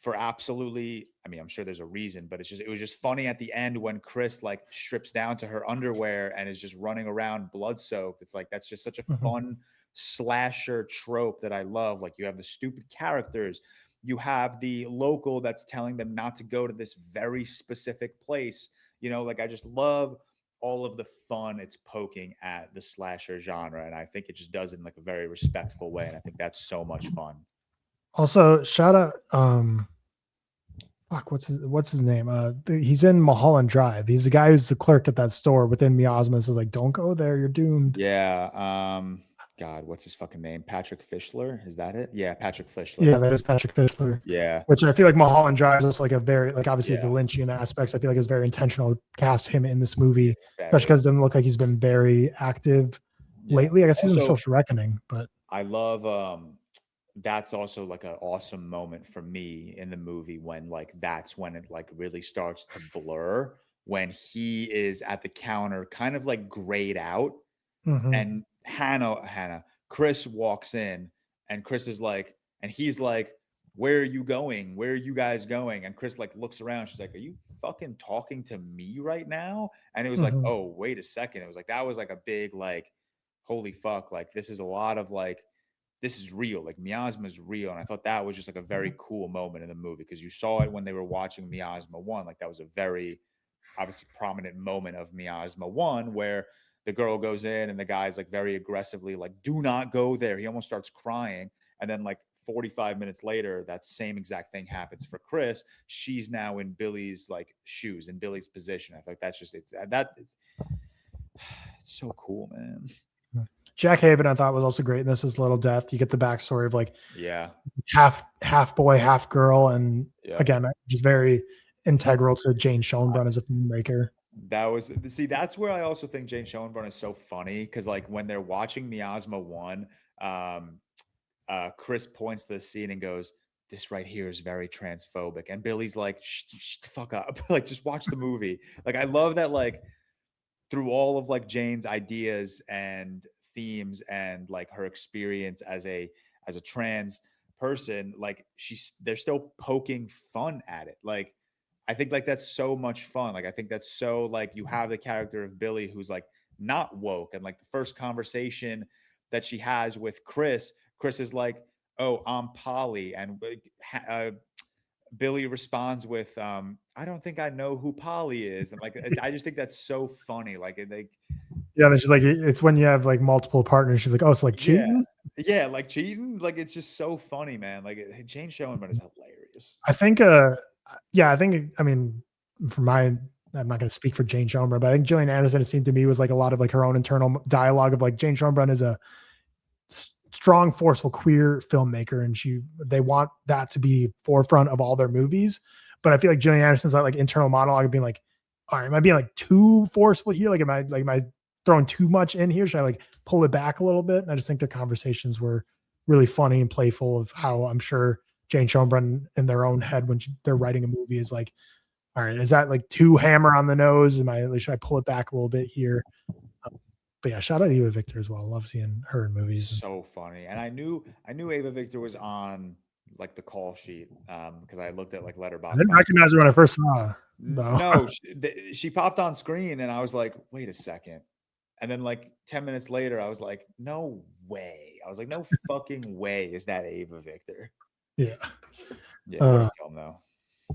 for absolutely, I mean, I'm sure there's a reason, but it was just funny at the end when Chris like strips down to her underwear and is just running around blood soaked. It's like, that's just such a fun slasher trope that I love. Like you have the stupid characters, you have the local that's telling them not to go to this very specific place. You know, like I just love all of the fun it's poking at the slasher genre. And I think it just does it in like a very respectful way. And I think that's so much fun. Also, shout out, what's his name? He's in Mulholland Drive. He's the guy who's the clerk at that store within Miasma. So like, don't go there, you're doomed. Yeah. God, what's his fucking name? Patrick Fischler? Is that it? Yeah, Patrick Fischler. Yeah, that is Patrick Fischler. Yeah. Which I feel like Mulholland Drive is like a very, like obviously the Yeah. Lynchian aspects. I feel like it's very intentional to cast him in this movie, Very. especially because it doesn't look like he's been very active lately. I guess he's in Also, Social Reckoning, but I love that's also like an awesome moment for me in the movie when like that's when it like really starts to blur, when he is at the counter kind of like grayed out, and Chris walks in, and Chris is like, and he's like, where are you going? Where are you guys going? And Chris like looks around. She's like, are you fucking talking to me right now? And it was like, oh, wait a second. It was like, that was like a big, like, holy fuck. Like, this is a lot of like, this is real. Like Miasma is real. And I thought that was just like a very cool moment in the movie, because you saw it when they were watching Miasma 1. Like that was a very obviously prominent moment of Miasma 1, where the girl goes in and the guy's like very aggressively like, do not go there. He almost starts crying. And then like 45 minutes later, that same exact thing happens for Chris. She's now in Billy's like shoes, in Billy's position. I think that's just it's so cool, man. Jack Haven I thought was also great in this, his little death. You get the backstory of like half boy, half girl, and again, just very integral to Jane Schoenbrun as a filmmaker. That's where I also think Jane Schoenbrun is so funny, because like when they're watching Miasma 1, Chris points to the scene and goes, this right here is very transphobic, and Billy's like, shut the fuck up. Like, just watch the movie. Like, I love that, like, through all of like Jane's ideas and themes and like her experience as a trans person, like they're still poking fun at it. Like, I think like that's so much fun. Like, I think that's so like, you have the character of Billy who's like not woke, and like the first conversation that she has with Chris is like, oh, I'm poly, and Billy responds with, I don't think I know who Polly is. And like, I just think that's so funny. Like, yeah, and she's like, it's when you have like multiple partners. She's like, oh, it's like cheating. Yeah, like cheating. Like, it's just so funny, man. Like, Jane Schoenbrun is hilarious. I think, I mean, I'm not going to speak for Jane Schoenbrun, but I think Gillian Anderson, it seemed to me, was like a lot of like her own internal dialogue of like, Jane Schoenbrun is a strong, forceful queer filmmaker, and they want that to be forefront of all their movies. But I feel like Gillian Anderson's like internal monologue of being like, all right, am I being like too forceful here? Like, am I throwing too much in here? Should I like pull it back a little bit? And I just think the conversations were really funny and playful of how I'm sure Jane Schoenbrun in their own head when they're writing a movie is like, all right, is that like too hammer on the nose? Should I pull it back a little bit here? But yeah, shout out Ava Victor as well. Love seeing her in movies. So funny. And I knew Ava Victor was on like the call sheet, because I looked at like Letterboxd. I didn't recognize her when I first saw her. No, she popped on screen and I was like, wait a second. And then like 10 minutes later, I was like, no way. I was like, no fucking way is that Ava Victor. Yeah. Yeah, film though.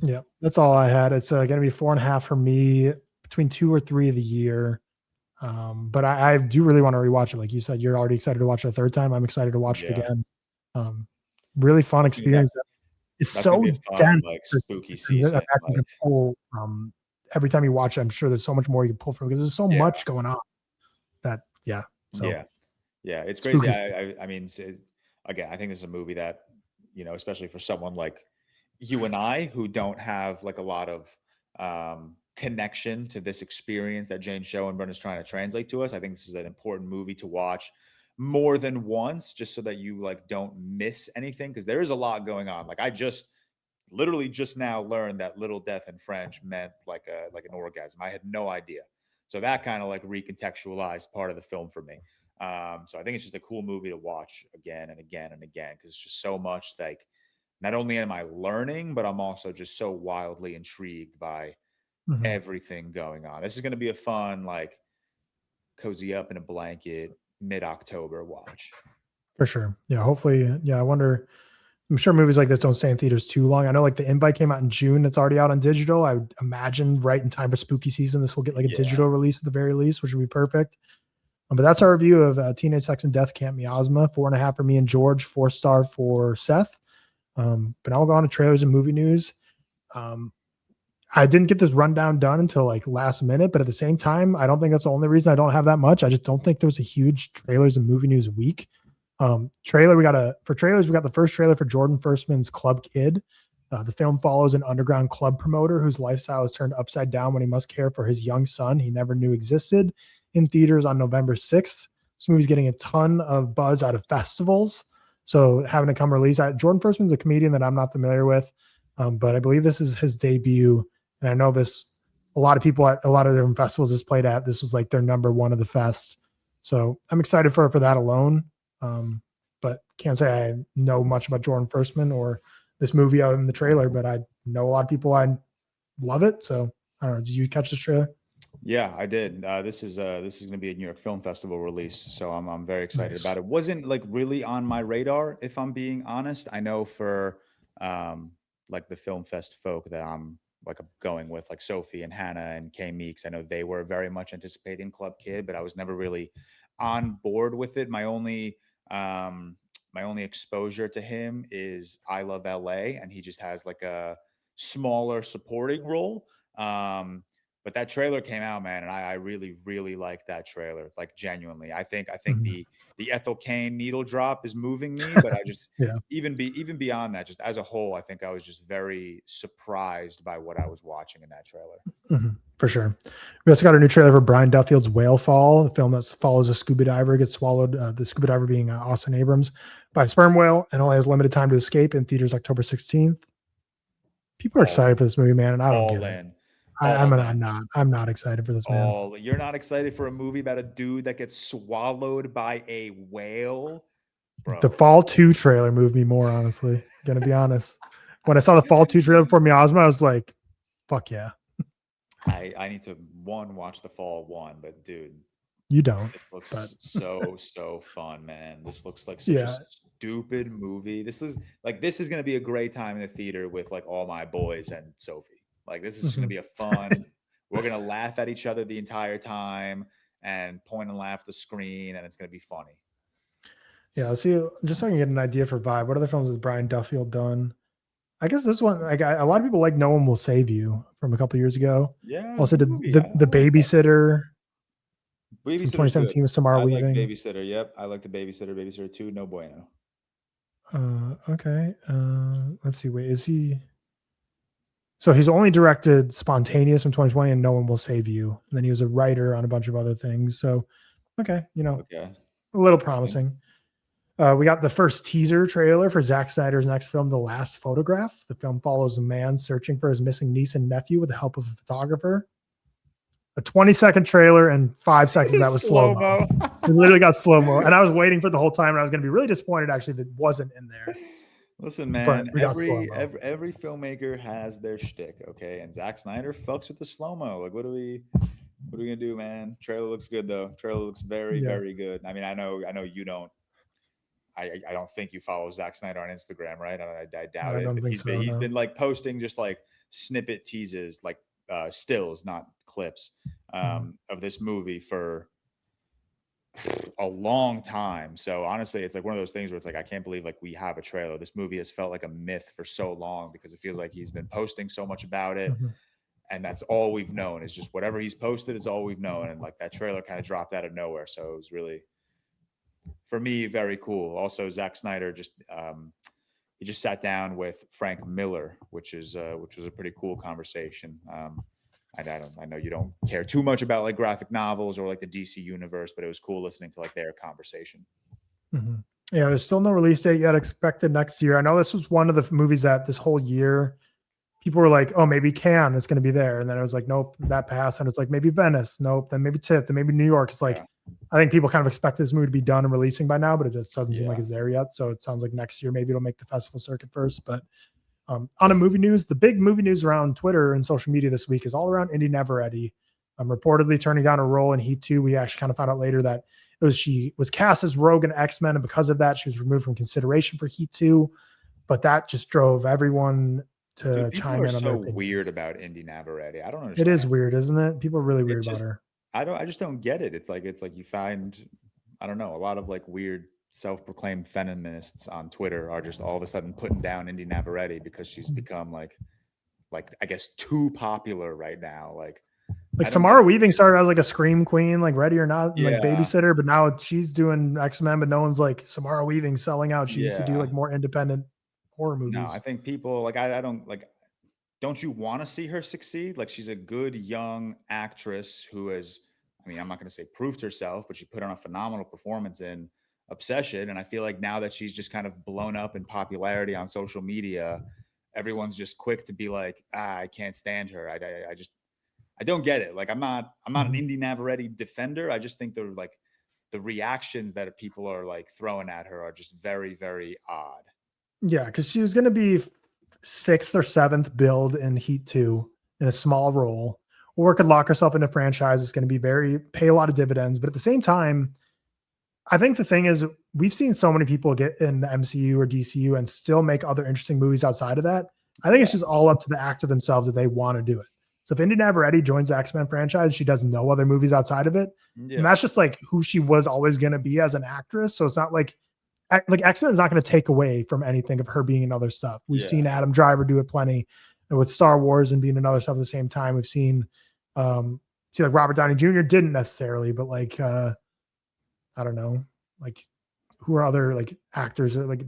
Yeah, that's all I had. It's going to be 4.5 for me, between 2 or 3 of the year. But I do really want to rewatch it. Like you said, you're already excited to watch it a third time. I'm excited to watch it again. Really fun experience. It's so dense, like spooky season. Like, pull, every time you watch it, I'm sure there's so much more you can pull from, because there's so much going on. It's crazy. I mean, again, I think this is a movie that, you know, especially for someone like you and I, who don't have like a lot of connection to this experience that Jane Schoenbrun is trying to translate to us. I think this is an important movie to watch more than once, just so that you like don't miss anything, because there is a lot going on. Like, I literally just now learned that little death in French meant like an orgasm. I had no idea. So that kind of like recontextualized part of the film for me. So I think it's just a cool movie to watch again and again and again, because it's just so much like, not only am I learning, but I'm also just so wildly intrigued by everything going on. This is going to be a fun, like, cozy up in a blanket mid-October watch. For sure. Yeah, hopefully. Yeah, I wonder. I'm sure movies like this don't stay in theaters too long. I know like The Invite came out in June. It's already out on digital. I would imagine right in time for spooky season, this will get like a digital release at the very least, which would be perfect. But that's our review of Teenage Sex and Death Camp Miasma. 4.5 for me and George, 4-star for Seth. But now we'll go on to trailers and movie news. I didn't get this rundown done until like last minute, but at the same time, I don't think that's the only reason I don't have that much. I just don't think there was a huge trailers and movie news week. Trailer, we got the first trailer for Jordan Firstman's Club Kid. The film follows an underground club promoter whose lifestyle is turned upside down when he must care for his young son he never knew existed. In theaters on November 6th. This movie's getting a ton of buzz out of festivals. So having to come release. Jordan Firstman's a comedian that I'm not familiar with, but I believe this is his debut. And I know a lot of people at a lot of different festivals this played at. This was like their number one of the fest. So I'm excited for that alone. But can't say I know much about Jordan Firstman or this movie other than the trailer, but I know a lot of people. I love it. So I don't know. Did you catch this trailer? Yeah, I did. This is going to be a New York Film Festival release, so I'm very excited about it. Wasn't like really on my radar, if I'm being honest. I know for like the Film Fest folk that I'm going with, like Sophie and Hannah and Kay Meeks. I know they were very much anticipating Club Kid, but I was never really on board with it. My only exposure to him is I Love LA, and he just has like a smaller supporting role. But that trailer came out, man, and I really, really like that trailer. Like genuinely, I think the Ethel Cain needle drop is moving me, but I just even beyond that, just as a whole, I think I was just very surprised by what I was watching in that trailer. For sure. We also got a new trailer for Brian Duffield's Whale Fall, the film that follows a scuba diver gets swallowed. The scuba diver being Austin Abrams by a sperm whale, and only has limited time to escape. In theaters October 16th. People are excited for this movie, man, and I don't get it. I'm not excited for this, man. You're not excited for a movie about a dude that gets swallowed by a whale, bro? The Fall 2 trailer moved me more, honestly. Gonna be honest. When I saw the Fall 2 trailer for Miasma, I was like, "Fuck yeah!" I need to watch the Fall 1, but dude, you don't. It looks so fun, man. This looks like such a stupid movie. This is gonna be a great time in the theater with like all my boys and Sophie. Like this is just gonna be a fun. We're gonna laugh at each other the entire time and point and laugh at the screen, and it's gonna be funny. Yeah, let's see. Just so I can get an idea for vibe. What other films has Brian Duffield done? I guess this one, like a lot of people like No One Will Save You from a couple years ago. Yeah. Also did the Babysitter. Babysitter 2017 with Samara Weaving. Like Babysitter. Yep, I like the Babysitter. Babysitter 2, no bueno. Okay. Let's see. Wait, is he? So he's only directed Spontaneous from 2020 and No One Will Save You. And then he was a writer on a bunch of other things. So, okay, a little promising. We got the first teaser trailer for Zack Snyder's next film, The Last Photograph. The film follows a man searching for his missing niece and nephew with the help of a photographer. A 20-second trailer and 5 seconds of that was slow-mo. It literally got slow-mo. And I was waiting for the whole time, and I was going to be really disappointed, actually, if it wasn't in there. Listen, man, every filmmaker has their shtick, okay? And Zack Snyder fucks with the slow-mo. Like, what are we gonna do, man? Trailer looks good though. Trailer looks very, very good. I mean, I know you don't. I don't think you follow Zack Snyder on Instagram, right? I doubt it. But he's been like posting just like snippet teases, like stills, not clips, of this movie for a long time. So honestly, it's like one of those things where it's like, I can't believe like we have a trailer. This movie has felt like a myth for so long because it feels like he's been posting so much about it. And that's all we've known is just whatever he's posted is all we've known. And like that trailer kind of dropped out of nowhere. So it was really, for me, very cool. Also, Zack Snyder he just sat down with Frank Miller, which was a pretty cool conversation. I know you don't care too much about like graphic novels or like the DC universe, but it was cool listening to like their conversation. Yeah, there's still no release date yet expected next year. I know this was one of the movies that this whole year people were like, oh, maybe Cannes is going to be there. And then it was like, nope, that passed. And it's like, maybe Venice. Nope. Then maybe TIFF. Then maybe New York. It's like, I think people kind of expect this movie to be done and releasing by now, but it just doesn't seem like it's there yet. So it sounds like next year, maybe it'll make the festival circuit first. But on a movie news, the big movie news around Twitter and social media this week is all around Indy Neveready. Reportedly turning down a role in Heat 2. We actually kind of found out later that she was cast as Rogue in X-Men, and because of that, she was removed from consideration for Heat 2. But that just drove everyone to chime in on their opinions. So weird about Indy Neveready. I don't understand. It is weird, isn't it? People are really weird about her. I just don't get it. It's like you find, I don't know, a lot of like weird self-proclaimed feminists on Twitter are just all of a sudden putting down Indy Neveready because she's become like like I guess too popular right now. Like I don't Samara get Weaving started as like a scream queen, like Ready or Not, and, like yeah, babysitter, but now she's doing X-Men, but no one's like Samara Weaving selling out. She used to do yeah. like more independent horror No, I movies. think people like I don't like don't you want to see her succeed? Like she's a good young actress who has, I mean, I'm not going to say proved herself, but she put on a phenomenal performance in Obsession. And I feel like now that she's just kind of blown up in popularity on social media, everyone's just quick to be like, I can't stand her. I just, I don't get it. Like I'm not an Mhm. Indy Navarrete defender. I just think they're like the reactions that people are like throwing at her are just very, very odd. Yeah, because she was going to be sixth or seventh build in Heat 2 in a small role, or could lock herself into franchise. It's going to be pay a lot of dividends. But at the same time, I think the thing is, we've seen so many people get in the MCU or DCU and still make other interesting movies outside of that. I think it's Yeah. just all up to the actor themselves if they want to do it. So if Indy Navarrete joins the X-Men franchise, she does no other movies outside of it. And Yeah. that's just like who she was always going to be as an actress. So it's not like X-Men is not going to take away from anything of her being in other stuff. We've seen Adam Driver do it plenty, and with Star Wars and being in other stuff at the same time. We've seen, like Robert Downey Jr. didn't necessarily, but like, I don't know, like who are other like actors that, like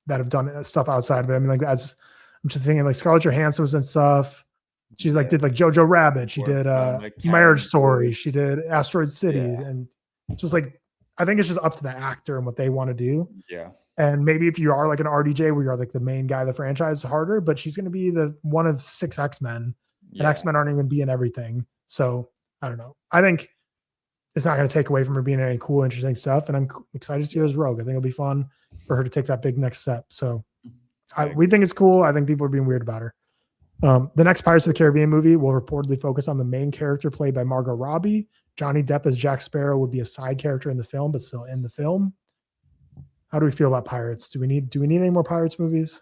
that have done stuff outside of it. I mean, like as I'm just thinking, like Scarlett Johansson was in stuff. She's like did like Jojo Rabbit. She did Like Marriage Story. Carmi. She did Asteroid City, Yeah. and it's just like I think it's just up to the actor and what they want to do. Yeah. And maybe if you are like an RDJ where you're like the main guy of the franchise, it's harder, but she's going to be the one of 6 X-Men, and X-Men aren't even be in everything. So I don't know. I think it's not going to take away from her being in any cool, interesting stuff. And I'm excited to see her as Rogue. I think it'll be fun for her to take that big next step. So we think it's cool. I think people are being weird about her. The next Pirates of the Caribbean movie will reportedly focus on the main character played by Margot Robbie. Johnny Depp as Jack Sparrow would be a side character in the film, but still in the film. How do we feel about Pirates? Do we need any more Pirates movies?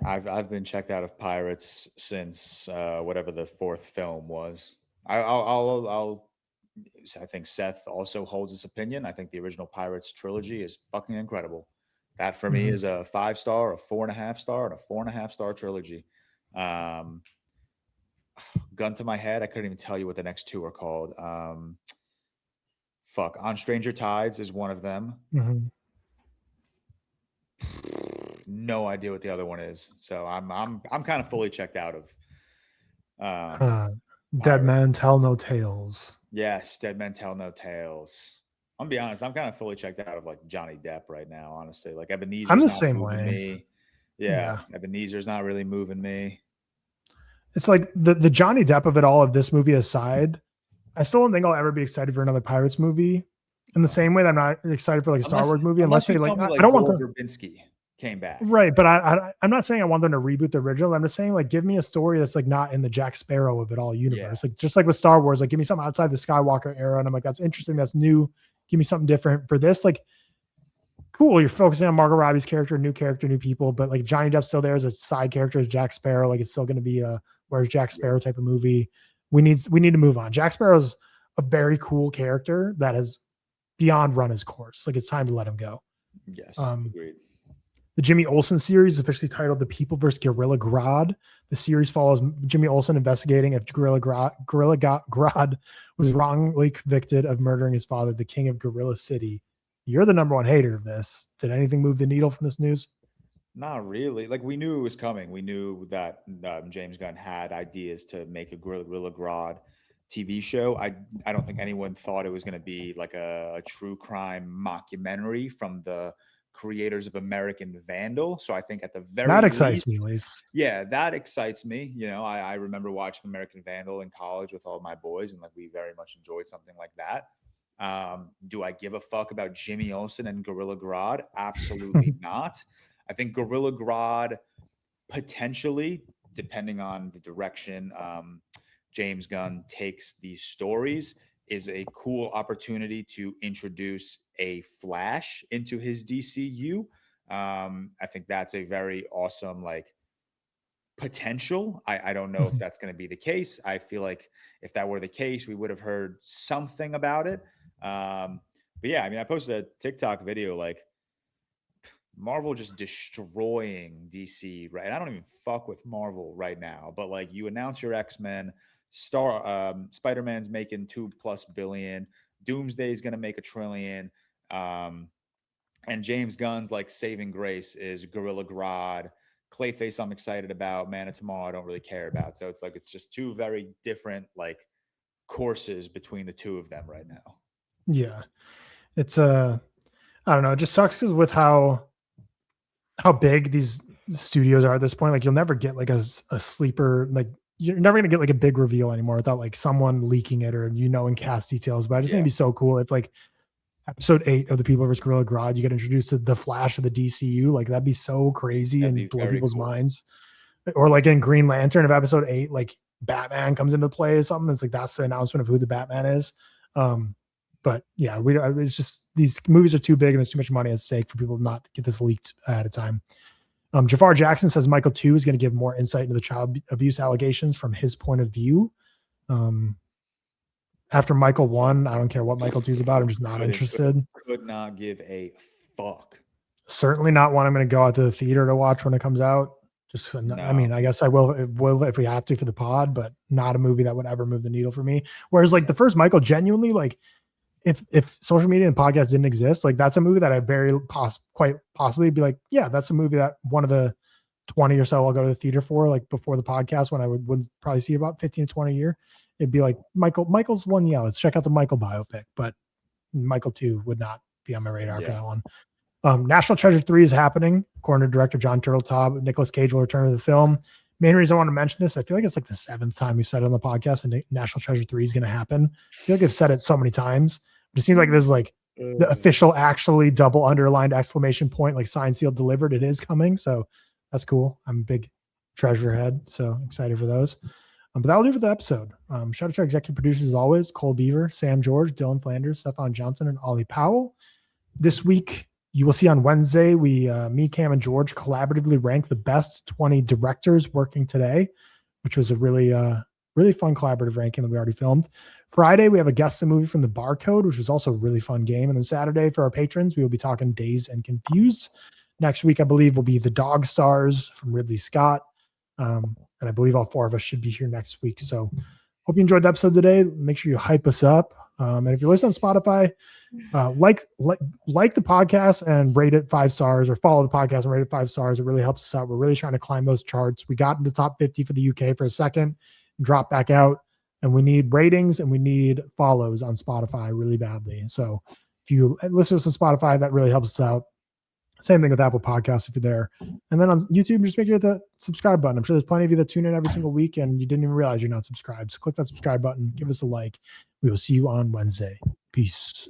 I've been checked out of Pirates since whatever the 4th film was. I think Seth also holds this opinion. I think the original Pirates trilogy is fucking incredible. That for me is a 5-star, a 4.5 star, and a 4.5 star trilogy. Gun to my head, I couldn't even tell you what the next 2 are called. On Stranger Tides is one of them. No idea what the other one is. So I'm kind of fully checked out of Dead Men Tell No Tales. Yes, Dead Men Tell No Tales. I'm gonna be honest, I'm kind of fully checked out of like Johnny Depp right now, honestly. Like Ebenezer's I'm the not same moving way. me. Yeah, Ebenezer's not really moving me. It's like the Johnny Depp of it all, of this movie aside, I still don't think I'll ever be excited for another Pirates movie. In the same way that I'm not excited for like a Star Wars movie, unless they like, I don't want Gore Verbinski came back. Right, but I'm not saying I want them to reboot the original. I'm just saying like give me a story that's like not in the Jack Sparrow of it all universe. Like just like with Star Wars, like give me something outside the Skywalker era, and I'm like that's interesting, that's new. Give me something different. For this, like cool, you're focusing on Margot Robbie's character, new people, but like Johnny Depp's still there as a side character as Jack Sparrow. Like it's still going to be a Where's Jack Sparrow type of movie. We need to move on. Jack Sparrow's a very cool character that has beyond run his course. Like it's time to let him go. Yes, agreed. The Jimmy Olsen series is officially titled The People vs. Gorilla Grodd. The series follows Jimmy Olsen investigating if Gorilla Grodd was wrongly convicted of murdering his father, the king of Gorilla City. You're the number one hater of this. Did anything move the needle from this news? Not really. Like we knew it was coming. We knew that James Gunn had ideas to make a Gorilla Grodd TV show. I don't think anyone thought it was going to be like a true crime mockumentary from the creators of American Vandal. So I think at the very that excites least, me, Lace. Yeah, that excites me. You know, I remember watching American Vandal in college with all my boys, and like we very much enjoyed something like that. Do I give a fuck about Jimmy Olsen and Gorilla Grodd? Absolutely not. I think Gorilla Grodd potentially, depending on the direction James Gunn takes these stories, is a cool opportunity to introduce a Flash into his DCU. I think that's a very awesome like potential. I don't know if that's going to be the case. I feel like if that were the case, we would have heard something about it. But yeah, I mean, I posted a TikTok video like Marvel just destroying DC, right? I don't even fuck with Marvel right now, but like you announce your X-Men, Spider-Man's making $2+ billion, Doomsday is going to make $1 trillion, and James Gunn's like saving grace is Gorilla Grodd. Clayface I'm excited about, Man of Tomorrow I don't really care about. So it's like it's just two very different like courses between the two of them right now. Yeah. It's I don't know, it just sucks because with how big these studios are at this point, like you'll never get like a sleeper, like you're never gonna get like a big reveal anymore without like someone leaking it or in cast details. But I just think it'd be so cool if like episode 8 of The People vs. Gorilla Grodd, you get introduced to the Flash of the DCU. Like that'd be so crazy and blow people's minds. Or like in Green Lantern of episode 8, like Batman comes into play or something. It's like that's the announcement of who the Batman is. But yeah, it's just these movies are too big and there's too much money at stake for people to not get this leaked at a time. Jafar Jackson says Michael 2 is going to give more insight into the child abuse allegations from his point of view. After Michael 1, I don't care what Michael 2 is about. I'm just not interested. Could not give a fuck. Certainly not one I'm going to go out to the theater to watch when it comes out. Just, no. I mean, I guess I will if we have to for the pod, but not a movie that would ever move the needle for me. Whereas like the first Michael, genuinely, like if social media and podcasts didn't exist, like that's a movie that I quite possibly be like, yeah, that's a movie that one of the 20 or so I'll go to the theater for, like before the podcast, when I would probably see about 15 to 20 a year. It'd be like Michael's one. Yeah, let's check out the Michael biopic, but Michael 2 would not be on my radar for that one. National Treasure 3 is happening, according to director John Turteltaub. Nicolas Cage will return to the film. Main reason I want to mention this, I feel like it's like the 7th time we've said it on the podcast, and National Treasure 3 is going to happen. I feel like I've said it so many times, but it seems like this is like the official, actually double underlined exclamation point, like signed, sealed, delivered. It is coming, so that's cool. I'm a big Treasure head, so excited for those. But that'll do for the episode. Shout out to our executive producers as always: Cole Beaver, Sam George, Dylan Flanders, Stefan Johnson, and Ollie Powell. This week, you will see on Wednesday, me, Cam, and George collaboratively rank the best 20 directors working today, which was a really fun collaborative ranking that we already filmed. Friday, we have a guest movie from The Barcode, which was also a really fun game. And then Saturday, for our patrons, we will be talking Dazed and Confused. Next week, I believe, will be The Dog Stars from Ridley Scott. And I believe all 4 of us should be here next week. So hope you enjoyed the episode today. Make sure you hype us up. And if you're listening on Spotify, like the podcast and rate it 5 stars, or follow the podcast and rate it 5 stars. It really helps us out. We're really trying to climb those charts. We got in the top 50 for the UK for a second, and dropped back out, and we need ratings and we need follows on Spotify really badly. So if you listen to us on Spotify, that really helps us out. Same thing with Apple Podcasts if you're there. And then on YouTube, just make sure the subscribe button. I'm sure there's plenty of you that tune in every single week and you didn't even realize you're not subscribed. So click that subscribe button, give us a like. We will see you on Wednesday. Peace.